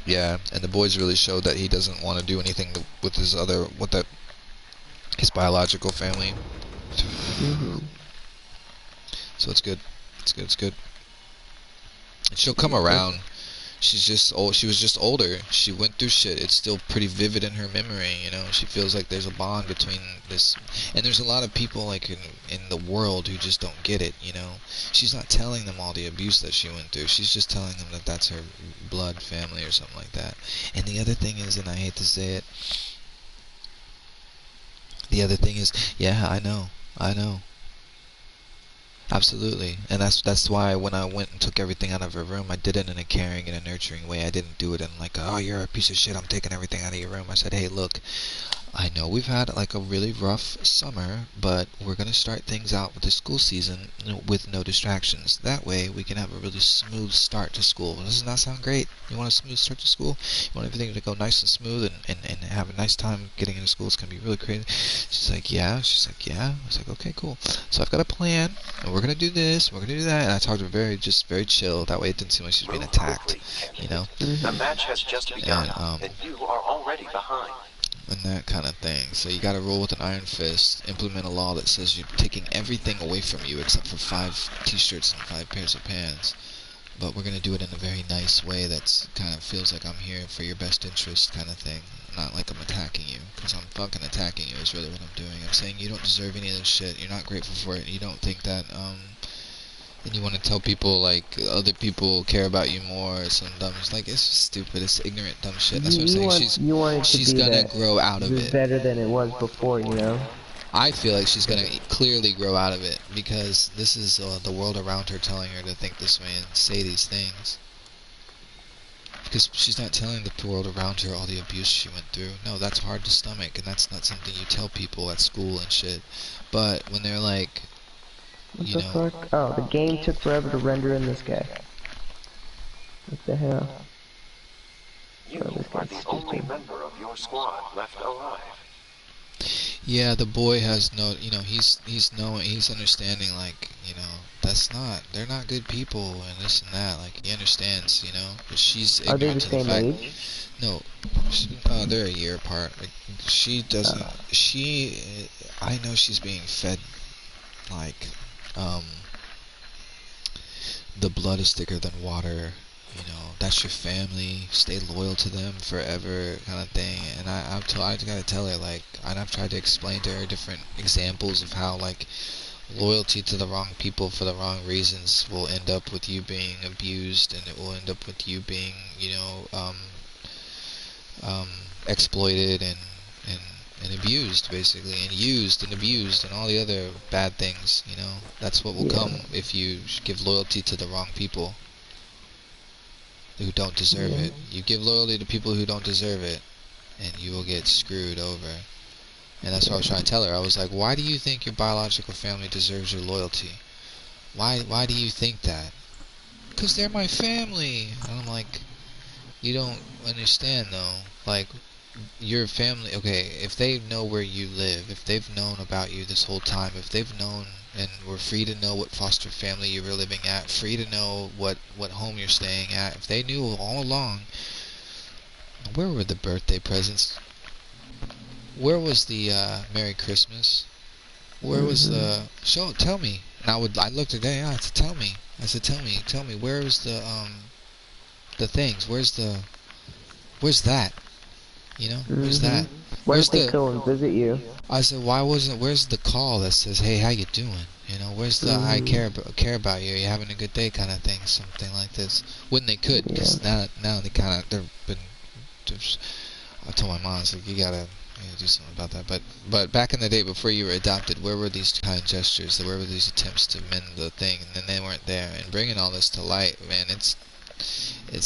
Yeah, and the boy's really showed that he doesn't want to do anything with his his biological family. So it's good. It's good. It's good. And she'll come around. She's just old. She was just older. She went through shit. It's still pretty vivid in her memory, you know. She feels like there's a bond between this, and there's a lot of people like in the world who just don't get it, you know. She's not telling them all the abuse that she went through. She's just telling them that that's her blood family or something like that. And the other thing is, and I hate to say it, the other thing is, yeah, I know. Absolutely, and that's why when I went and took everything out of her room, I did it in a caring and a nurturing way. I didn't do it in like, oh, you're a piece of shit, I'm taking everything out of your room. I said, hey, look, I know we've had like a really rough summer, but we're going to start things out with the school season with no distractions. That way we can have a really smooth start to school. Doesn't that sound great? You want a smooth start to school? You want everything to go nice and smooth and have a nice time getting into school? It's going to be really crazy. She's like, yeah. She's like, yeah. I was like, okay, cool. So I've got a plan, and we're going to do this, we're going to do that. And I talked to her very chill. That way it didn't seem like she was being attacked, you know? The match has just begun, and you are already behind. And that kind of thing. So you got to roll with an iron fist, implement a law that says you're taking everything away from you except for 5 t-shirts and 5 pairs of pants. But we're going to do it in a very nice way that's kind of feels like I'm here for your best interest kind of thing. Not like I'm attacking you, because I'm fucking attacking you is really what I'm doing. I'm saying you don't deserve any of this shit, you're not grateful for it, you don't think that, and you want to tell people like other people care about you more or some dumb. It's like it's just stupid. It's ignorant dumb shit. That's what I'm saying. You want it to She's be gonna that grow out of this is it. better than it was before, you know? I feel like she's gonna clearly grow out of it because this is the world around her telling her to think this way and say these things. Because she's not telling the world around her all the abuse she went through. No, that's hard to stomach, and that's not something you tell people at school and shit. But when they're like, What you the know, fuck? Oh, the game took forever to render in this guy. What the hell? You are the only member of your squad left alive. yeah, the boy has no, you know, he's understanding, like, you know, they're not good people and this and that, like, he understands, you know, but she's Are they the ignorant to the same fact, age? no, they're a year apart, like, she doesn't, I know she's being fed, like, the blood is thicker than water, you know, that's your family, stay loyal to them forever kind of thing. And I gotta tell her, like, and I've tried to explain to her different examples of how, like, loyalty to the wrong people for the wrong reasons will end up with you being abused, and it will end up with you being, you know, exploited and abused, basically, and used and abused and all the other bad things, you know. That's what will come if you give loyalty to the wrong people who don't deserve it. You give loyalty to people who don't deserve it, and you will get screwed over. And that's what I was trying to tell her. I was like, why do you think your biological family deserves your loyalty? Why do you think that? Because they're my family. And I'm like, you don't understand, though. Like, your family, okay, if they know where you live, if they've known about you this whole time, if they've known and were free to know what foster family you were living at, free to know what home you're staying at, if they knew all along, where were the birthday presents? Where was the Merry Christmas? Where was the tell me. And I looked at that, I said, tell me. I said, tell me, where was the things? Where's that? You know, where's that? Why Where's did they go and visit you? I said, where's the call that says, hey, how you doing? You know, where's the I care about you, are you having a good day kind of thing, something like this. When they could, because now they kind of, I told my mom, I was like, you gotta do something about that. But back in the day before you were adopted, where were these kind gestures? Where were these attempts to mend the thing? And then they weren't there. And bringing all this to light, man, it's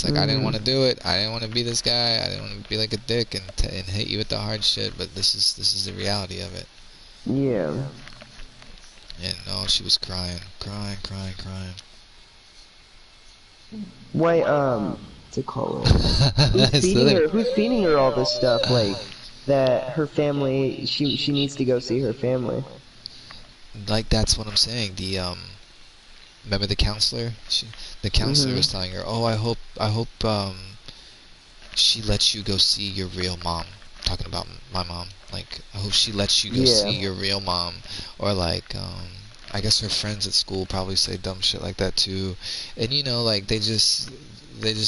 like, I didn't want to do it. I didn't want to be this guy. I didn't want to be like a dick and hit you with the hard shit. But this is the reality of it. Yeah. And no, she was crying. Why, to call her? Who's feeding her all this stuff? Like, that her family, she needs to go see her family. Like, that's what I'm saying. Remember the counselor? The counselor was telling her, oh, I hope she lets you go see your real mom. Talking about my mom. Like, I hope she lets you go see your real mom. Or like, I guess her friends at school probably say dumb shit like that too. And you know, like, they just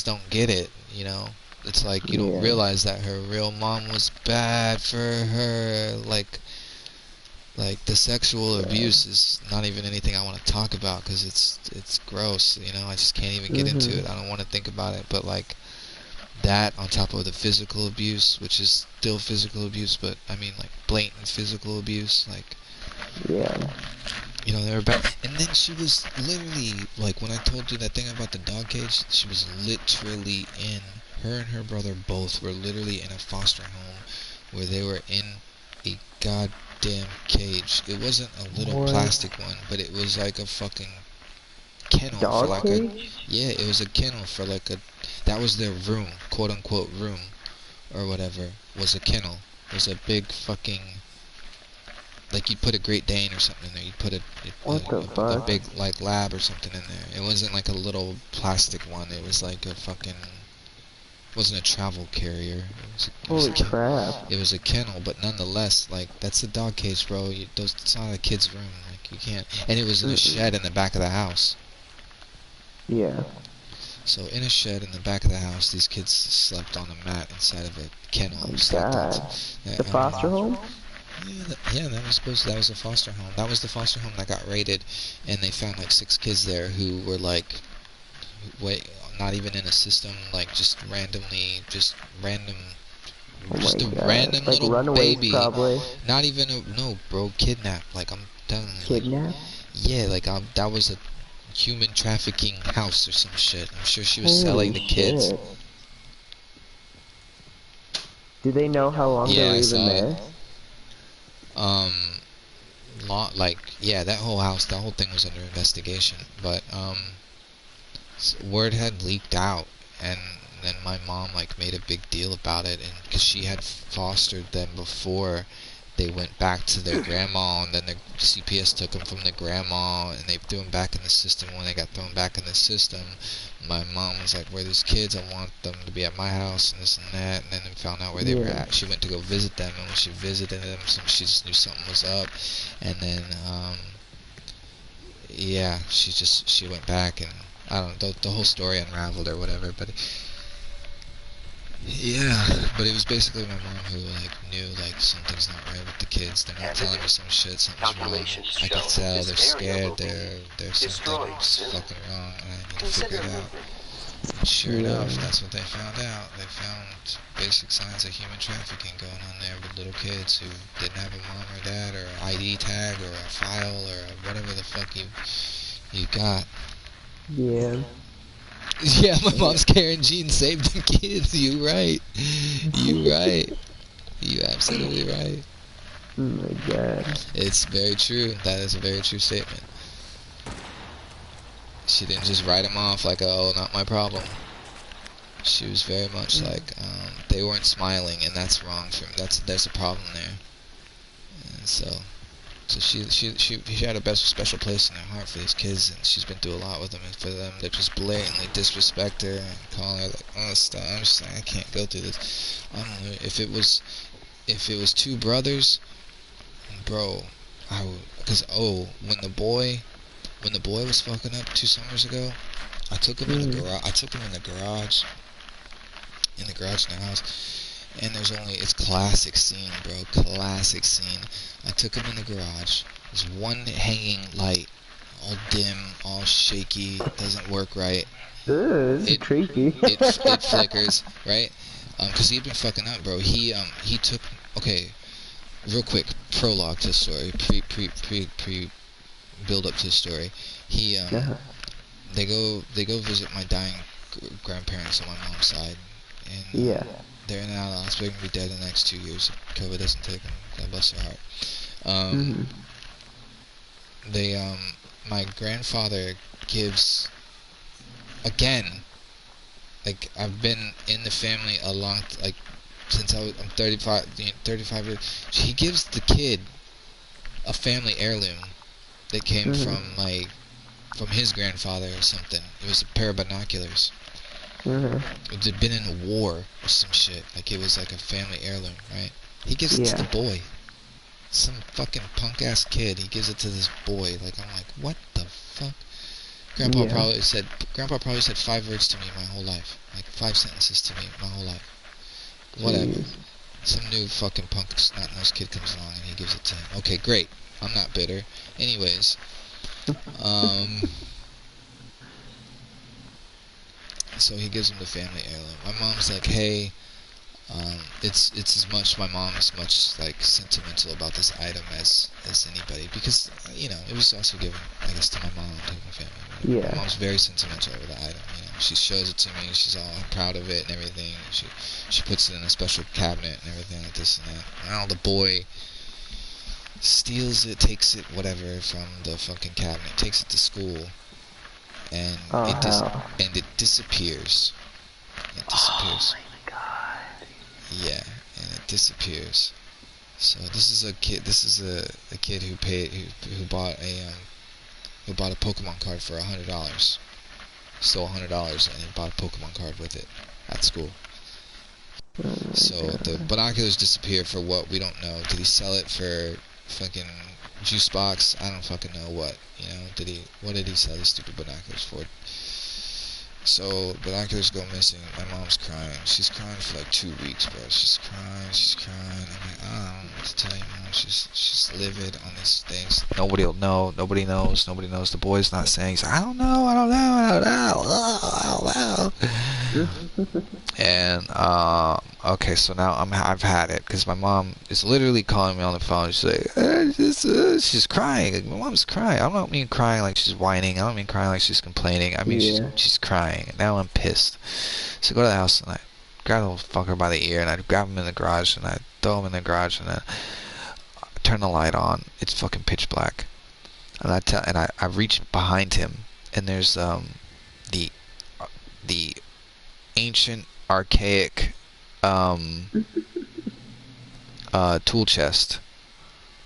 don't get it, you know. It's like, you don't realize that her real mom was bad for her. Like the sexual abuse is not even anything I want to talk about because it's gross, you know. I just can't even get into it. I don't want to think about it. But like, that on top of the physical abuse, which is still physical abuse, but I mean, like, blatant physical abuse, like, You know, they were back. And then she was literally, like, when I told you that thing about the dog cage, she was literally in, her and her brother both were literally in a foster home where they were in a goddamn cage. It wasn't a little What? plastic one, but it was like a fucking kennel for Dog like cage? yeah, it was a kennel for like a, that was their room, quote unquote room, or whatever, was a kennel. It was a big fucking, like you'd put a Great Dane or something in there. You'd put What the a fuck? big like lab or something in there. It wasn't like a little plastic one. It was like a fucking, it wasn't a travel carrier. Holy crap. It was a kennel, but nonetheless, like that's a dog cage, bro. It's not a kid's room. Like you can't. And it was in a shed in the back of the house. Yeah. So in a shed in the back of the house, these kids slept on a mat inside of a kennel. Oh my Slept god. The foster home? Yeah, that was a foster home. That was the foster home that got raided, and they found like 6 kids there who were like, wait, not even in a system, like just randomly, just random, Oh just my a god. random Like little runaways baby. probably. Not even a, no, bro, kidnapped. Like I'm telling you, like, Kidnapped? yeah, like that was a human trafficking house or some shit. I'm sure she was selling Holy the kids. shit. Do they know how long they Yeah, were I even saw it. there? Like, yeah, that whole house, that whole thing was under investigation, but word had leaked out, and then my mom like made a big deal about it, and because she had fostered them before they went back to their grandma, and then the CPS took them from the grandma, and they threw them back in the system. When they got thrown back in the system, my mom was like, where are these kids? I want them to be at my house, and this and that, and then found out where they were at. She went to go visit them, and when she visited them, she just knew something was up, and then, yeah, she went back, and I don't know, the whole story unraveled or whatever, but yeah, but it was basically my mom who like knew like something's not right with the kids. They're not telling me some shit, something's wrong. I can tell they're scared. There's something's fucking wrong, and I need to figure it out. And sure enough, that's what they found out. They found basic signs of human trafficking going on there with little kids who didn't have a mom or dad or an ID tag or a file or whatever the fuck you got. Yeah. Yeah, my mom's Karen Jean saved the kids. You right. You right. You absolutely right. Oh my god. It's very true. That is a very true statement. She didn't just write them off like, oh, not my problem. She was very much like, they weren't smiling, and that's wrong for me. There's a problem there. And so she had a special place in her heart for these kids, and she's been through a lot with them. And for them to just blatantly disrespect her and call her like, oh, stop! I'm just like, I can't go through this. I don't know if it was 2 brothers, bro. Because when the boy was fucking up 2 summers ago, I took him in the garage. I took him in the garage in the house. And it's classic scene, bro. Classic scene. I took him in the garage. There's one hanging light, all dim, all shaky, doesn't work right. This is creepy. it flickers, right? Cause he'd been fucking up, bro. He took, okay, real quick, prologue to the story, pre build up to the story. He they go visit my dying grandparents on my mom's side, and they're in and out of the hospital. They're gonna be dead in the next 2 years if COVID doesn't take them. God bless their heart. My grandfather gives, again, like, I've been in the family a long, like, since I'm 35 years. He gives the kid a family heirloom that came from his grandfather or something. It was a pair of binoculars. It had been in a war or some shit. Like, it was like a family heirloom, right? He gives it to the boy. Some fucking punk ass kid. He gives it to this boy. Like, I'm like, what the fuck? Grandpa probably said 5 words to me my whole life. Like 5 sentences to me my whole life. Whatever. Some new fucking punk snot-nosed kid comes along and he gives it to him. Okay, great. I'm not bitter. Anyways, so he gives him the family heirloom. My mom's like, hey, It's as much my mom is much like sentimental about this item as anybody, because it was also given, I guess, to my mom, to my family. My Yeah. mom's very sentimental over the item. She shows it to me. She's all proud of it and everything. She puts it in a special cabinet and everything like this and that. Now the boy steals it, takes it, whatever, from the fucking cabinet, takes it to school, and Oh it disappears. It disappears. Oh my god. Yeah, and it disappears. So this is a kid. This is a kid who bought a Pokemon card for $100. Stole $100 and he bought a Pokemon card with it at school. So the binoculars disappeared for what we don't know. Did he sell it for fucking juice box? I don't fucking know what. What did he sell these stupid binoculars for? So binoculars go missing. My mom's crying. She's crying for like 2 weeks, bro. She's crying. I'm like, I don't know what to tell you, mom. She's livid on these things. Nobody will know. Nobody knows. The boy's not saying. He's like, I don't know. And okay, so now I've had it, because my mom is literally calling me on the phone. She's like, she's crying. Like, my mom's crying. I don't mean crying like she's whining. I don't mean crying like she's complaining. I mean she's crying. And now I'm pissed. So I go to the house and I grab the little fucker by the ear and I grab him in the garage and I throw him in the garage and I turn the light on. It's fucking pitch black. And I reach behind him and there's the ancient archaic tool chest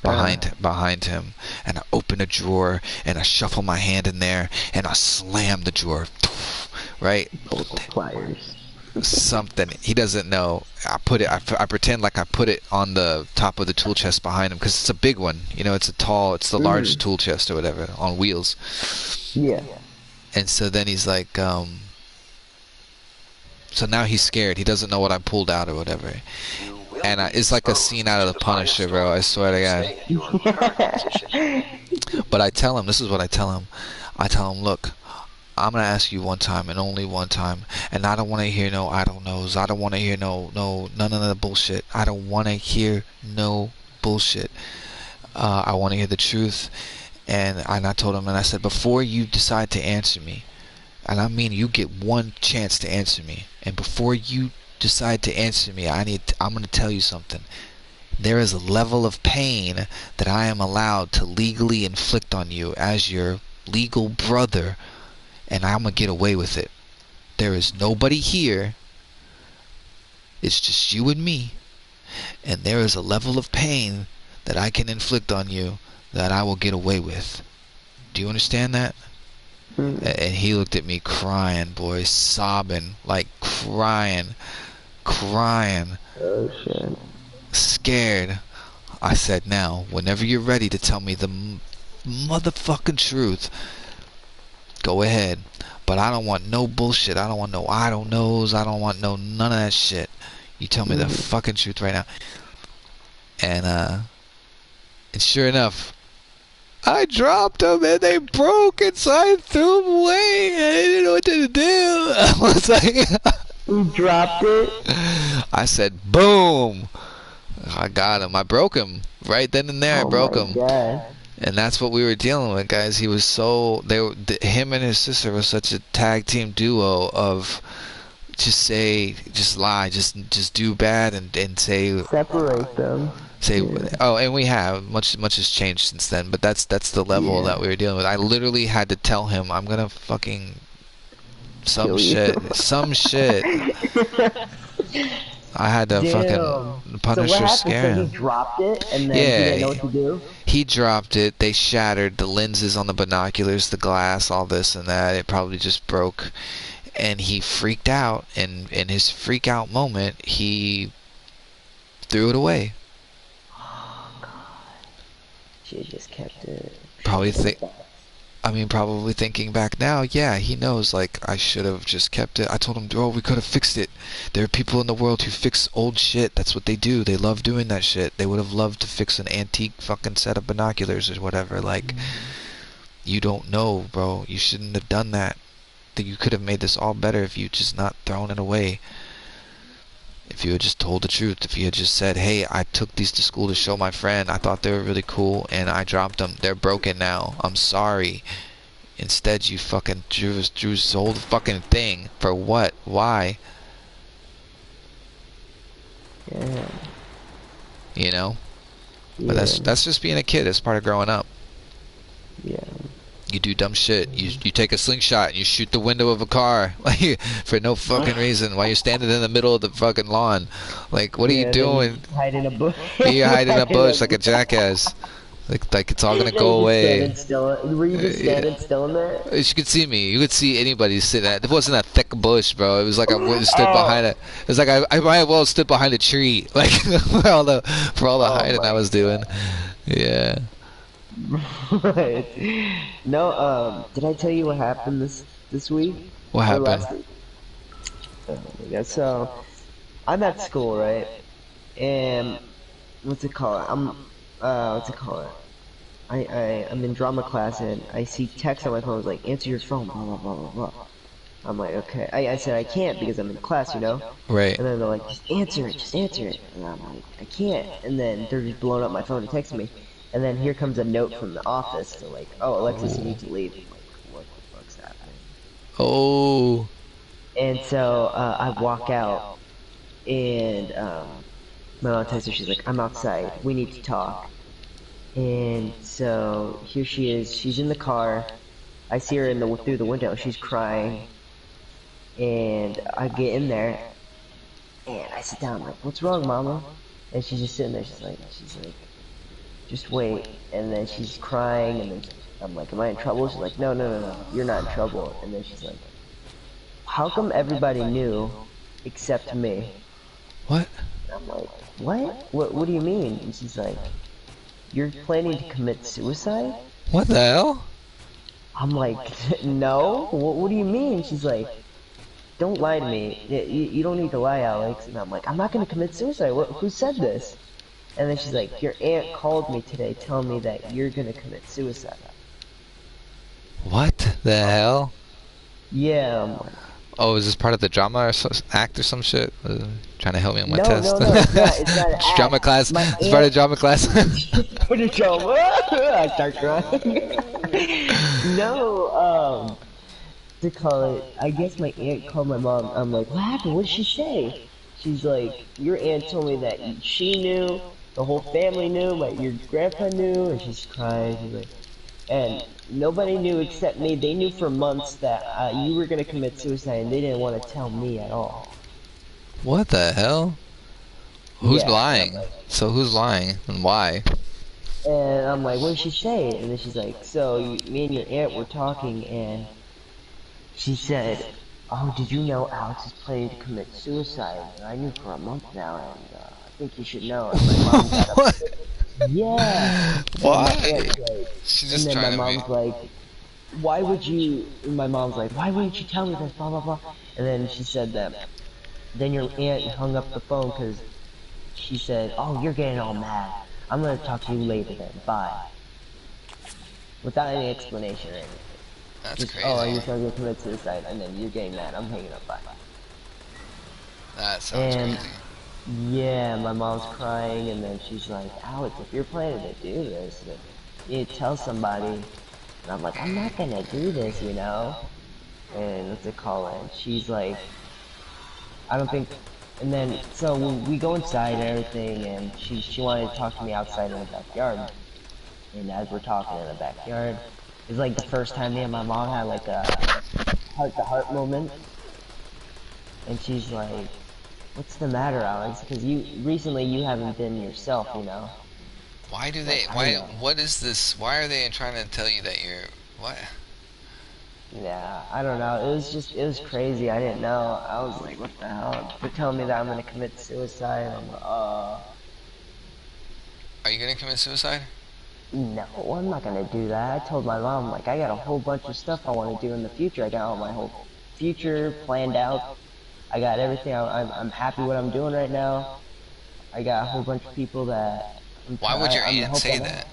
behind him, and I open a drawer and I shuffle my hand in there and I slam the drawer, right? Pliers. Something he doesn't know. I pretend like I put it on the top of the tool chest behind him, because it's a big one. It's the large tool chest or whatever on wheels. Yeah. And so then he's like, so now he's scared. He doesn't know what I pulled out or whatever. And it's like a scene out of The Punisher, bro. I swear to God. But I tell him, this is what I tell him. I tell him, look, I'm going to ask you one time and only one time. And I don't want to hear no I don't knows. I don't want to hear none of the bullshit. I don't want to hear no bullshit. I want to hear the truth. And I told him, and I said, before you decide to answer me, and I mean you get one chance to answer me, and before you decide to answer me, I'm going to tell you something. There is a level of pain that I am allowed to legally inflict on you as your legal brother, and I'm going to get away with it. There is nobody here. It's just you and me. And there is a level of pain that I can inflict on you that I will get away with. Do you understand that? And he looked at me crying, boy, sobbing, like crying. Oh shit. Scared. I said, now, whenever you're ready to tell me the motherfucking truth, go ahead. But I don't want no bullshit. I don't want no I don't knows. I don't want none of that shit. You tell me the fucking truth right now. And sure enough, I dropped them and they broke, and so I threw them away. I didn't know what to do. I was like, you dropped it? I said, boom. I got him. I broke him right then and there. I broke him. God. And that's what we were dealing with, guys. He was him and his sister was such a tag team duo of just lie, just do bad and say, separate them. And we have much has changed since then, but that's the level that we were dealing with. I literally had to tell him, I'm gonna fucking some shit. I had to fucking Punisher scare him. So he dropped it and then he didn't know what to do? He dropped it, they shattered the lenses on the binoculars, the glass, all this and that. It probably just broke, and he freaked out, and in his freak out moment he threw it away. She just kept it. Probably thinking back now, yeah, he knows, like, I should have just kept it. I told him, bro, we could have fixed it. There are people in the world who fix old shit. That's what they do. They love doing that shit. They would have loved to fix an antique fucking set of binoculars or whatever. Like, you don't know, bro. You shouldn't have done that. That you could have made this all better if you just not thrown it away. If you had just told the truth, if you had just said, hey, I took these to school to show my friend, I thought they were really cool, and I dropped them, they're broken now, I'm sorry. Instead, you fucking sold the fucking thing. For what? Why? Yeah. You know? But Yeah. that's just being a kid. It's part of growing up. Yeah. You do dumb shit. You take a slingshot and you shoot the window of a car for no fucking reason while you're standing in the middle of the fucking lawn. Like, what are you doing? You hide in a bush. You're hiding in a bush like a jackass. Like it's all gonna go Just away. standing still. Were you just standing still in there? You could see me. You could see anybody sitting at. It wasn't a thick bush, bro. It was like I stood behind it. It was like I might have well stood behind a tree, like for all the hiding I was doing. Yeah. Right. No. Did I tell you what happened this week? What Or happened? last week? Yeah. So I'm at school, right? And what's it called? What's it called? I'm in drama class and I see text on my phone. It's like, answer your phone, blah blah blah blah blah. I'm like, okay. I said I can't because I'm in class, you know. Right. And then they're like, just answer it. And I'm like, I can't. And then they're just blowing up my phone and texting me. And then here comes a note from the office. They're like, oh, Alexis, you need to leave. I'm like, what the fuck's happening? Oh. And so I walk out, and my mom texts her. She's like, I'm outside. We need to talk. And so here she is. She's in the car. I see her through the window. She's crying. And I get in there, and I sit down. I'm like, what's wrong, Mama? And she's just sitting there. She's like, just wait. And then she's crying, and then I'm like, am I in trouble? She's like, no, you're not in trouble. And then she's like, how come everybody knew except me? What? And I'm like, what do you mean? And she's like, you're planning to commit suicide? What the hell? I'm like, no, what do you mean? She's like, don't lie to me. You don't need to lie, Alex. And I'm like, I'm not going to commit suicide. Who said this? And then she's like, your aunt called me today telling me that you're going to commit suicide. What the hell? Yeah. I'm like, Oh, is this part of the drama or act or some shit? Trying to help me on my test? No, it's not an act. Drama class? It's part of drama class? What a drama. I start crying. No, to call it, I guess my aunt called my mom. I'm like, what happened? What did she say? She's like, your aunt told me that she knew, the whole family knew, your grandpa knew, and she's crying. She's like, and nobody knew except me. They knew for months that you were going to commit suicide, and they didn't want to tell me at all. What the hell? Who's Yeah, lying? like, So who's lying and why? and I'm like, what did she say? And then she's like, so me and your aunt were talking, and she said, oh, did you know Alex is planning to commit suicide? And I knew for a month now, and I think you should know. And my mom got What? yeah. Why? And She's just then trying my to mom's like, why would you, and my mom's like, why wouldn't you tell me this, blah, blah, blah. And then she said that, then your aunt hung up the phone because she said, oh, you're getting all mad. I'm going to talk to you later then, bye. Without any explanation or anything. That's Just, crazy. oh, you're trying to commit suicide, and then you're getting mad. I'm hanging up, bye. That sounds And crazy. yeah, my mom's crying, and then she's like, Alex, if you're planning to do this, then you need to tell somebody. And I'm like, I'm not gonna do this, you know? And what's it called? And she's like, I don't think. And then, so we go inside and everything, and she wanted to talk to me outside in the backyard. And as we're talking in the backyard, it's like the first time me and my mom had like a heart-to-heart moment. And she's like, what's the matter, Alex? Because recently you haven't been yourself, you know? Why do they, what is this, why are they trying to tell you that you're, what? Yeah, I don't know. It was crazy. I didn't know. I was like, what the hell? They're telling me that I'm gonna commit suicide. I'm like, Are you gonna commit suicide? no, I'm not gonna do that. I told my mom, like, I got a whole bunch of stuff I want to do in the future. I got all my whole future planned out. I got everything. I'm happy what I'm doing right now. I got a whole bunch of people that. Why would your aunt say that?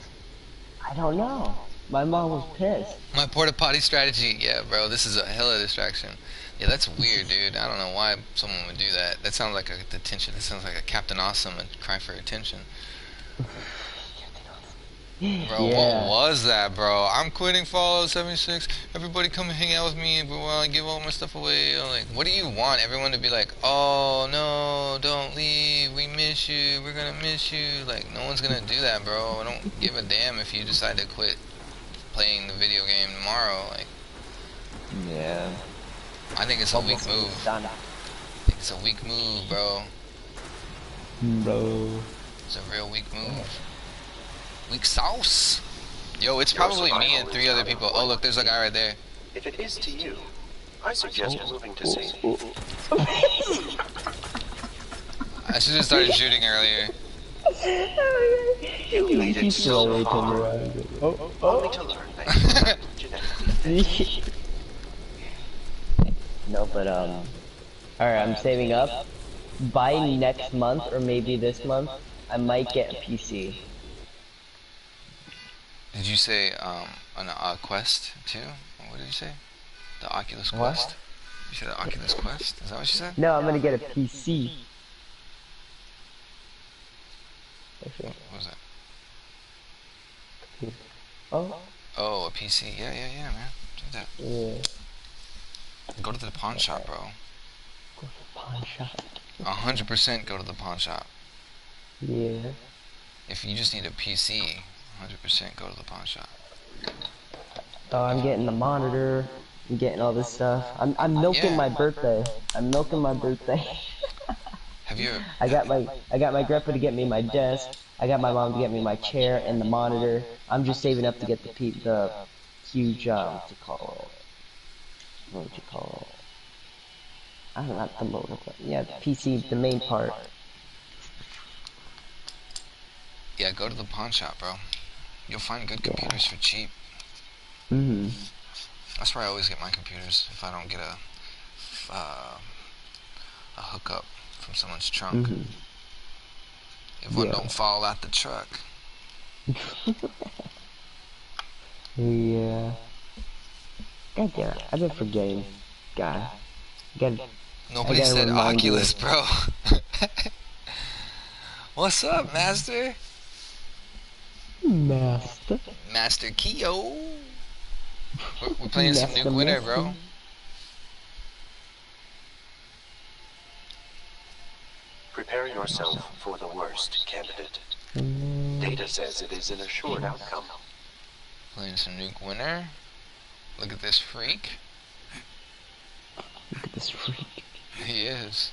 I don't know. My mom was pissed. My porta potty strategy, yeah, bro. This is a hella distraction. Yeah, that's weird, dude. I don't know why someone would do that. That sounds like a detention. That sounds like a Captain Awesome and cry for attention. Bro, what Yeah. was that, bro? I'm quitting Fallout 76. Everybody come and hang out with me, but while I give all my stuff away, I'm like, what do you want? Everyone to be like, oh no, don't leave. We miss you. We're gonna miss you. Like, no one's gonna do that, bro. I don't give a damn if you decide to quit playing the video game tomorrow. Like, Yeah. I think it's a weak move. Done. I think it's a weak move, bro. Bro. It's a real weak move. Weak sauce. Yo, it's probably me and 3 other people. Oh, look, there's a guy right there. If it is to you, I suggest moving to safety. I should have started shooting earlier. You made it so far, only to learn that you are genetically fit. No, but alright, I'm saving up. By next month, or maybe this month, I might get a PC. Did you say an Quest too? What did you say? The Oculus What? Quest? You said the Oculus Quest? Is that what you said? No, I'm gonna get a PC. What was that? Oh? Oh, a PC. Yeah, man. Do that. Yeah. Go to the pawn shop, bro. Go to the pawn shop. 100% go to the pawn shop. Yeah. If you just need a PC, 100% go to the pawn shop. Oh, I'm getting the monitor. I'm getting all this stuff. I'm milking my birthday. I'm milking my birthday. Have you? I got my grandpa to get me my desk. I got my mom to get me my chair and the monitor. I'm just saving up to get the huge what's it called? What would you call it? I don't know, not the motor, but yeah, the PC, the main part. Yeah, go to the pawn shop, bro. You'll find good computers for cheap. Mhm. That's where I always get my computers if I don't get a hookup from someone's trunk. Mhm. If one don't fall out the truck. Yeah. God damn it, I've been forgetting. God. Nobody said Oculus, bro. What's up, Master? Master Keo. We're playing some Nuke Winner, bro. Prepare yourself for the worst candidate. Data says it is an assured outcome. Playing some Nuke Winner. Look at this freak. Look at this freak. He is.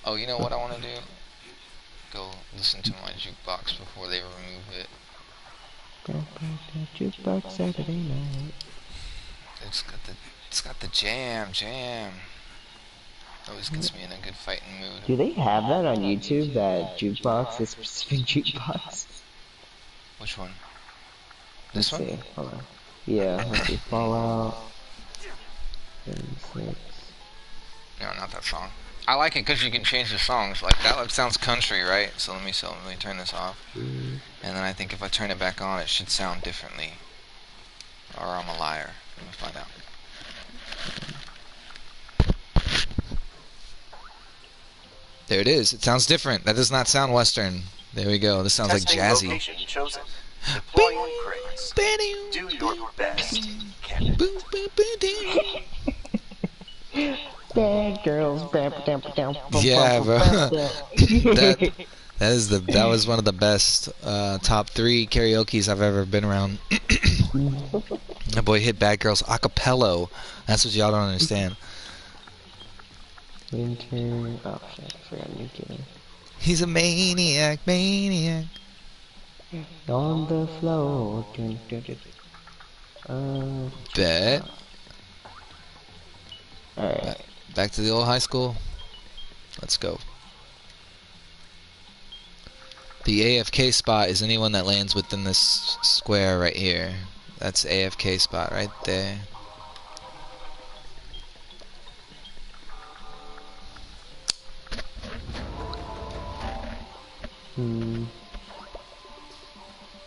Oh, you know what I want to do? Go listen to my jukebox before they remove it. Jukebox Saturday night. It's got the jam. Always gets me in a good fighting mood. Do they have that on YouTube? That jukebox, this specific jukebox? Which one? This one? See. Hold on. Yeah, let's see. Fallout 76. No, not that song. I like it because you can change the songs. Like that sounds country, right? So let me turn this off. And then I think if I turn it back on, it should sound differently. Or I'm a liar. Let me find out. There it is. It sounds different. That does not sound Western. There we go. This sounds Testing like jazzy. location chosen. Deploying crates. Do your best, candidate. Bad girls. Yeah, bro. that was one of the best top 3 karaoke's I've ever been around. That boy hit Bad Girls acapella. That's what y'all don't understand. Winter. Oh shit, I forgot nuclear. He's a maniac. On the floor. Bet. Alright. Back to the old high school. Let's go. The AFK spot is anyone that lands within this square right here. That's AFK spot right there.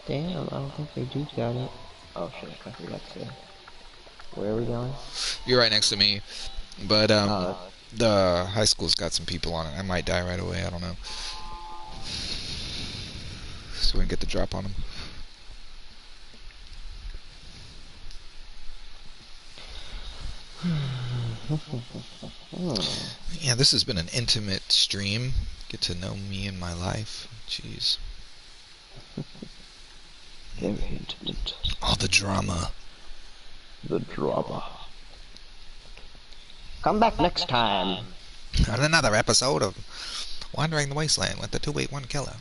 Damn, I don't think they do got it. Oh shit, I forgot to. Where are we going? You're right next to me, but Oh, the high school's got some people on it. I might die right away. I don't know. So we can get the drop on them. Yeah, this has been an intimate stream. Get to know me and my life. Jeez. very intimate. All the drama. The drama. Come back next time. On another episode of Wandering the Wasteland with the 281 Killer.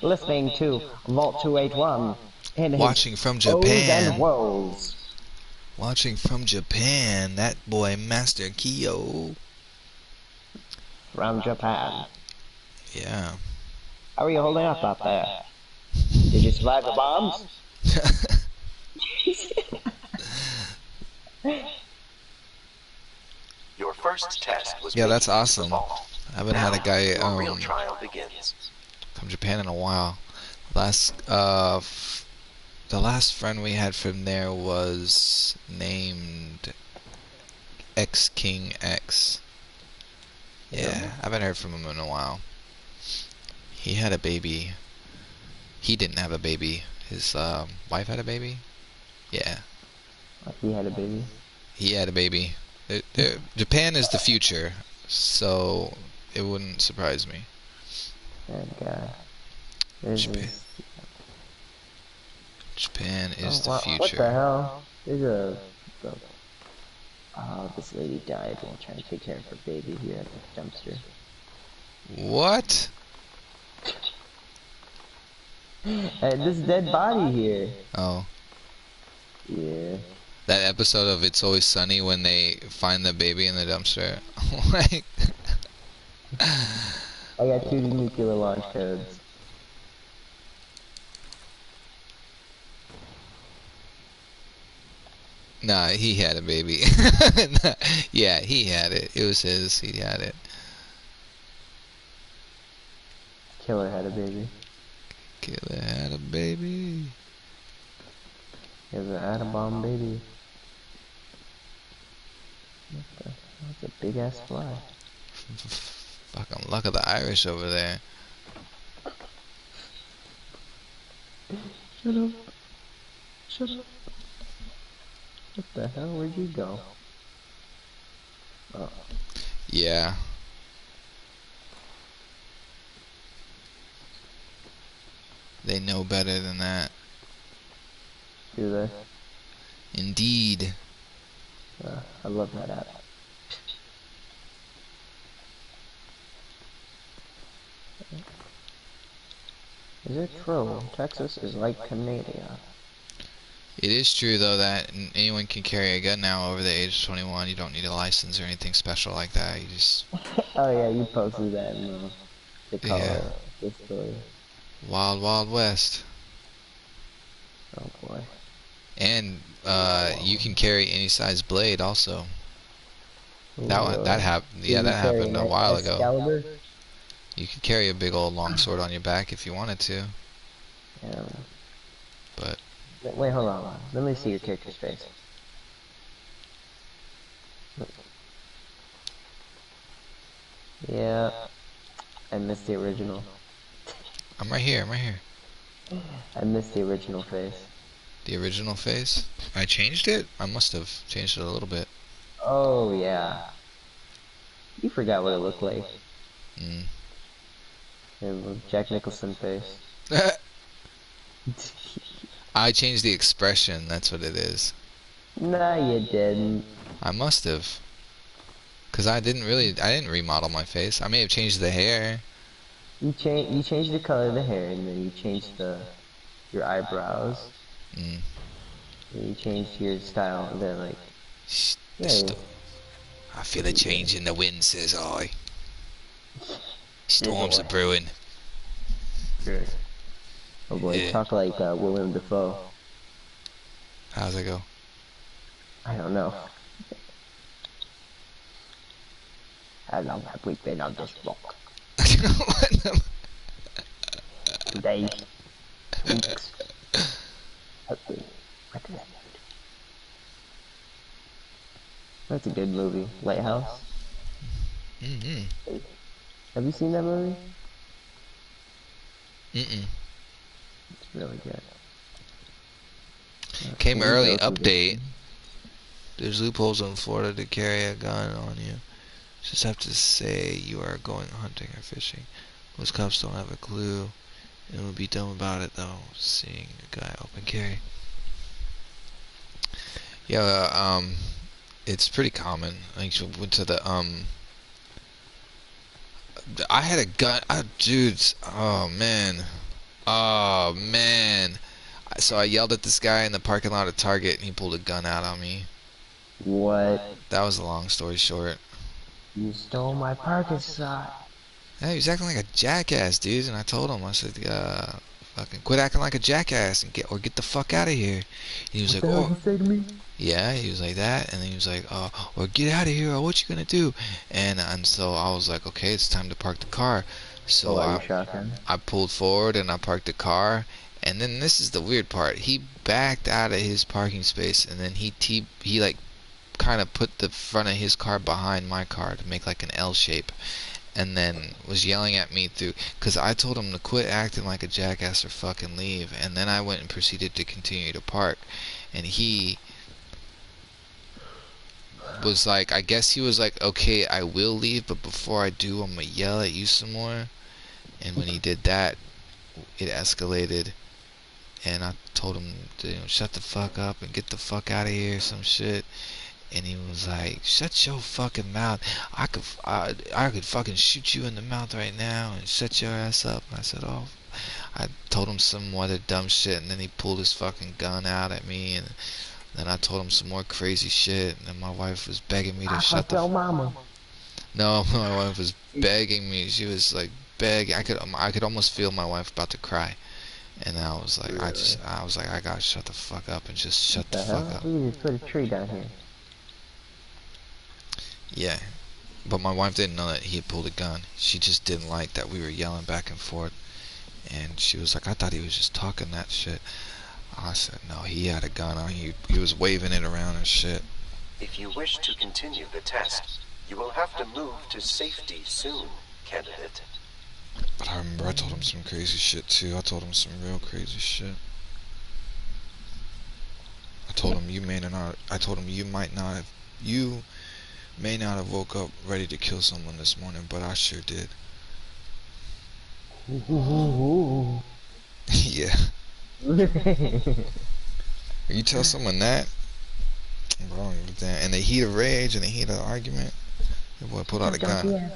Listening to Vault 281 in his Watching from O's Japan. and woes. Watching from Japan, that boy Master Kyo. From Japan. Yeah. How are you holding up out there? Did you survive the bombs? Your first test was Yeah, that's making it to awesome. the vault. I haven't Now, had a guy your real trial begins. from Japan in a while. The last friend we had from there was named X King X. Yeah, I haven't heard from him in a while. He had a baby. He didn't have a baby. His wife had a baby. Yeah, He had a baby. he had a baby. Japan is the future, so it wouldn't surprise me. And Japan, Japan is the future. What the hell? There's this lady died while trying to take care of her baby here at the dumpster. What? And this dead body here. Oh, Yeah. that episode of It's Always Sunny when they find the baby in the dumpster. Like, I got 2 nuclear launch codes. nah, he had a baby. Yeah, he had it. It was his. He had it. Killer had a baby. Killer had a baby. He has an atom bomb baby. That's a big ass fly. Fucking luck of the Irish over there. Shut up. Shut up. What the hell? Where'd you go? Oh. Yeah. They know better than that. Do they? Indeed. I love that app. Is it true? Texas is like Canada. It is true though that anyone can carry a gun now over the age of 21. You don't need a license or anything special like that. You just Oh yeah, you posted that in the color. The story. Wild Wild West. Oh boy. And you can carry any size blade also. Ooh, That happened. Yeah, you that carry happened a an while ago. Excalibur? You could carry a big old long sword on your back if you wanted to. Yeah. But Wait, hold on. Let me see your character's face. Yeah. I missed the original. I'm right here. I'm right here. I missed the original face. The original face. I changed it. I must have changed it a little bit. Oh yeah. You forgot what it looked like. Mm. Jack Nicholson face. I changed the expression. That's what it is. Nah, you didn't. I must have. Cause I didn't remodel my face. I may have changed the hair. You changed the color of the hair, and then you changed your eyebrows. Mm. And you changed your style, and then like. Yeah. I feel a change in the wind, says I. Storms are brewing. Sure. Oh boy, Yeah. talk like William Dafoe. How's it go? I don't know. How long have we been on this block? Days, weeks, hopefully, That's a good movie. Lighthouse. Mm-mm. Have you seen that movie? Mm-mm. It's really good. Came Can you early go through this? update. There's loopholes in Florida to carry a gun on you. Just have to say you are going hunting or fishing. Most cops don't have a clue and would be dumb about it though. Seeing a guy open carry. Yeah, it's pretty common. I actually went to the I had a gun. Dudes. Oh man. Oh man. So I yelled at this guy in the parking lot at Target, and he pulled a gun out on me. What? That was a long story short. You stole my parking spot. Yeah, he was acting like a jackass, dude. And I told him, I said, fucking quit acting like a jackass and get the fuck out of here. And he was What like, the hell did oh, you say to me? yeah. He was like that, and then he was like, oh, or get out of here, or what you gonna do? And so I was like, okay, it's time to park the car. So Oh, are you shotgun? I pulled forward and I parked the car. And then this is the weird part. He backed out of his parking space, and then he like kind of put the front of his car behind my car to make like an L shape, and then was yelling at me through, because I told him to quit acting like a jackass or fucking leave, and then I went and proceeded to continue to park, and he was like, I guess he was like, okay, I will leave, but before I do, I'm gonna yell at you some more. And when he did that, it escalated, and I told him to, shut the fuck up and get the fuck out of here, some shit. And he was like, shut your fucking mouth. I could fucking shoot you in the mouth right now and shut your ass up. And I said, oh. I told him some other dumb shit, and then he pulled his fucking gun out at me, and then I told him some more crazy shit, and then my wife was begging me to shut the mama. No, my wife was begging me. She was like begging. I could almost feel my wife about to cry. And I was like, Really? I was like, I gotta shut the fuck up and just shut What the the fuck hell? up. We just put a tree down here. Yeah. But my wife didn't know that he had pulled a gun. She just didn't like that we were yelling back and forth. And she was like, I thought he was just talking that shit. I said, no, he had a gun on. He was waving it around and shit. If you wish to continue the test, you will have to move to safety soon, candidate. But I remember I told him some crazy shit too. I told him some real crazy shit. I told him you may not. I told him you may not have woke up ready to kill someone this morning, but I sure did. Yeah. You tell someone that, bro, and they heat of rage and they heat of argument. The boy pulled out a gun.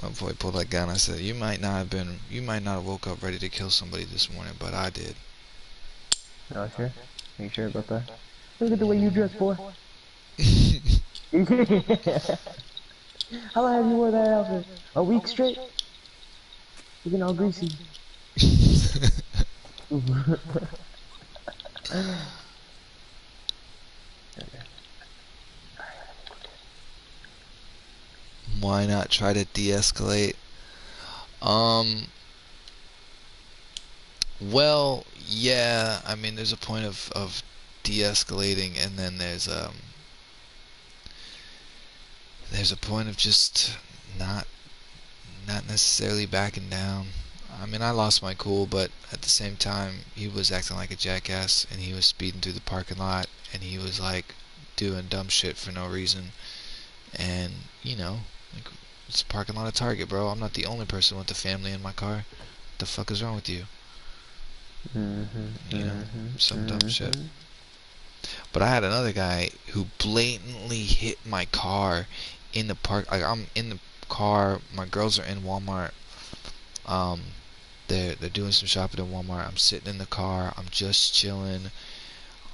My boy pulled out a gun. I said, you might not have woke up ready to kill somebody this morning, but I did. Oh, sure? Are you sure about that? Look at the way you dress, boy. How long have you wore that outfit? A week straight? Looking all greasy. Why not try to de-escalate? Well, yeah. I mean, there's a point of de-escalating, and then there's a point of just not necessarily backing down. I mean, I lost my cool, but at the same time, he was acting like a jackass, and he was speeding through the parking lot, and he was like doing dumb shit for no reason. And like, it's a parking lot of Target, bro. I'm not the only person with a family in my car. What the fuck is wrong with you? Some dumb shit. But I had another guy who blatantly hit my car in the park. Like, I'm in the car, my girls are in Walmart. They're doing some shopping in Walmart. I'm sitting in the car. I'm just chilling,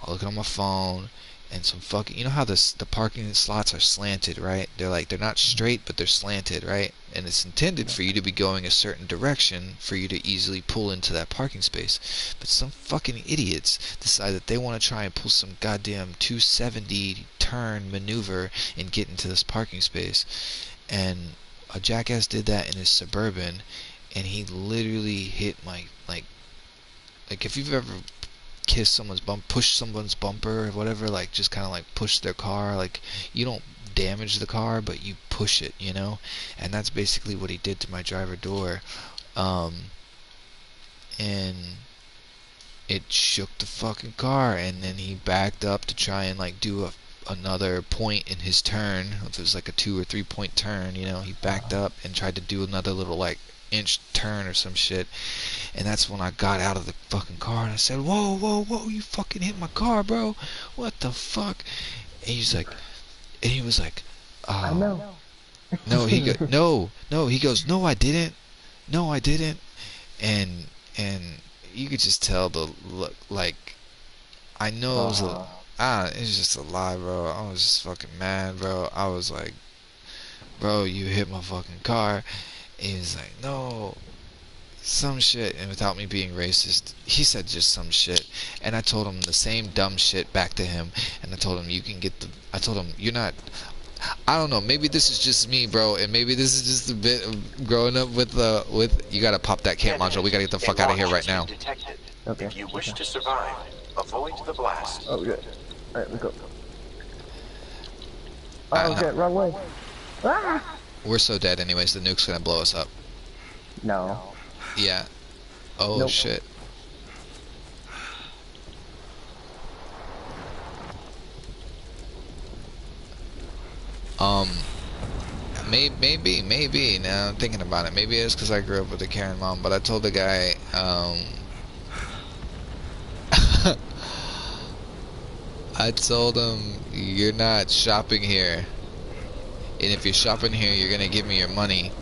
looking on my phone, and some fucking, you know how the parking slots are slanted, right? They're not straight, but they're slanted, right? And it's intended for you to be going a certain direction for you to easily pull into that parking space. But some fucking idiots decide that they want to try and pull some goddamn 270 turn maneuver and get into this parking space. And a jackass did that in his Suburban, and he literally hit my, like if you've ever kiss someone's push someone's bumper or whatever, like just kind of like push their car. Like you don't damage the car, but you push it, you know. And that's basically what he did to my driver door, and it shook the fucking car. And then he backed up to try and like do another point in his turn. If it was like a 2 or 3 point turn, you know, he backed up and tried to do another little like inch turn or some shit. And that's when I got out of the fucking car and I said, whoa, whoa, whoa, you fucking hit my car, bro. What the fuck? And he was like, I oh, know. no, he goes, no, I didn't. No, I didn't. And you could just tell the look, like, I know it was it was just a lie, bro. I was just fucking mad, bro. I was like, bro, you hit my fucking car. And he was like, no, some shit. And without me being racist, he said just some shit. And I told him the same dumb shit back to him. And I told him, I told him, you're not, I don't know, maybe this is just me, bro, and maybe this is just a bit of growing up with you gotta pop that camp module. We gotta get the fuck out of here right now. Okay. If you wish to survive, avoid the blast. Oh, good. Alright, let's go. Oh, shit, wrong way. Ah! We're so dead anyways, the nuke's gonna blow us up. No. Yeah. Oh, Nope. shit. Maybe. Now I'm thinking about it. Maybe it's because I grew up with a Karen mom, but I told the guy, I told him, you're not shopping here. And if you're shopping here, you're gonna give me your money.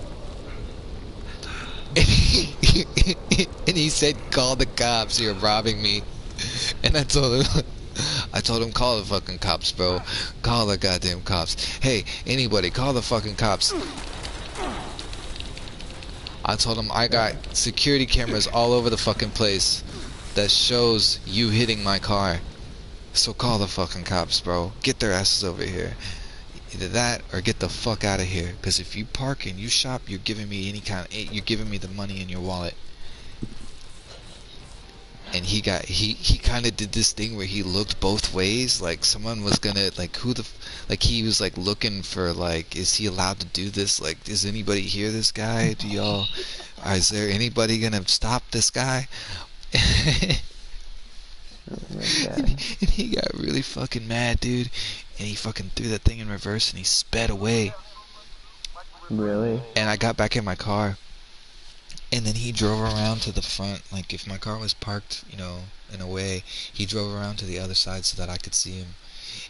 And he said, call the cops, you're robbing me. And I told him, call the fucking cops, bro. Call the goddamn cops. Hey, anybody, call the fucking cops. I told him, I got security cameras all over the fucking place that shows you hitting my car. So call the fucking cops, bro. Get their asses over here. Either that or get the fuck out of here. Because if you park and you shop, you're giving me you're giving me the money in your wallet. And he kind of did this thing where he looked both ways, like someone was gonna, like, like he was like looking for, like, is he allowed to do this? Like, does anybody hear this guy? Is there anybody gonna stop this guy? And he got really fucking mad, dude. And he fucking threw that thing in reverse and he sped away. Really? And I got back in my car. And then he drove around to the front. Like, if my car was parked, you know, in a way, he drove around to the other side so that I could see him.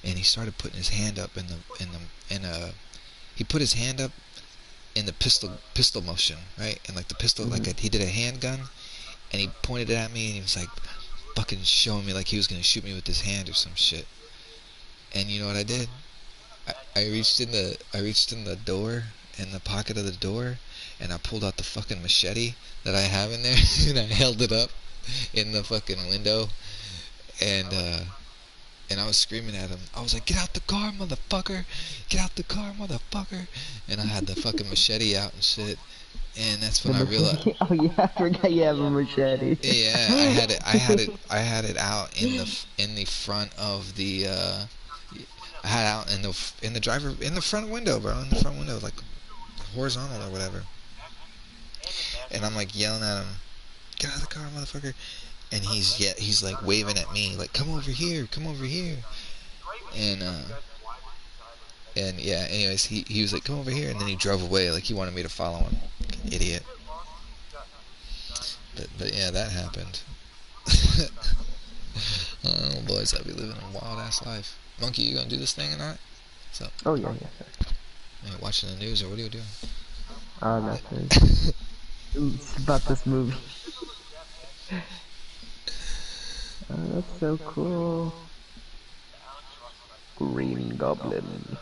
And he started putting his hand up he put his hand up in the pistol motion, right? And like the pistol, he did a handgun, and he pointed it at me, and he was like fucking showing me like he was gonna shoot me with his hand or some shit. And you know what I did? I reached in the door, in the pocket of the door, and I pulled out the fucking machete that I have in there, and I held it up in the fucking window, and I was screaming at him. I was like, get out the car, motherfucker! Get out the car, motherfucker! And I had the fucking machete out and shit. And that's when I realized. Oh yeah, I forgot you have a machete. Yeah, I had it out in the front of the. I had it out in the front window, bro. In the front window, like horizontal or whatever. And I'm like yelling at him, get out of the car, motherfucker! And he's like waving at me, like, come over here. And yeah, anyways, he was like, come over here, and then he drove away, like he wanted me to follow him. Idiot. But yeah, that happened. Oh, boys, I'll be living a wild ass life. Monkey, you gonna do this thing or not? What's up? Oh yeah, sir. Are you watching the news or what are you doing? Nothing. It's about this movie. Oh, that's so cool. Green Goblin.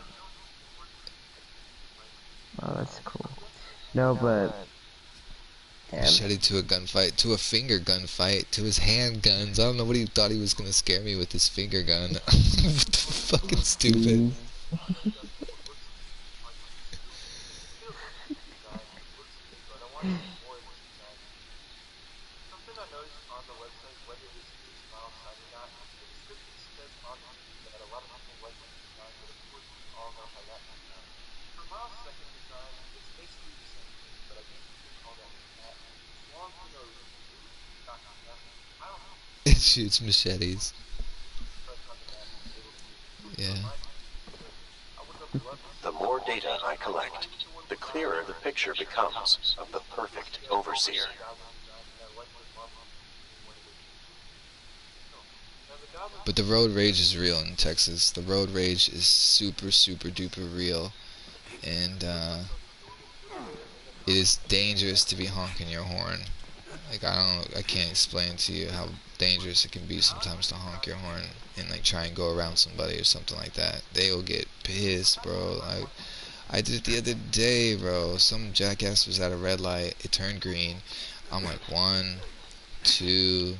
Oh, that's cool. No, but... Machete to a gunfight, to a finger gunfight, to his handguns. I don't know what he thought he was gonna scare me with his finger gun. Fucking stupid. It shoots machetes. Yeah. The more data I collect, the clearer the picture becomes of the perfect overseer. But the road rage is real in Texas. The road rage is super, super duper real. And it is dangerous to be honking your horn. Like, I can't explain to you how dangerous it can be sometimes to honk your horn and like try and go around somebody or something like that. They will get pissed, bro. Like, I did it the other day, bro. Some jackass was at a red light. It turned green. I'm like, 1, 2,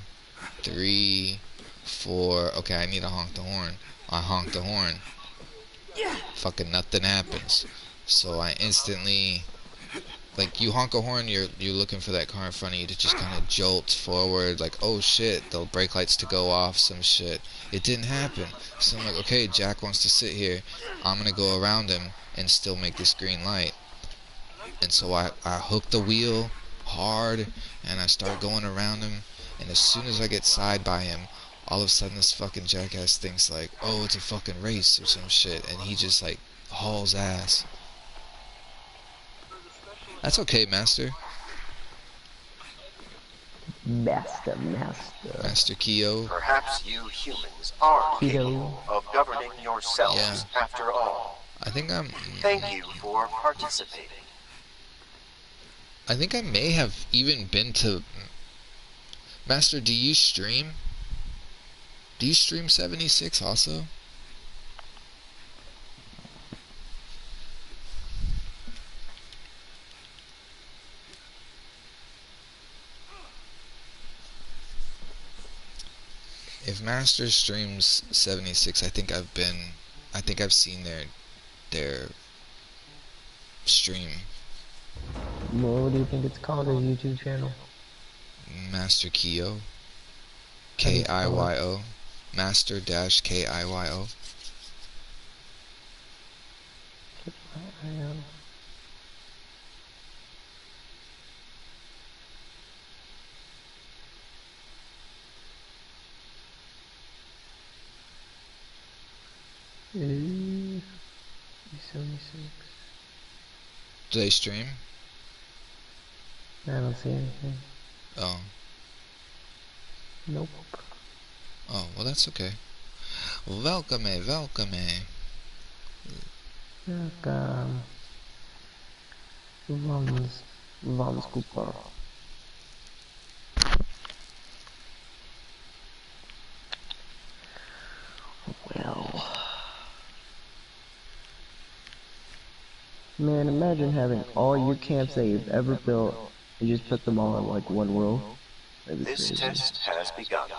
3, 4. Okay, I need to honk the horn. I honk the horn. Fucking nothing happens. So I instantly, like, you honk a horn, you're looking for that car in front of you to just kind of jolt forward, like, oh shit, the brake lights to go off, some shit. It didn't happen. So I'm like, okay, Jack wants to sit here. I'm gonna go around him and still make this green light. And so I hook the wheel hard and I start going around him. And as soon as I get side by him, all of a sudden this fucking jackass thinks like, oh, it's a fucking race or some shit. And he just like hauls ass. That's okay, Master. Master. Master Keo. Perhaps you humans are Keto. capable of governing yourselves Yeah. after all. I think I'm. Thank you for participating. I think I may have even been to. Master, do you stream? Do you stream 76 also? If Master streams 76, I think I've seen their stream. What do you think it's called, his YouTube channel? Master Keo. How do you spell it? Kio. Master dash Kio. Ooh, 76. Do they stream? I don't see anything. Oh. Nope. Oh, well that's okay. Welcome. Welcome. Vans Cooper. Well. Man, imagine having all your camps that you've ever built and just put them all in like one row. That'd be This crazy. test has begun.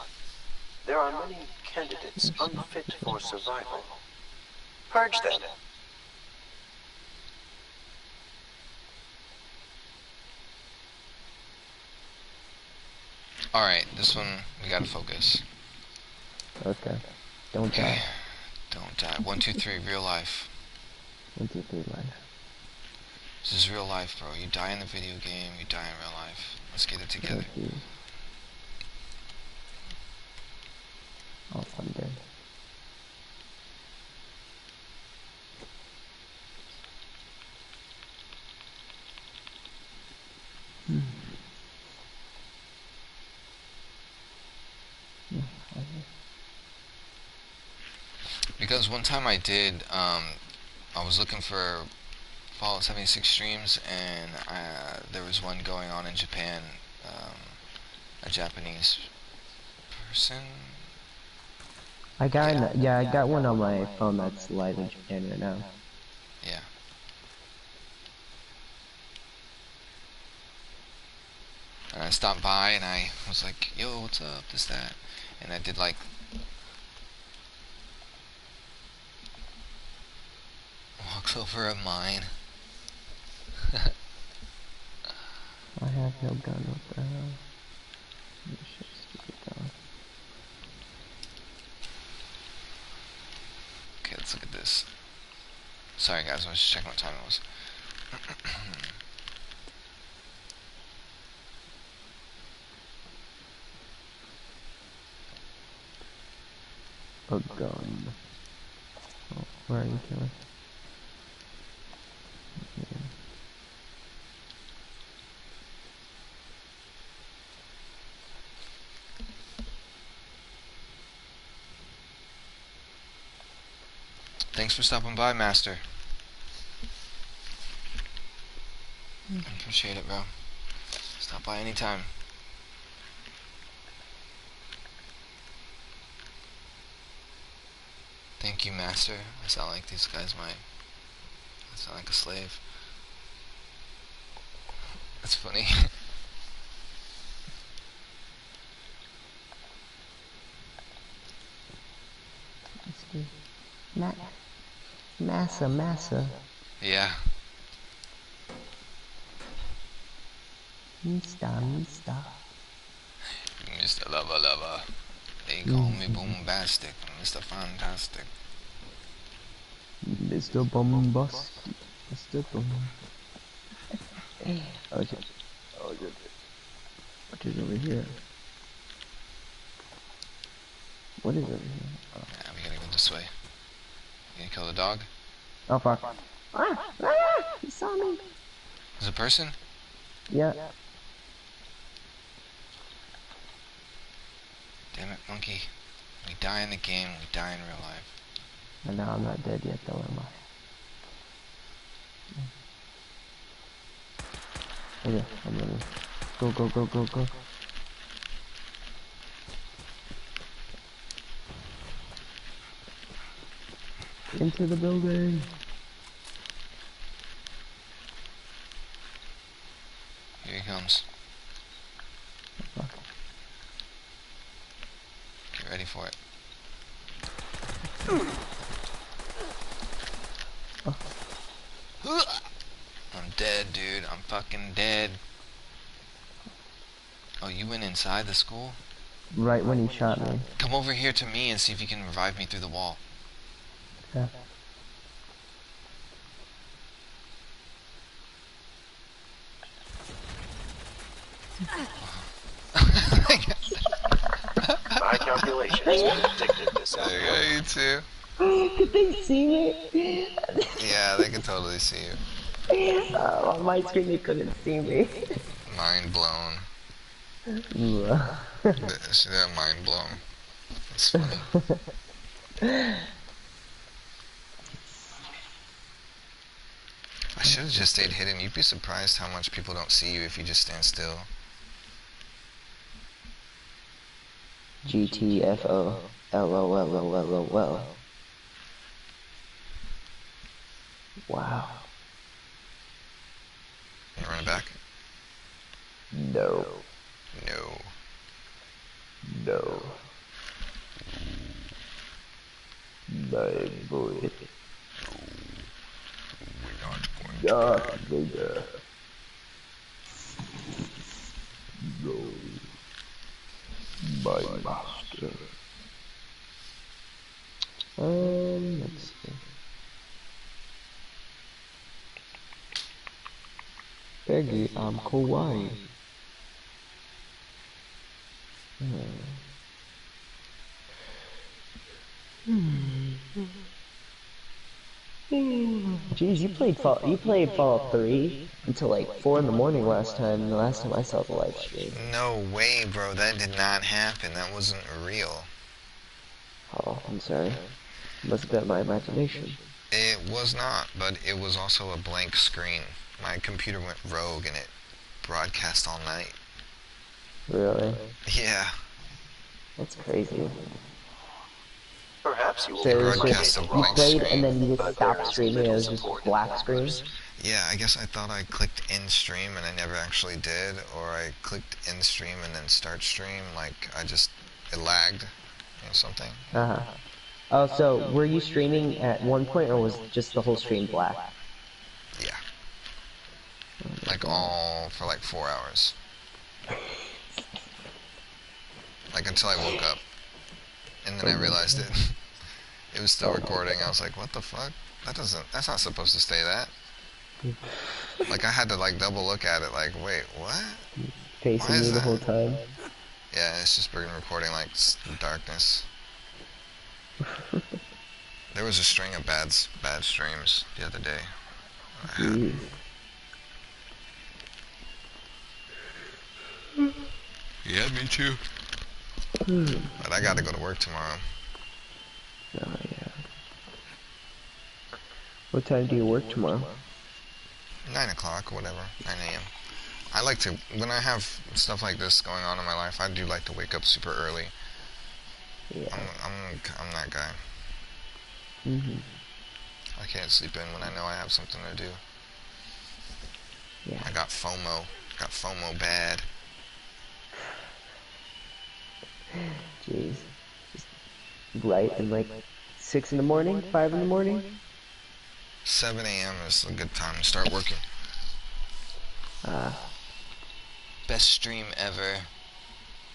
There are many candidates unfit for survival. Purge them. Alright, this one we gotta focus. Okay. Don't die. Don't die. 1, 2, 3, real life. 1, 2, 3 life. This is real life, bro. You die in the video game, you die in real life. Let's get it together. Okay. Oh, I'm dead. Because one time I did, I was looking for Fallout 76 streams, and there was one going on in Japan. A Japanese person. I got one on my phone that's live in Japan right now. Yeah. And I stopped by and I was like, yo, what's up, this, that. And I did like walks over a mine. I have no gun, what the hell? Oh, shit, stupid dog. let's look at this. Sorry guys, I was just checking what time it was. A gun. Oh, where are you killing? Yeah. Thanks for stopping by, Master. I appreciate it, bro. Stop by anytime. Thank you, Master. I sound like these guys might. I sound like a slave. That's funny. Massa. Yeah. Mista. Mr. Lover. They call me bombastic. Mr. Fantastic. Mr. Bombastic. Mr. Oh shit. What is over here? What is over here? Oh. Yeah, we gotta go this way. You gonna kill the dog? Oh fuck. He saw me. Is it a person? Yeah. Damn it, monkey. We die in the game, we die in real life. And now I'm not dead yet though, am I? Okay, I'm running. Go. Into the building. Here he comes. Fuck. Get ready for it. I'm dead, dude. I'm fucking dead. Oh, you went inside the school? Right when he shot me. Come over here to me and see if you can revive me through the wall. Yeah. My calculations predicted this outcome. Yeah, you too. Could they see me? Yeah, they can totally see you. On my screen they couldn't see me. Mind blown. See that? Mind blown. That's funny. I should have just stayed hidden. You'd be surprised how much people don't see you if you just stand still. GTFO. LOL. Wow. You running back? No. My boy. We're not going Darth Vader. No. My master. Let's see. Peggy, I'm kawaii. Jeez, you played Fallout 3 until like 4 in the morning last time. The last time I saw the live stream. No way, bro. That did not happen. That wasn't real. Oh, I'm sorry. Must have been my imagination. It was not, but it was also a blank screen. My computer went rogue and it broadcast all night. Really? Yeah. That's crazy. Perhaps you will So it was broadcast just, a you blank played screen. and then you just But stopped there is streaming, it little was just support in black that screen? verse. Yeah, I guess I thought I clicked end stream and I never actually did, or I clicked end stream and then start stream, like it lagged or something. Uh-huh. Oh, so were you streaming at one point or was just the whole stream black? Yeah. Like all for like 4 hours. Like until I woke up. And then I realized it. It was still Oh my recording. I god. was like, what the fuck? That's not supposed to stay that. Like, I had to, like, double look at it, like, wait, what? Why Facing is me the whole that? time. Yeah, it's just been recording, like, darkness. There was a string of bad streams the other day. I had. Jeez. Yeah, me too. But I gotta go to work tomorrow. Oh yeah. What time do you work tomorrow? 9 o'clock or whatever. 9 a.m. I like to, when I have stuff like this going on in my life, I do like to wake up super early. Yeah. I'm that guy. I can't sleep in when I know I have something to do. Yeah. I got FOMO. Got FOMO bad. Jeez. Just right in like 6 in the morning, 5 in the morning. 7 a.m. is a good time to start working. Best stream ever.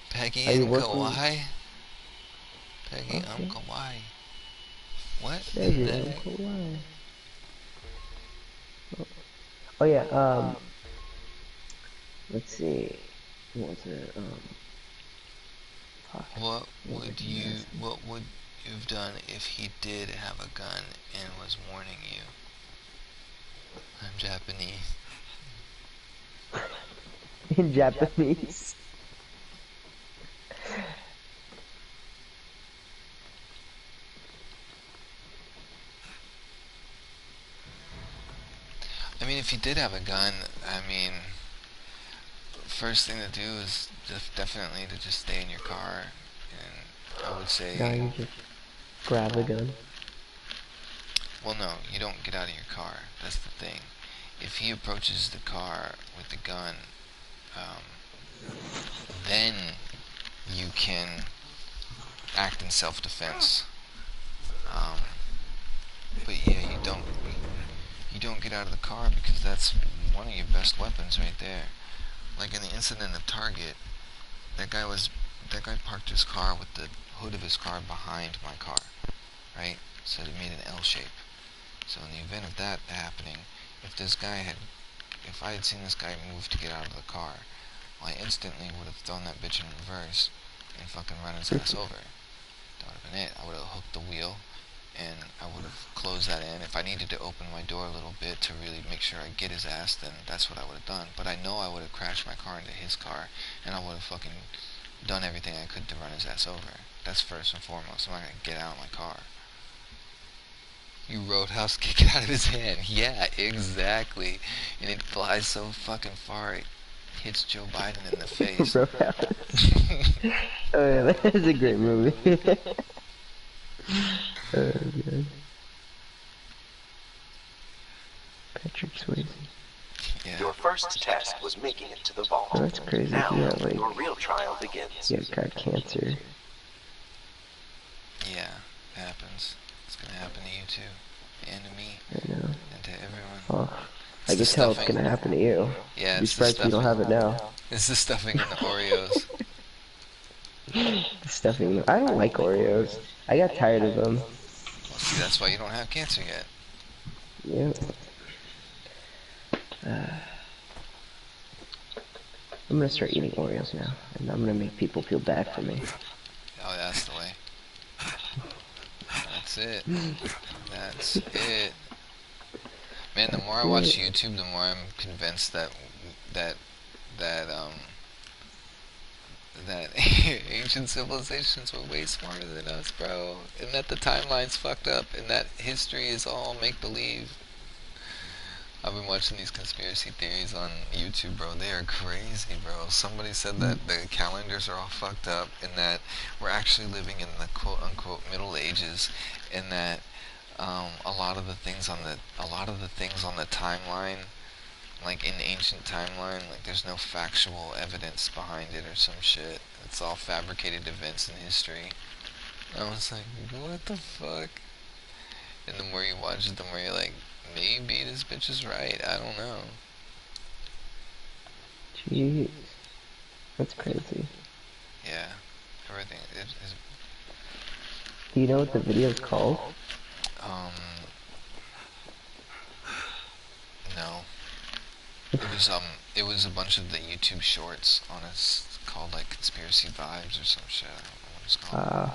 Peggy Are you and working? Kawhi. Peggy, Okay. Kawhi. What Peggy the and heck? Kawhi. Oh yeah. Let's see. What was it? Fuck. What What was I would gonna you ask him? what would you've done if he did have a gun and was warning you? I'm Japanese. In Japanese. I mean, if he did have a gun, I mean, first thing to do is definitely to just stay in your car, and I would Now say, you just grab the gun. well, no, you don't get out of your car. That's the thing. If he approaches the car with the gun, then you can act in self-defense. But yeah, you don't get out of the car because that's one of your best weapons right there. Like in the incident at Target, that guy parked his car with the hood of his car behind my car, right? So it made an L shape. So in the event of that happening, if I had seen this guy move to get out of the car, well, I instantly would have thrown that bitch in reverse and fucking run his ass over. That would have been it. I would have hooked the wheel and I would have closed that in. If I needed to open my door a little bit to really make sure I get his ass, then that's what I would have done. But I know I would have crashed my car into his car, and I would have fucking done everything I could to run his ass over. That's first and foremost. I'm not gonna get out of my car. You roadhouse kick it out of his hand. Yeah, exactly. And it flies so fucking far it hits Joe Biden in the face. Roadhouse. Oh yeah, that is a great movie. Oh god. Patrick Swayze. Yeah. Your first task was making it to the vault. Oh, that's crazy. Now, He got your real trial begins. got cancer. Yeah, it happens. It's gonna happen to you too. And to me. I know. And to everyone. Oh, It's I the can tell it's stuffing. gonna happen to you. Yeah, Be it's the surprised if you don't stuffing. have it now. It's the stuffing in the Oreos. The stuffing. I don't like Oreos. I got tired of them. Well, see, that's why you don't have cancer yet. Yeah. I'm gonna start eating Oreos now, and I'm gonna make people feel bad for me. Oh, that's the way. That's it. That's it. Man, the more I watch YouTube, the more I'm convinced that that that ancient civilizations were way smarter than us, bro. And that the timeline's fucked up, and that history is all make-believe. I've been watching these conspiracy theories on YouTube, bro. They are crazy, bro. Somebody said that the calendars are all fucked up, and that we're actually living in the quote-unquote Middle Ages, and that a lot of the things on the timeline, like in the ancient timeline, like there's no factual evidence behind it or some shit. It's all fabricated events in history. I was like, what the fuck? And the more you watch it, the more you're like, maybe this bitch is right. I don't know. Jeez. That's crazy. Yeah, everything. Do you know what the video's called? No. It was a bunch of the YouTube shorts on called like Conspiracy Vibes or some shit. I don't know what it's called.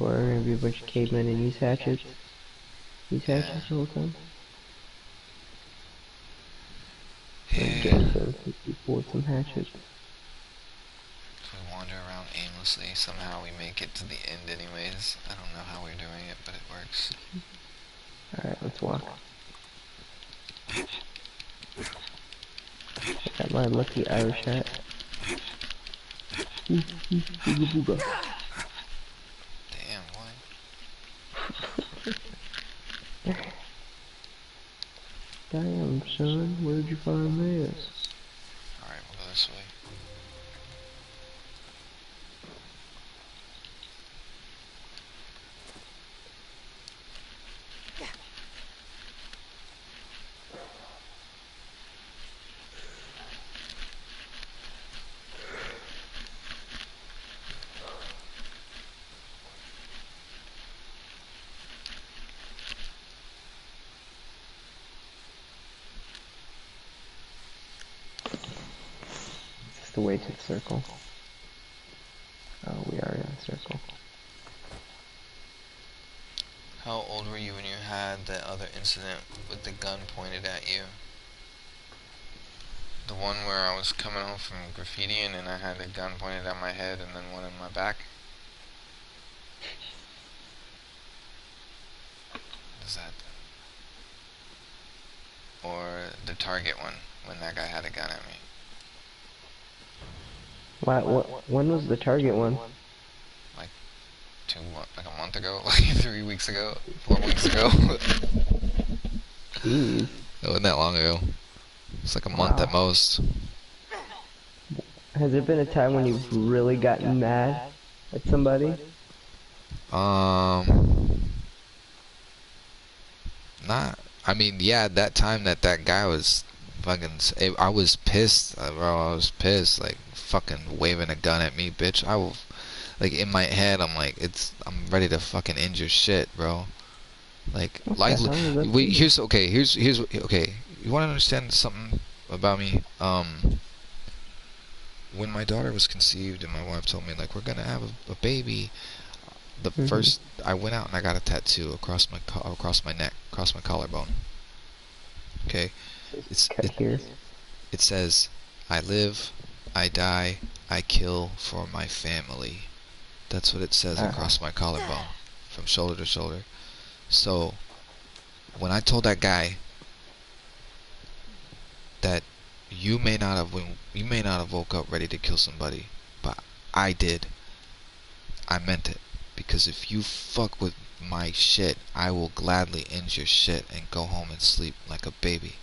Or maybe a bunch of cavemen and use hatchets. Use hatchets the whole time. Yeah. Some people with some hatchets. If we wander around aimlessly, somehow we make it to the end anyways. I don't know how we're doing it, but it works. Alright, let's walk. Got my lucky Irish hat. Damn, boy. Damn, son, where'd you find this? Alright, we'll go this way. Is this the way to the circle? Oh, we are in a circle. How old were you when you had that other incident with the gun pointed at you? The one where I was coming home from graffitiing and I had a gun pointed at my head and then one in my back? Is that... Or the Target one, when that guy had a gun at me? When was the Target one? Like a month ago, like 3 weeks ago, 4 weeks ago. Jeez. It wasn't that long ago. It's like a month at most. Has there been a time when you've really gotten mad at somebody? Not. I mean, yeah, that time that guy was fucking. I was pissed, bro. I was pissed, like fucking waving a gun at me, bitch. I will. Like in my head, I'm like, I'm ready to fucking end your shit, bro. Like, wait. Here's okay. Here's okay. You want to understand something about me? When my daughter was conceived and my wife told me like we're gonna have a baby, first I went out and I got a tattoo across my neck, across my collarbone. Okay, it says, "I live, I die, I kill for my family." That's what it says across my collarbone, from shoulder to shoulder. So, when I told that guy that you may not have woke up ready to kill somebody, but I did, I meant it. Because if you fuck with my shit, I will gladly end your shit and go home and sleep like a baby.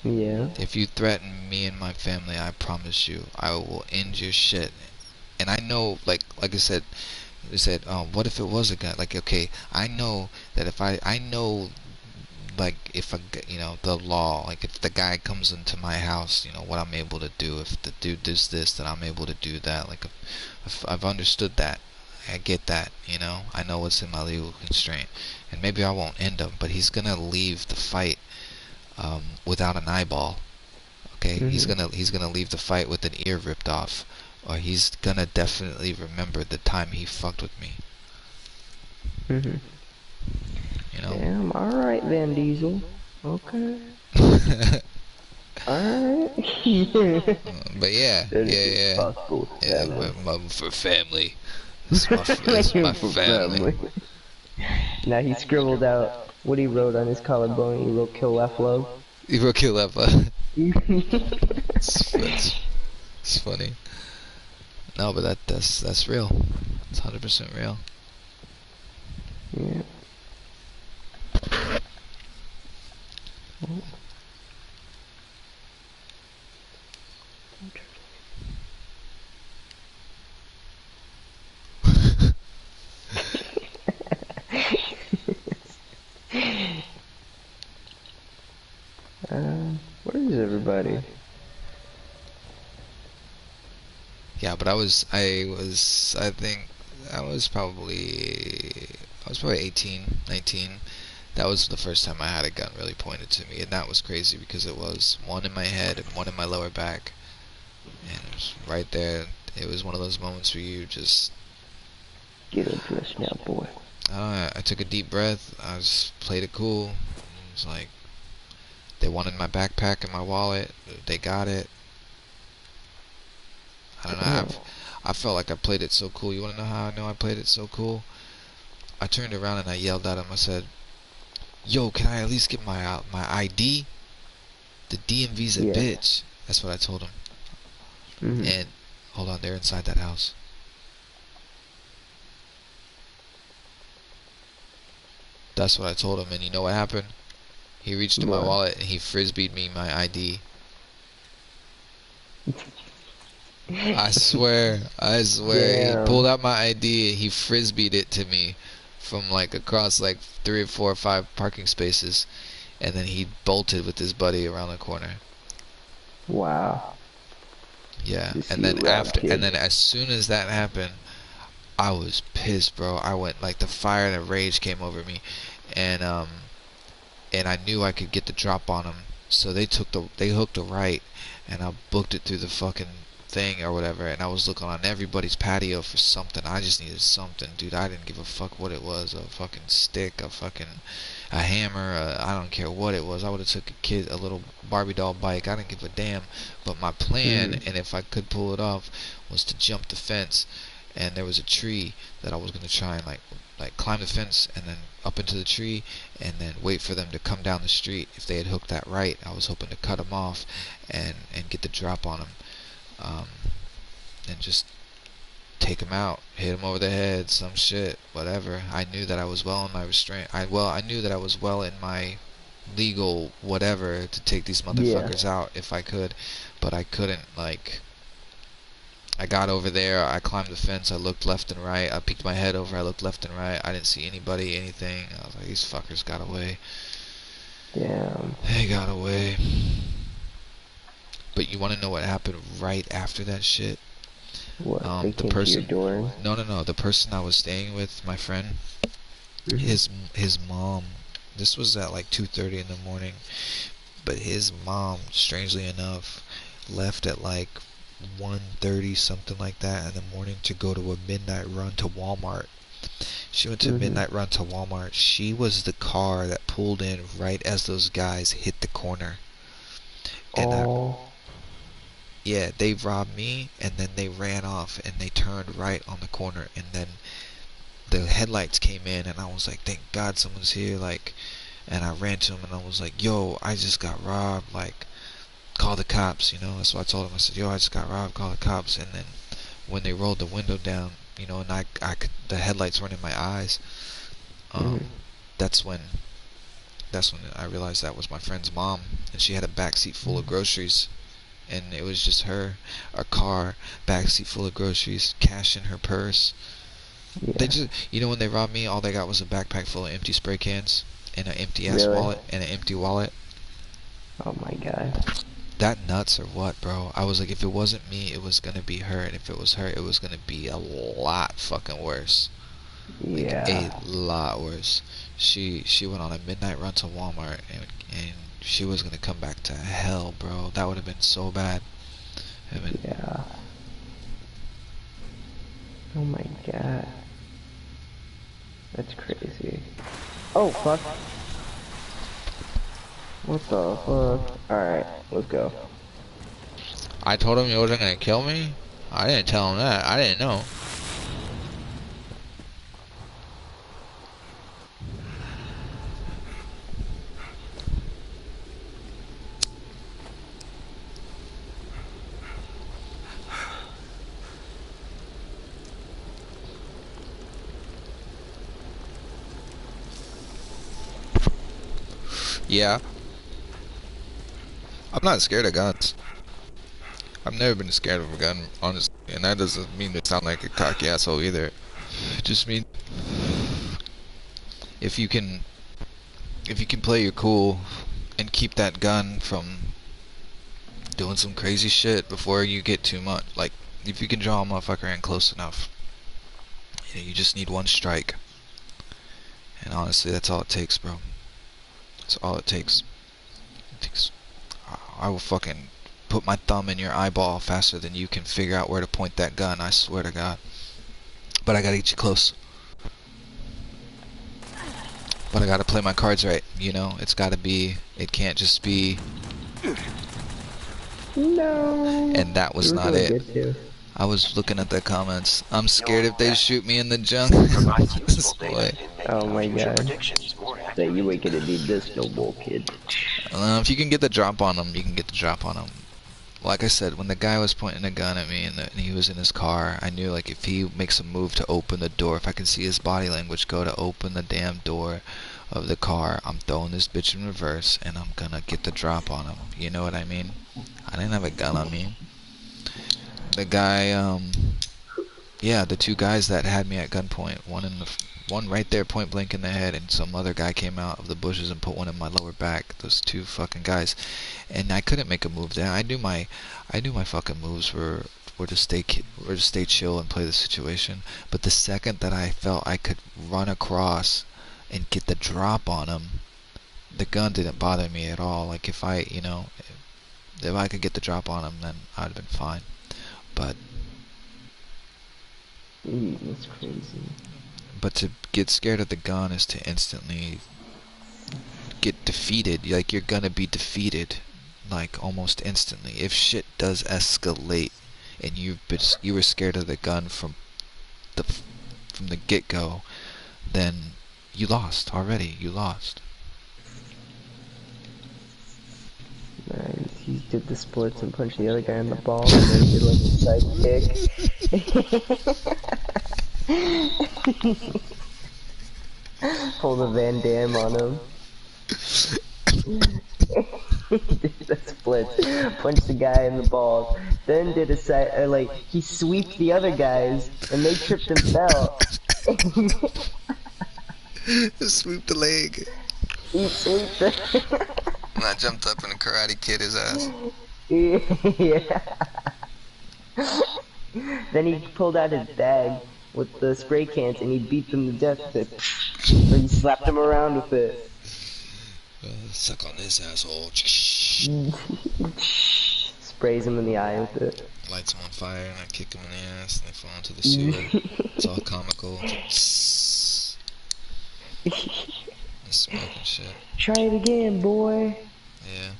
Yeah. If you threaten me and my family, I promise you, I will end your shit. And I know, like I said, what if it was a guy? Like, okay, I know that if I know, like, if the law, like, if the guy comes into my house, what I'm able to do. If the dude does this, then I'm able to do that. Like, if I've understood that. I get that, I know what's in my legal constraint. And maybe I won't end him, but he's gonna leave the fight without an eyeball. Okay, he's gonna leave the fight with an ear ripped off, or he's gonna definitely remember the time he fucked with me. Damn, alright then, Diesel. Okay. Alright. But yeah. For family. It's my family. Now he scribbled out what he wrote on his collarbone. He wrote "Kill Left Love." He wrote "Kill Left Love." It's funny. No, but that's real. It's 100% real. Yeah. Where is everybody? Yeah, but I think I was probably 18, 19. That was the first time I had a gun really pointed to me, and that was crazy because it was one in my head and one in my lower back, and it was right there. It was one of those moments where you just, Get into us now, boy. I took a deep breath. I just played it cool. It was like they wanted my backpack and my wallet. They got it. I don't know. Damn. I felt like I played it so cool. You want to know how I know I played it so cool? I turned around and I yelled at him. I said, "Yo, can I at least get my ID? The DMV's a Yeah. bitch." That's what I told him. Mm-hmm. And hold on, they're inside that house. That's what I told him. And you know what happened? He reached in my What? wallet and he frisbeed me my ID. I swear. He Damn. pulled out my ID and he frisbeed it to me from like across like 3 or 4 or 5 parking spaces, and then he bolted with his buddy around the corner. Wow. Yeah, Just and you then around, kid. as soon as that happened, I was pissed, bro. I went like the fire and the rage came over me, and I knew I could get the drop on them. So they hooked a right, and I booked it through the fucking thing or whatever. And I was looking on everybody's patio for something. I just needed something, dude. I didn't give a fuck what it was. A fucking stick, a hammer. I don't care what it was. I would have took a little Barbie doll bike. I didn't give a damn. But my plan, and if I could pull it off, was to jump the fence. And there was a tree that I was gonna try and like climb the fence and then up into the tree and then wait for them to come down the street. If they had hooked that right, I was hoping to cut them off and get the drop on them, and just take them out, hit them over the head, some shit, whatever. I knew that I was well in my restraint. I knew that I was well in my legal whatever to take these motherfuckers out if I could, but I couldn't. Like, I got over there, I climbed the fence, I looked left and right, I peeked my head over, I looked left and right, I didn't see anybody, anything. I was like, these fuckers got away. Damn. They got away. But you want to know what happened right after that shit? What? They The came to your person, door? no, the person I was staying with, my friend, his mom, this was at like 2:30 in the morning, but his mom, strangely enough, left at like 1:30, something like that, in the morning to go to a midnight run to Walmart. She went to a midnight run to Walmart. She was the car that pulled in right as those guys hit the corner. And yeah, they robbed me, and then they ran off, and they turned right on the corner, and then the headlights came in, and I was like, thank God someone's here, like, and I ran to him, and I was like, yo, I just got robbed, like, call the cops, you know. That's what I told him. I said, yo, I just got robbed, call the cops. And then when they rolled the window down, you know, and I could, the headlights weren't in my eyes, that's when I realized that was my friend's mom, and she had a backseat full of groceries, and it was just her, a car, backseat full of groceries, cash in her purse. Yeah. They just, you know, when they robbed me, all they got was a backpack full of empty spray cans and an empty ass Really? wallet and an empty wallet. Oh my god. That nuts or what, bro? I was like, if it wasn't me, it was gonna be her, and if it was her, it was gonna be a lot fucking worse. Like, Yeah. a lot worse. She went on a midnight run to Walmart, and she was gonna come back to hell, bro. That would have been so bad. Yeah. Oh my god. That's crazy. Oh fuck. What the fuck? Alright, let's go. I told him he wasn't gonna kill me? I didn't tell him that. I didn't know. Yeah. I'm not scared of guns. I've never been scared of a gun, honestly. And that doesn't mean to sound like a cocky asshole either. It just means if you can play your cool and keep that gun from doing some crazy shit before you get too much, like if you can draw a motherfucker in close enough, you just need one strike. And honestly, that's all it takes, bro. That's all it takes. I will fucking put my thumb in your eyeball faster than you can figure out where to point that gun, I swear to God. But I gotta get you close. But I gotta play my cards right, It's gotta be, it can't just be... No. And that was not it. I was looking at the comments. I'm scared if they shoot me in the junk. Oh my god. That you ain't gonna need this no more, kid. If you can get the drop on him, you can get the drop on him. Like I said, when the guy was pointing a gun at me and he was in his car, I knew, like, if he makes a move to open the door, if I can see his body language go to open the damn door of the car, I'm throwing this bitch in reverse and I'm gonna get the drop on him. You know what I mean? I didn't have a gun on me. The guy, yeah, the two guys that had me at gunpoint, one right there point blank in the head, and some other guy came out of the bushes and put one in my lower back. Those two fucking guys, and I couldn't make a move there. I knew my fucking moves were to stay chill and play the situation. But the second that I felt I could run across and get the drop on him, the gun didn't bother me at all. Like, if I could get the drop on him, then I'd have been fine. But that's crazy. But to get scared of the gun is to instantly get defeated. Like, you're gonna be defeated, like, almost instantly. If shit does escalate and you were scared of the gun from the get-go, then you lost already. You lost. Nice. He did the splits and punched the other guy in the balls and then did like a side kick. Pulled a Van Damme on him. Did the splits, punched the guy in the balls, then did a side, like, he sweeped the other guys and they tripped and fell. Sweep the leg. He sweeped the... And I jumped up and karate kid his ass. Yeah. Then he pulled out his bag with the spray cans and he beat them to death with it. Or he slapped him around with it. Suck on this, asshole. Sprays him in the eye with it. Lights him on fire and I kick him in the ass and they fall into the sewer. It's all comical. Smoke and shit. Try it again, boy. Yeah.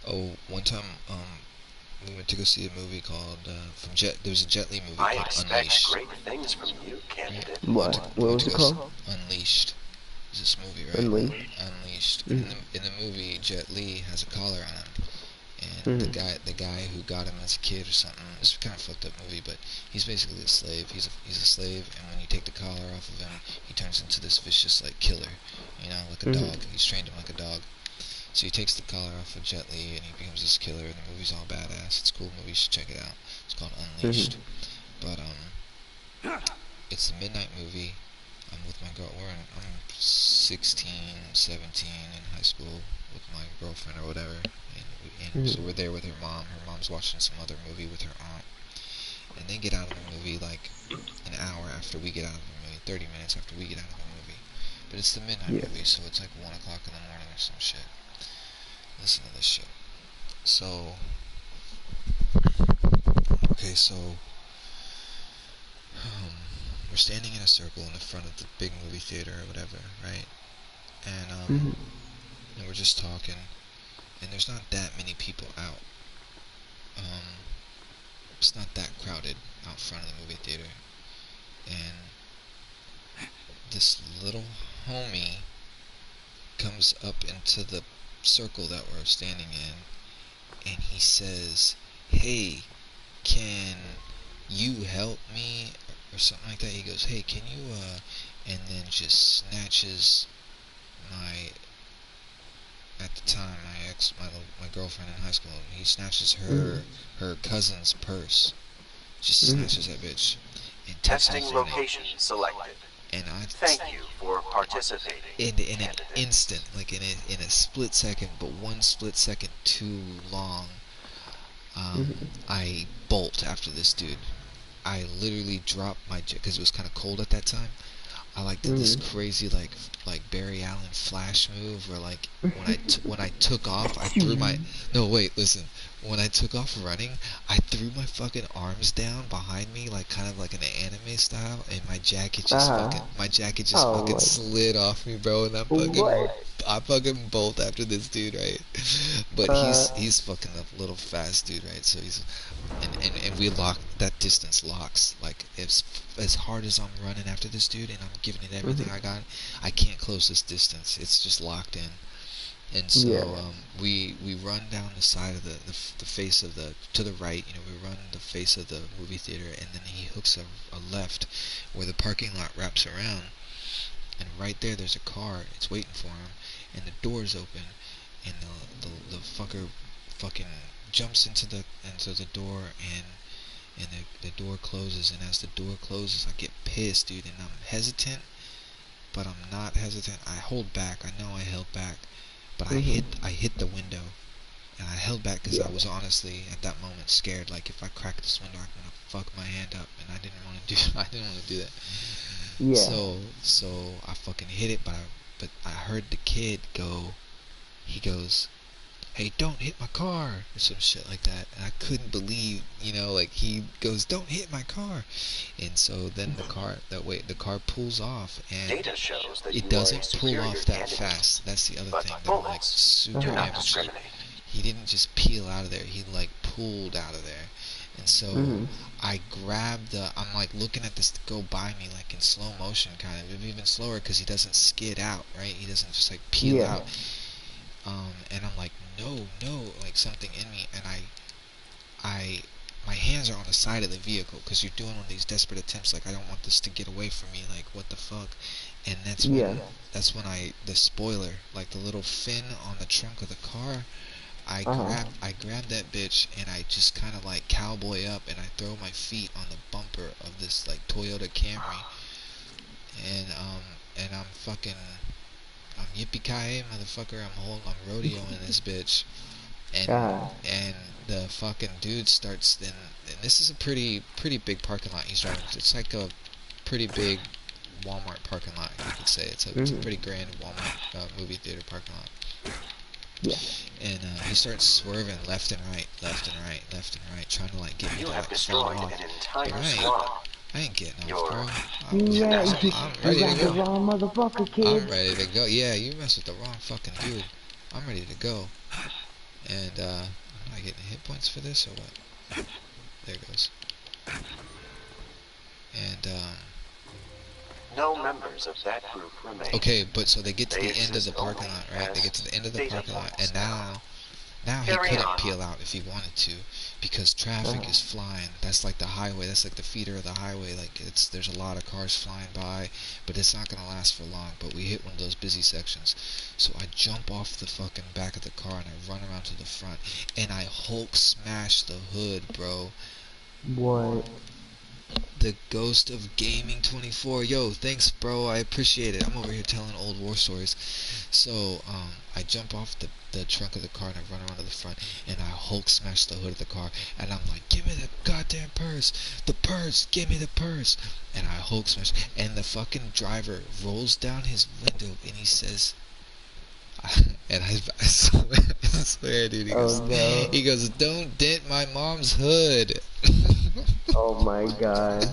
Oh, one time, we went to go see a movie called, there was a Jet Li movie called Unleashed. Great things from you, candidate. What? What was it called? Unleashed. Is this movie, right? Unleashed. In the movie, Jet Li has a collar on him. And the guy who got him as a kid or something, it's kind of fucked up movie, but he's basically a slave. He's a slave, and when you take the collar off of him, he turns into this vicious, like, killer, like a dog. He's trained him like a dog. So he takes the collar off of Jet Li, and he becomes this killer, and the movie's all badass. It's a cool movie, you should check it out. It's called Unleashed. But, it's a midnight movie. I'm with my girl, I'm 16, 17 in high school with my girlfriend or whatever, and so we're there with her mom. Her mom's watching some other movie with her aunt, and they get out of the movie like an hour after we get out of the movie, 30 minutes after we get out of the movie. But it's the midnight movie, so it's like 1 o'clock in the morning or some shit. Listen to this shit. So, okay, so we're standing in a circle in the front of the big movie theater or whatever, right? And and we're just talking, and there's not that many people out. It's not that crowded out front of the movie theater. And this little homie comes up into the circle that we're standing in, and he says, "Hey, can you help me?" or something like that. He goes, "Hey, can you, and then just snatches at the time, my girlfriend in high school, he snatches her cousin's purse. Just snatches that bitch. And Testing location selected. And Thank you for participating. In an instant, like in a split second, but 1 split second too long, I bolt after this dude. I literally dropped my jacket because it was kind of cold at that time. I like did this crazy like Barry Allen flash move where like when I took off I threw my no wait listen when I took off running I threw my fucking arms down behind me like kind of like an anime style and my jacket just fucking slid off me, bro, and I fucking bolt after this dude, right? But he's fucking a little fast dude, right? So he's and we lock that distance locks like as hard as I'm running after this dude and I'm giving it everything I got, I can't close this distance. It's just locked in. And so we run down the side of the face of the to the right. You know, we run the face of the movie theater, and then he hooks a left where the parking lot wraps around. And right there's a car. It's waiting for him, and the door's open, and the fucker fucking jumps into the door, and the door closes. And as the door closes, I get pissed, dude, and I'm hesitant, but I'm not hesitant. I hold back. I know I held back, but I hit the window, and I held back because I was honestly at that moment scared. Like if I crack this window, I'm gonna fuck my hand up, and I didn't want to do that. Yeah. So I fucking hit it, but I heard the kid go. He goes, "Hey, don't hit my car," or some shit like that. And I couldn't believe, you know, like he goes, "Don't hit my car," and so then the car pulls off, and Data shows that it doesn't pull off that fast. That's the other thing that I'm like super amazed. He didn't just peel out of there. He like pulled out of there. And so I grabbed I'm like looking at this go by me like in slow motion kind of, even slower because he doesn't skid out, right? He doesn't just like peel out. And I'm like, no, like something in me, and my hands are on the side of the vehicle because you're doing one of these desperate attempts, like I don't want this to get away from me, like what the fuck. And that's when the spoiler, like the little fin on the trunk of the car, I grab that bitch and I just kind of like cowboy up and I throw my feet on the bumper of this like Toyota Camry, and I'm yippee-ki-yay, motherfucker. I'm rodeoing this bitch, and the fucking dude starts then. And this is a pretty big parking lot he's driving. It's like a pretty big Walmart parking lot, you could say. It's a pretty grand Walmart movie theater parking lot. Yeah. And he starts swerving left and right, trying to like get me to like fall off. But I ain't getting off, bro. I'm ready to go. Wrong motherfucker, kid. I'm ready to go. Yeah, you messed with the wrong fucking dude. I'm ready to go. And am I getting hit points for this or what? There it goes. And no members of that group remain. Okay, but so they get to the end of the parking lot, right? They get to the end of the parking lot, and now he couldn't peel out if he wanted to, because traffic is flying. That's like the highway. That's like the feeder of the highway. Like there's a lot of cars flying by, but it's not gonna last for long. But we hit one of those busy sections, so I jump off the fucking back of the car and I run around to the front, and I Hulk smash the hood, bro. What? The Ghost of Gaming 24. Yo, thanks, bro. I appreciate it. I'm over here telling old war stories. So, I jump off the trunk of the car and I run around to the front and I Hulk smash the hood of the car and I'm like, give me the goddamn purse. The purse. Give me the purse. And I Hulk smash. And the fucking driver rolls down his window and he says, and I swear, dude, he goes, don't dent my mom's hood. Oh my god.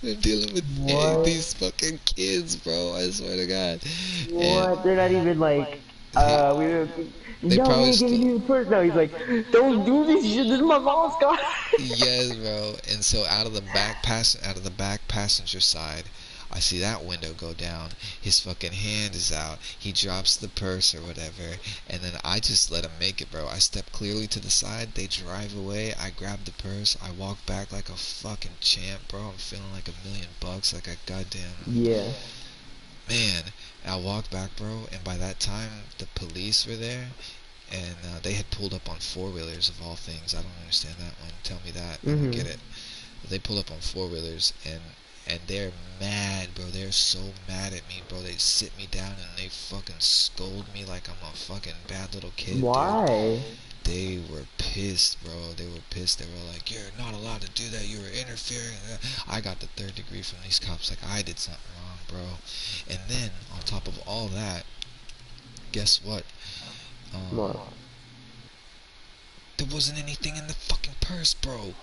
They're dealing with these fucking kids, bro. I swear to God. What? And they're not even like, they probably still... you the purse now. He's like, don't do this shit. This is my mom's car. Yes, bro. And so out of the back passenger side, I see that window go down. His fucking hand is out. He drops the purse or whatever. And then I just let him make it, bro. I step clearly to the side. They drive away. I grab the purse. I walk back like a fucking champ, bro. I'm feeling like $1,000,000. Like a goddamn... Yeah. Man. I walk back, bro. And by that time, the police were there. And they had pulled up on four-wheelers of all things. I don't understand that one. Tell me that. I don't get it. They pulled up on four-wheelers and they're mad, bro. They're so mad at me, bro. They sit me down and they fucking scold me like I'm a fucking bad little kid. Why? Dude. they were pissed, bro. They were pissed. They were like, "You're not allowed to do that. You were interfering." I got the third degree from these cops. Like, I did something wrong, bro. And then on top of all that, guess what? What? There wasn't anything in the fucking purse, bro.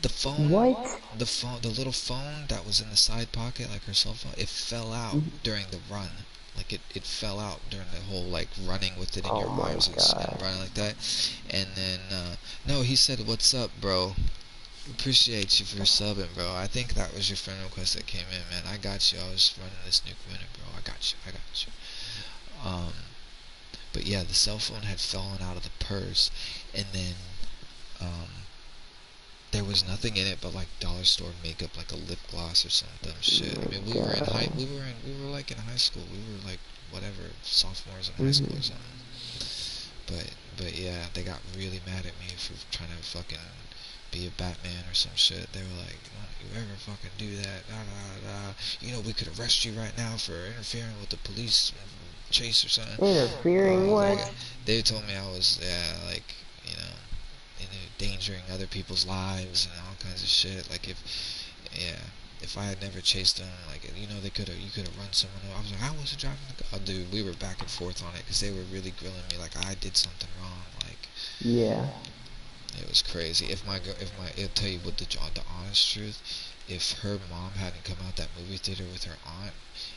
The phone, What? the little phone that was in the side pocket, like her cell phone, it fell out during the run. Like it fell out during the whole like running with it in Oh your my arms and god. running like that. And then no, he said, "What's up, bro? Appreciate you for subbing, bro. I think that was your friend request that came in, man. I got you. I was running this nuke winner, bro. I got you. I got you." But yeah, the cell phone had fallen out of the purse, and then there was nothing in it but like dollar store makeup, like a lip gloss or some dumb shit. I mean, we were like in high school. We were like whatever, sophomores in high school or something. But yeah, they got really mad at me for trying to fucking be a Batman or some shit. They were like, "Don't you ever fucking do that? Da da da. You know, we could arrest you right now for interfering with the police chase or something." Interfering what? Like, they told me I was, yeah, like, you know, endangering other people's lives and all kinds of shit. Like, if I had never chased them, like, you know, you could have run someone over. I was like, I wasn't driving the car. Oh, dude, we were back and forth on it because they were really grilling me like I did something wrong. Like, Yeah. it was crazy. It'll tell you what the honest truth. If her mom hadn't come out that movie theater with her aunt,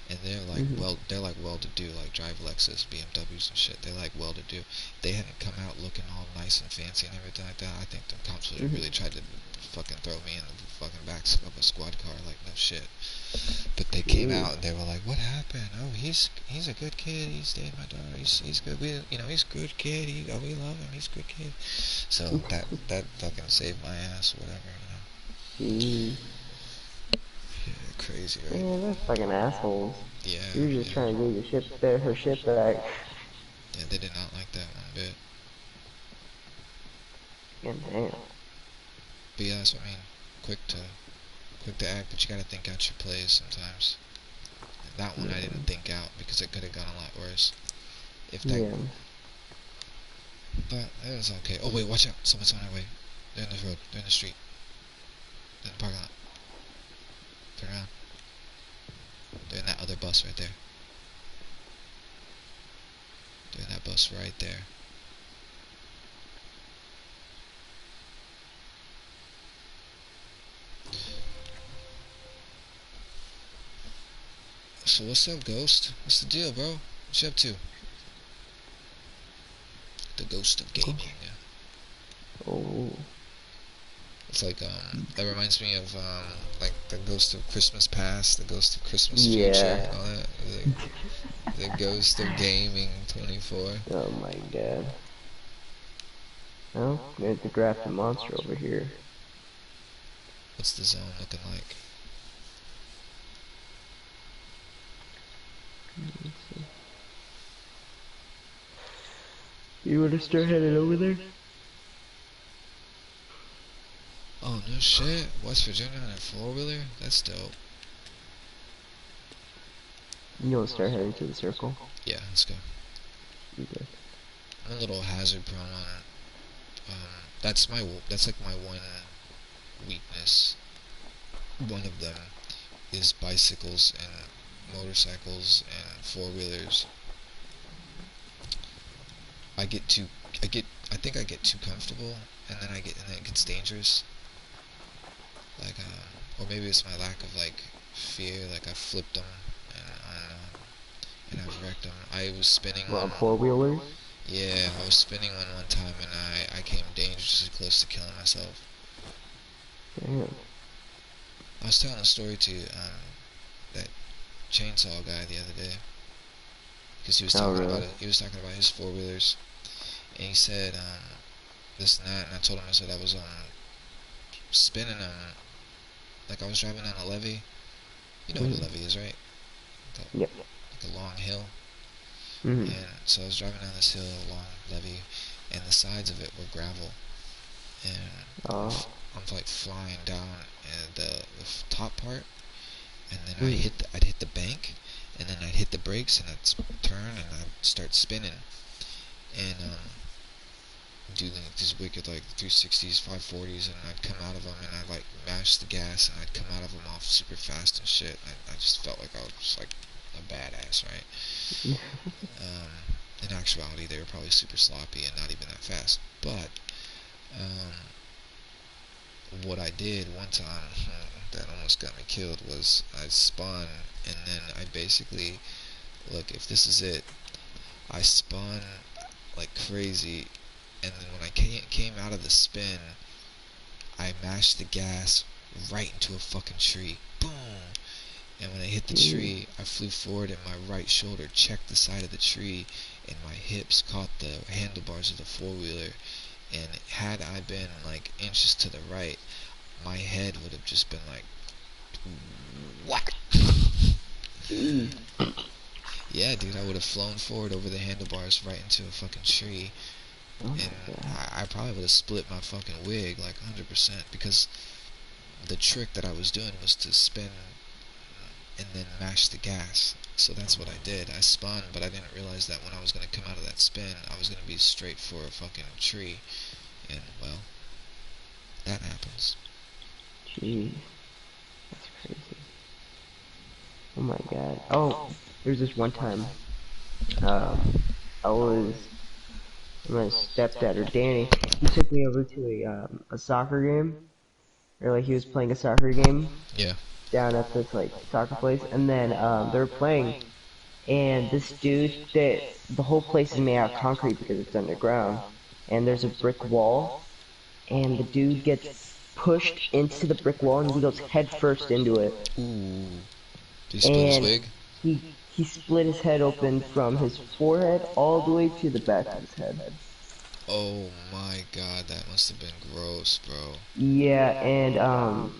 and they're like well-to-do, like drive Lexus, BMWs and shit. They're like well-to-do. They hadn't come out looking all nice and fancy and everything like that. I think the cops would have really tried to fucking throw me in the fucking back of a squad car, like no shit. But they came out and they were like, "What happened? Oh, he's a good kid. He stayed my daughter. He's good. He's a good kid. We love him. He's a good kid." So that fucking saved my ass, whatever, Jeez. Yeah, crazy, right? Man, they're fucking assholes. Yeah. You're just trying to get her ship back. Yeah, they did not like that one bit. God damn. But yeah, that's what I mean. Quick to act, but you gotta think out your plays sometimes. That one I didn't think out because it could have gone a lot worse. Yeah. But it was okay. Oh wait, watch out! Someone's on our way. They're in the road. They're in the street. They're in the parking lot. Turn around. They're in that other bus right there. They're in that bus right there. So what's up, Ghost? What's the deal, bro? What you up to? The Ghost of Gaming. Oh. It's like that reminds me of like the Ghost of Christmas Past, the Ghost of Christmas Future, Yeah. all that. Like, the Ghost of Gaming 24. Oh my god. Well, there's the grafted monster over here. What's the zone looking like? You wanna start heading over there? Oh no shit! West Virginia on a 4-wheeler? That's dope. You wanna start heading to the circle? Yeah, let's go. Okay. I'm a little hazard prone on it. That's like my one weakness. One of them is bicycles and motorcycles and 4-wheelers. I think I get too comfortable, and then it gets dangerous. Like, or maybe it's my lack of like fear. Like I flipped them, and I've wrecked them. I was spinning Well, one. 4-wheelers? Yeah, I was spinning one time, and I came dangerously close to killing myself. Damn. I was telling a story to that chainsaw guy the other day, because he was talking about it. He was talking about his 4-wheelers, and he said this and that, and I told him, I said I was spinning them, like I was driving down a levee. You know what a levee is, right? Yep. Like a long hill. Mm-hmm. And so I was driving down this hill, a long levee, and the sides of it were gravel. And I'm like flying down the top part, and then I'd hit the bank, and then I'd hit the brakes, and I'd turn, and I'd start spinning. And do these wicked like 360s, 540s, and I'd come out of them and I'd like mash the gas and I'd come out of them off super fast and shit. I just felt like I was like a badass, right? In actuality, they were probably super sloppy and not even that fast. But what I did one time that almost got me killed was I spun and then I basically, look, if this is it, I spun like crazy, and then when I came out of the spin, I mashed the gas right into a fucking tree. Boom! And when I hit the tree, I flew forward and my right shoulder checked the side of the tree and my hips caught the handlebars of the four-wheeler, and had I been like inches to the right, my head would have just been like whack. Yeah, dude, I would have flown forward over the handlebars right into a fucking tree, and I probably would have split my fucking wig like 100%, because the trick that I was doing was to spin and then mash the gas. So that's what I did. I spun, but I didn't realize that when I was going to come out of that spin, I was going to be straight for a fucking tree, and well, that happens. Jeez, that's crazy. Oh my god. Oh, there's this one time. I was my stepdad or Danny. He took me over to a soccer game, or like he was playing a soccer game Yeah. down at this like soccer place, and then they were playing, and this dude, that the whole place is made out of concrete because it's underground, and there's a brick wall, and the dude gets pushed into the brick wall and he goes head first into it, Ooh. Did he split his and wig? he split his head open from his forehead all the way to the back of his head. Oh my god, that must have been gross, bro. Yeah, and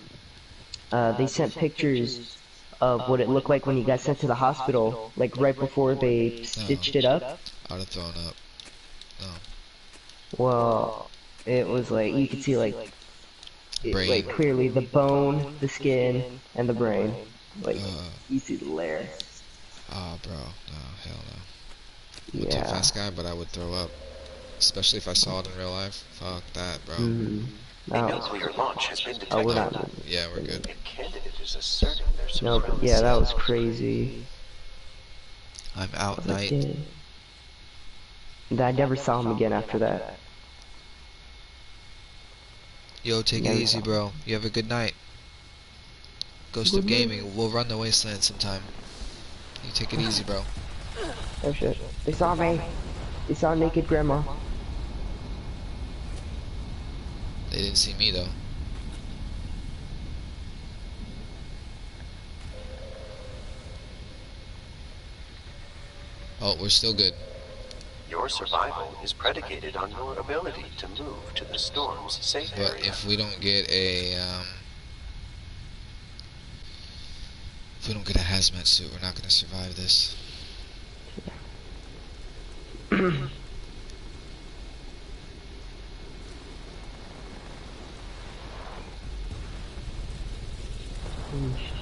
they sent pictures of what it looked like when he got sent to the hospital, like right before they stitched it up. I would have thrown up. Oh. Well, it was like you could see Brain. like clearly the bone, the skin, and the brain. Like you see the layer. Ah, bro. No, hell no. I'm a tough Yeah. ass guy, but I would throw up. Especially if I saw it in real life. Fuck that, bro. A nuclear launch has been Oh, we're detected. not. Yeah, we're good. A candidate is asserting their No, but supremacy. yeah, that was crazy. I'm out I was like, night. dang. And I never saw him again after that. Yo, take it easy, bro. You have a good night. Ghost of Gaming. We'll run the wasteland sometime. You take it easy, bro. Oh shit. They saw me. They saw naked grandma. They didn't see me, though. Oh, we're still good. Your survival is predicated on your ability to move to the storm's safe area. But if we don't get a, if we don't get a hazmat suit, we're not gonna survive this.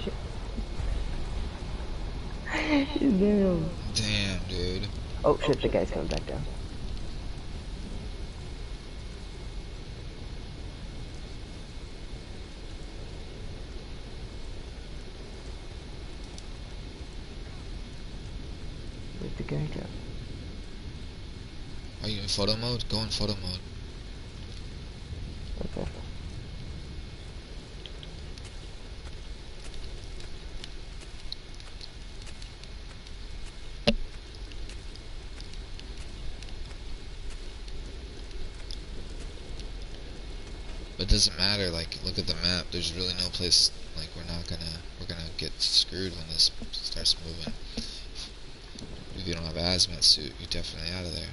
Shit. Damn. Damn, dude. Oh shit, the guy's coming back down. Where'd the guy go? Are you in photo mode? Go in photo mode. Okay. But it doesn't matter, like, look at the map, there's really no place, like, we're gonna get screwed when this starts moving. If you don't have a hazmat suit, you're definitely out of there.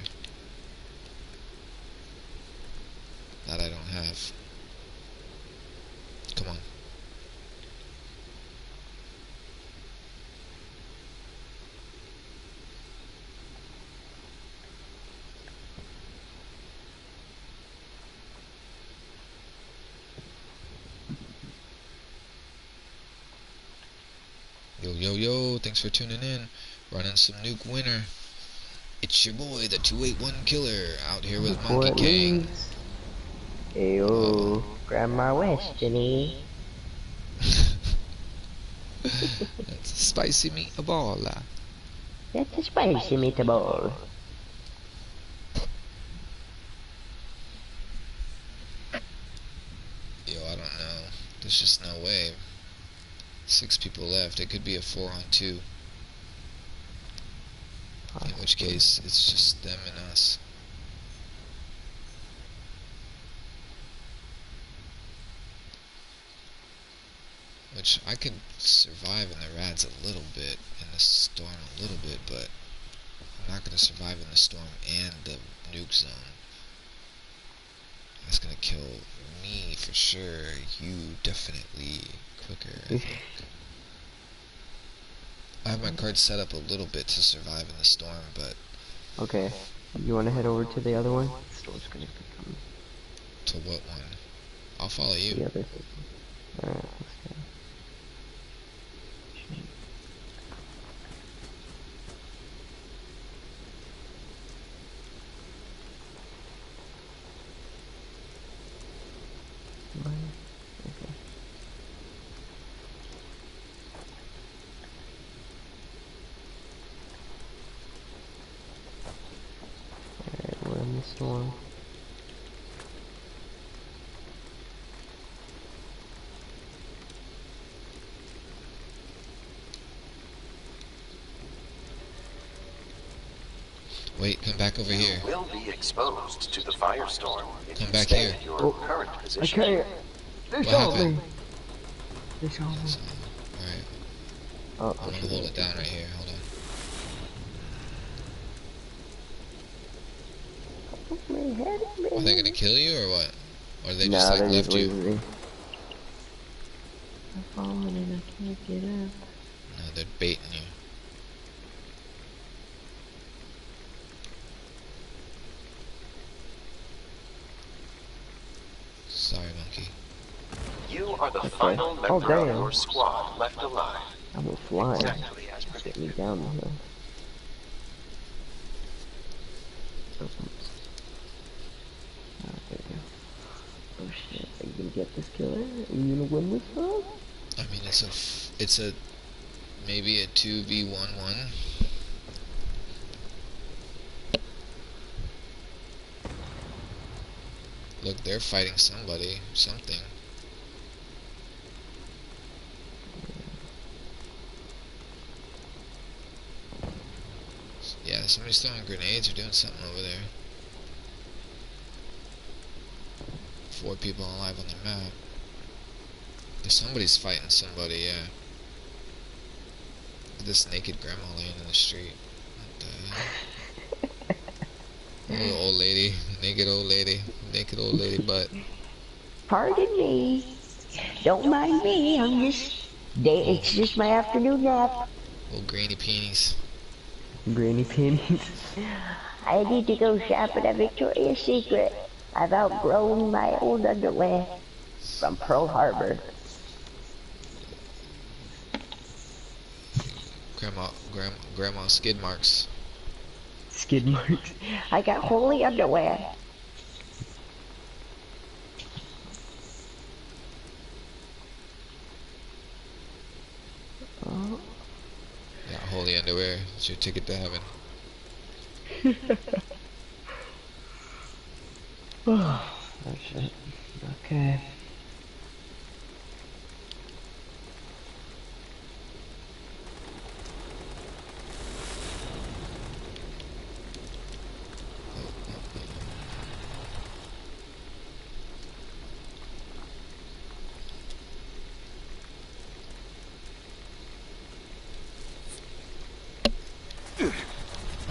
That I don't have. Come on. Yo, yo, yo, thanks for tuning in. Running some Nuke Winter. It's your boy, the 281 Killer, out here with Before Monkey it King. leaves. Ayo, grab my Westiny. That's a spicy meatball. That's a spicy meatball. Yo, I don't know. There's just no way. 6 people left. It could be a 4-on-2. In which case, it's just them and us. Which I could survive in the rads a little bit, in the storm a little bit, but I'm not going to survive in the storm and the nuke zone. That's going to kill me for sure. You definitely quicker, I think. I have my cards set up a little bit to survive in the storm, but... Okay, you want to head over to the other one? The storm's gonna come. To what one? I'll follow you. The other thing. Alright, let's go. Okay. Alright, we're in the storm. Wait, come back over here. You will be exposed to the firestorm if Come you back stay here. in your Oh, current I position. can't. They What shot me. happened? They shot me. Alright, Oh, I'm gonna hold it down right here. Hold on. Are they gonna kill you or what? Or they just like they're left just you? leaving me. I'm falling and I can't get up. No, they're baiting you. Sorry, monkey. You are the final member of damn. your squad left alive. I will fly. Exactly as Just get predicted. me down the hill. Oh, there you go. Oh shit, are you gonna get this killer? Are you gonna win this one? I mean, it's a maybe a 2v11. Look, they're fighting somebody, something. Yeah, somebody's throwing grenades or doing something over there. 4 people alive on the map. Somebody's fighting somebody, yeah. This naked grandma laying in the street. What the hell? Oh, old lady. Naked old lady butt. Pardon me. Don't mind me. It's just my afternoon nap. Old granny peenies. Granny panties. I need to go shopping at Victoria's Secret. I've outgrown my old underwear from Pearl Harbor. Grandma skid marks. Skid marks. I got holy underwear. Oh. Yeah, holy underwear. It's your ticket to heaven. Oh shit. Okay.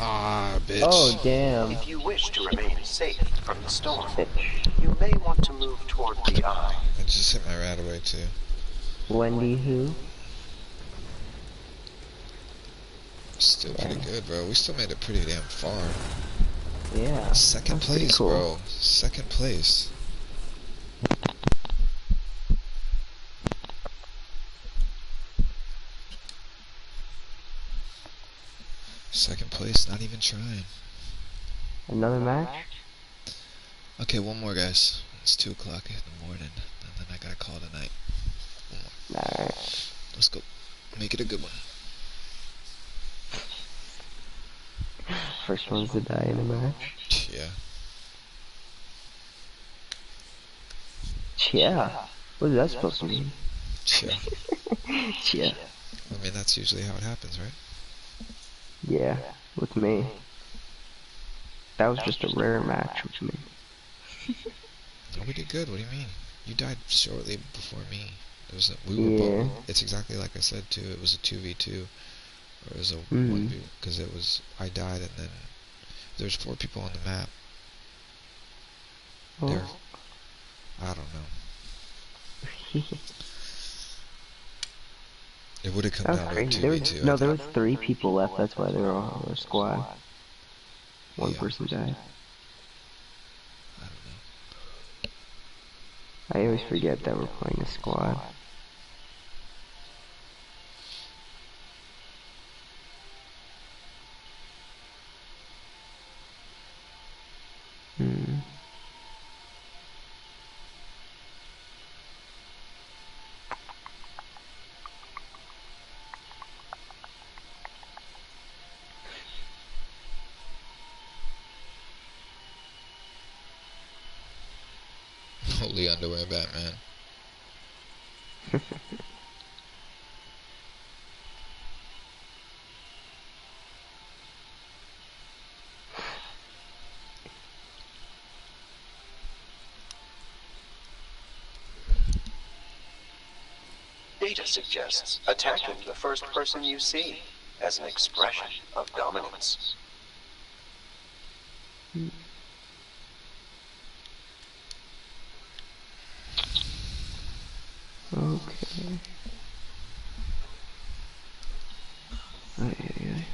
Ah, bitch. Oh damn. If you wish to remain safe from the storm, you may want to move toward the eye. I just hit my rat away too. Wendy who? Still pretty good, bro. We still made it pretty damn far. Yeah. Second that's pretty place, cool. bro. Second place. Second place, not even trying. Another match? Okay, one more, guys. It's 2 o'clock in the morning, and then I gotta call it a night. One more. Alright. Let's go. Make it a good one. First ones to die in a match. Yeah. Yeah. What is that supposed to mean? Yeah. Yeah. I mean, that's usually how it happens, right? Yeah, with me. That was just a rare match with me. Oh, we did good. What do you mean? You died shortly before me. We were both. It's exactly like I said too. It was a 2v2, or it was a 1v, because it was I died and then there's 4 people on the map. There, I don't know. It would have come down to a 2v2. No, there was 3 people left. That's why they were all on our squad. One person died. I don't know. I always forget that we're playing a squad. Holy underwear, Batman. Data suggests attacking the first person you see as an expression of dominance. Okay. Ay.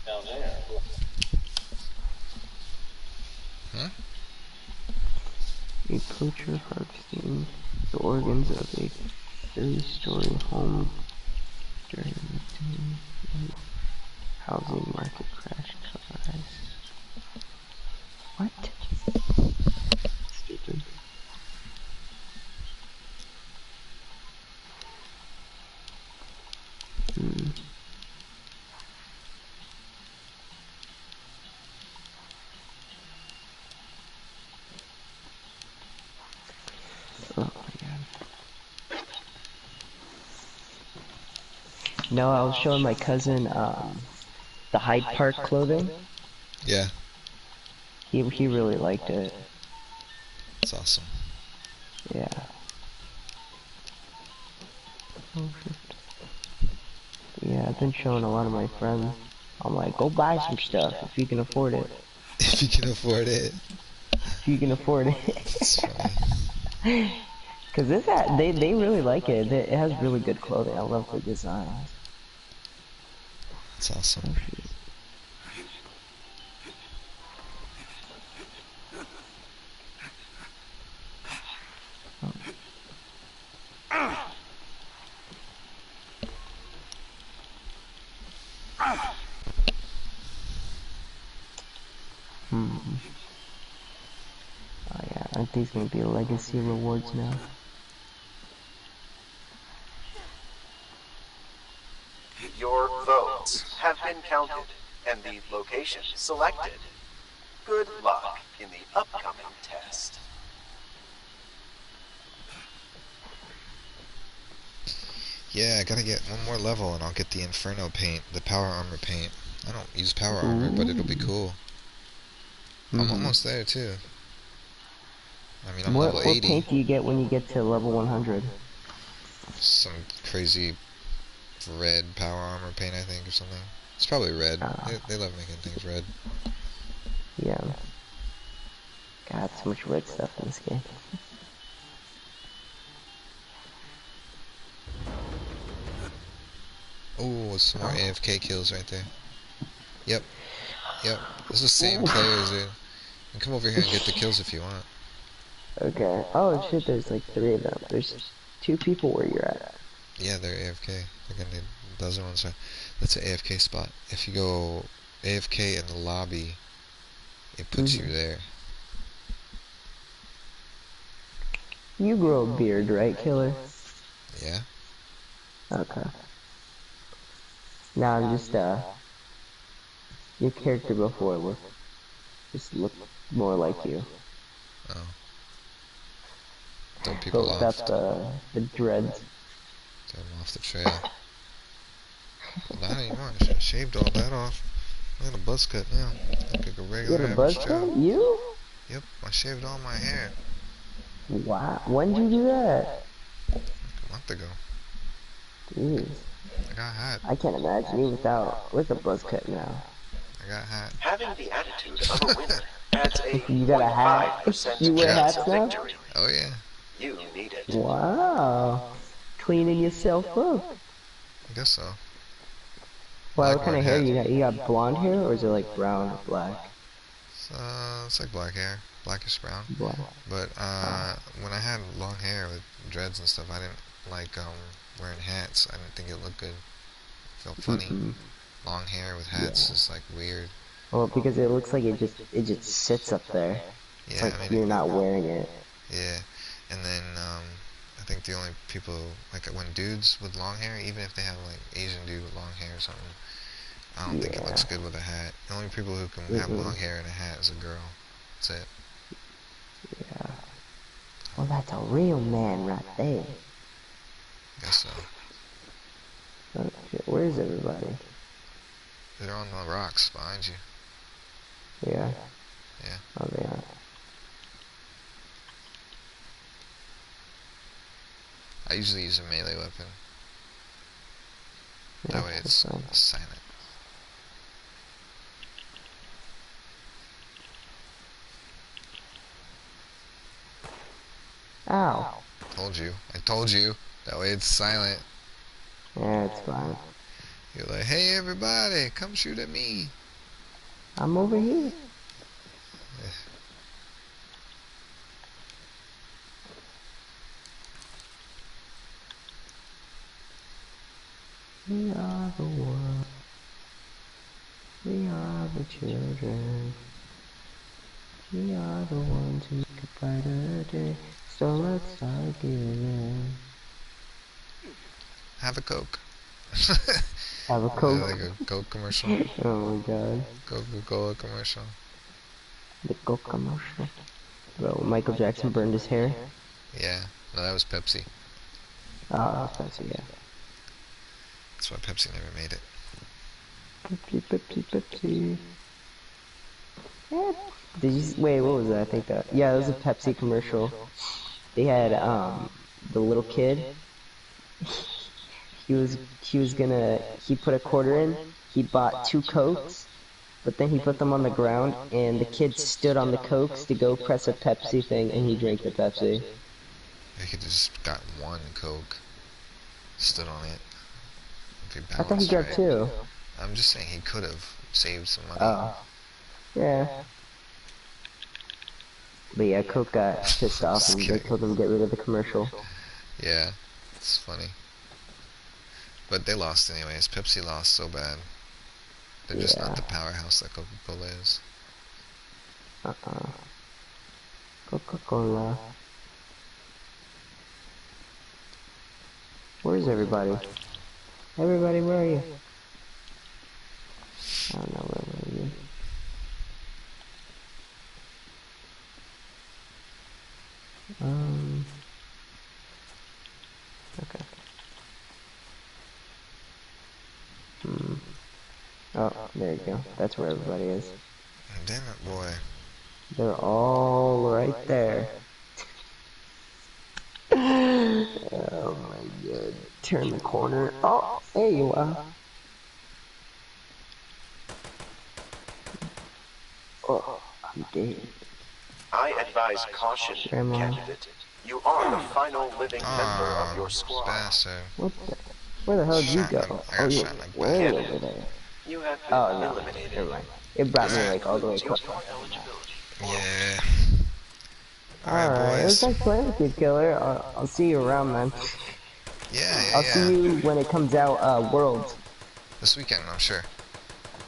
Down there. Huh? A poacher harvesting the organs of a 30-story home during the housing market crash collapse. What? Stupid. Oh my god. No, I was showing my cousin the Hyde Park clothing. Yeah. He really liked it. It's awesome. Yeah. Oh shit. Yeah, I've been showing a lot of my friends. I'm like, go buy some stuff if you can afford it. If you can afford it. If you can afford it. That's funny. Cause they really like it. It has really good clothing. I love the designs. It's awesome. Oh shit. Oh yeah, aren't these gonna be legacy rewards now? Your votes have been counted and the location selected. Good luck in the upcoming test. Yeah, I gotta get one more level and I'll get the Inferno paint, the power armor paint. I don't use power armor, but it'll be cool. I'm almost there too. I mean, I'm level 80. What paint do you get when you get to level 100? Some crazy red power armor paint, I think, or something. It's probably red. They love making things red. Yeah. God, so much red stuff in this game. Oh, some more AFK kills right there. Yep. Yep. This is the same players, dude. And come over here and get the kills if you want. Okay. Oh shit, there's like 3 of them. There's 2 people where you're at. Yeah, they're AFK. Those are ones. That's an AFK spot. If you go AFK in the lobby, it puts you there. You grow a beard, right, Killer? Yeah. Okay. Now I'm just, your character before just look more like you. Oh. Throw people But off. without the dreads. Throw them off the trail. Well, not anymore. I shaved all that off. I got a buzz cut now. Look like a You regular got a average buzz Joe. cut? You? Yep, I shaved all my hair Wow. When did you do that? like a month ago. Jeez. I got hot. I can't imagine you with a buzz cut now. I got hot. Having the attitude of a winner adds a You got a hat? 0.5% You wear chance hats of now? victory. Oh yeah. You need it. Wow. Cleaning yourself up. I guess so. Wow, Like what kind of wearing hair hats. you got? You got blonde hair or is it like brown or black? It's like black hair, blackish brown. Black. But when I had long hair with dreads and stuff, I didn't like wearing hats. I didn't think it looked good. It felt funny. Long hair with hats is like weird. Well, because it looks like it just sits up there. Yeah, Like I mean, you're not wearing it. yeah. And then I think the only people like when dudes with long hair, even if they have like Asian dude with long hair or something, I don't think it looks good with a hat. The only people who can have long hair and a hat is a girl. That's it. Yeah. Well, that's a real man right there. Guess so. Oh, shit. Where is everybody? They're on the rocks behind you. Yeah. Yeah. Oh, they are. I usually use a melee weapon. Yeah, That way it's fine. silent. Ow. Told you. I told you. That way it's silent. Yeah, it's fine. You're like, hey everybody, come shoot at me. I'm over here. We are the world. We are the children. We are the ones who make a brighter day. So let's start giving. Have a Coke. Have a Coke. Like a Coke commercial. Oh my god. Coca-Cola commercial. The Coke commercial. Bro, Michael Jackson burned his hair. Yeah. No, that was Pepsi. Oh, Pepsi, yeah. That's why Pepsi never made it. Pepsi, Pepsi, Pepsi. Yeah. Did you wait? What was that? I think that it was a Pepsi commercial. They had the little kid. He put a quarter in. He bought 2 Cokes, but then he put them on the ground, and the kid stood on the Cokes to go press a Pepsi thing, and he drank the Pepsi. He could just got 1 Coke, stood on it. If he I thought he balanced grabbed right. 2. I'm just saying he could have saved some money. Oh. Yeah. But yeah, Coke got pissed off and they told him to get rid of the commercial. Yeah, it's funny. But they lost anyways. Pepsi lost so bad. They're just not the powerhouse that Coca-Cola is. Coca-Cola. Where's everybody? Everybody, where are you? I don't know, where are you? Okay. Oh, there you go. That's where everybody is. Damn it, boy. They're all right there. Oh my god. Turn the corner. Oh, there you are. Oh, I'm dead. I advise caution, candidate. You are the final living member of your squad. Bastard. What the? Where the hell did you go? Oh, you're way over there. You have been Oh, no. eliminated. Never mind. It brought me like all the way Your across. eligibility. Yeah. Alright, it was boys. nice playing with you, Killer. I'll see you around, man. Yeah, yeah, I'll see yeah. you when it comes out, Worlds. This weekend, I'm sure.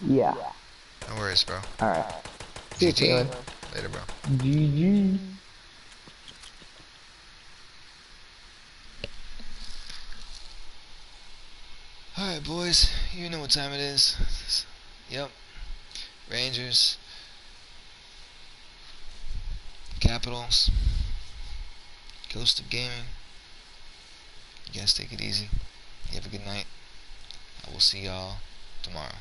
Yeah. No worries, bro. Alright. See you, GG. Caitlin. Later, bro. GG. Alright, boys. You know what time it is. Yep. Rangers. Capitals. Ghost of Gaming. You guys take it easy. You have a good night. I will see y'all tomorrow.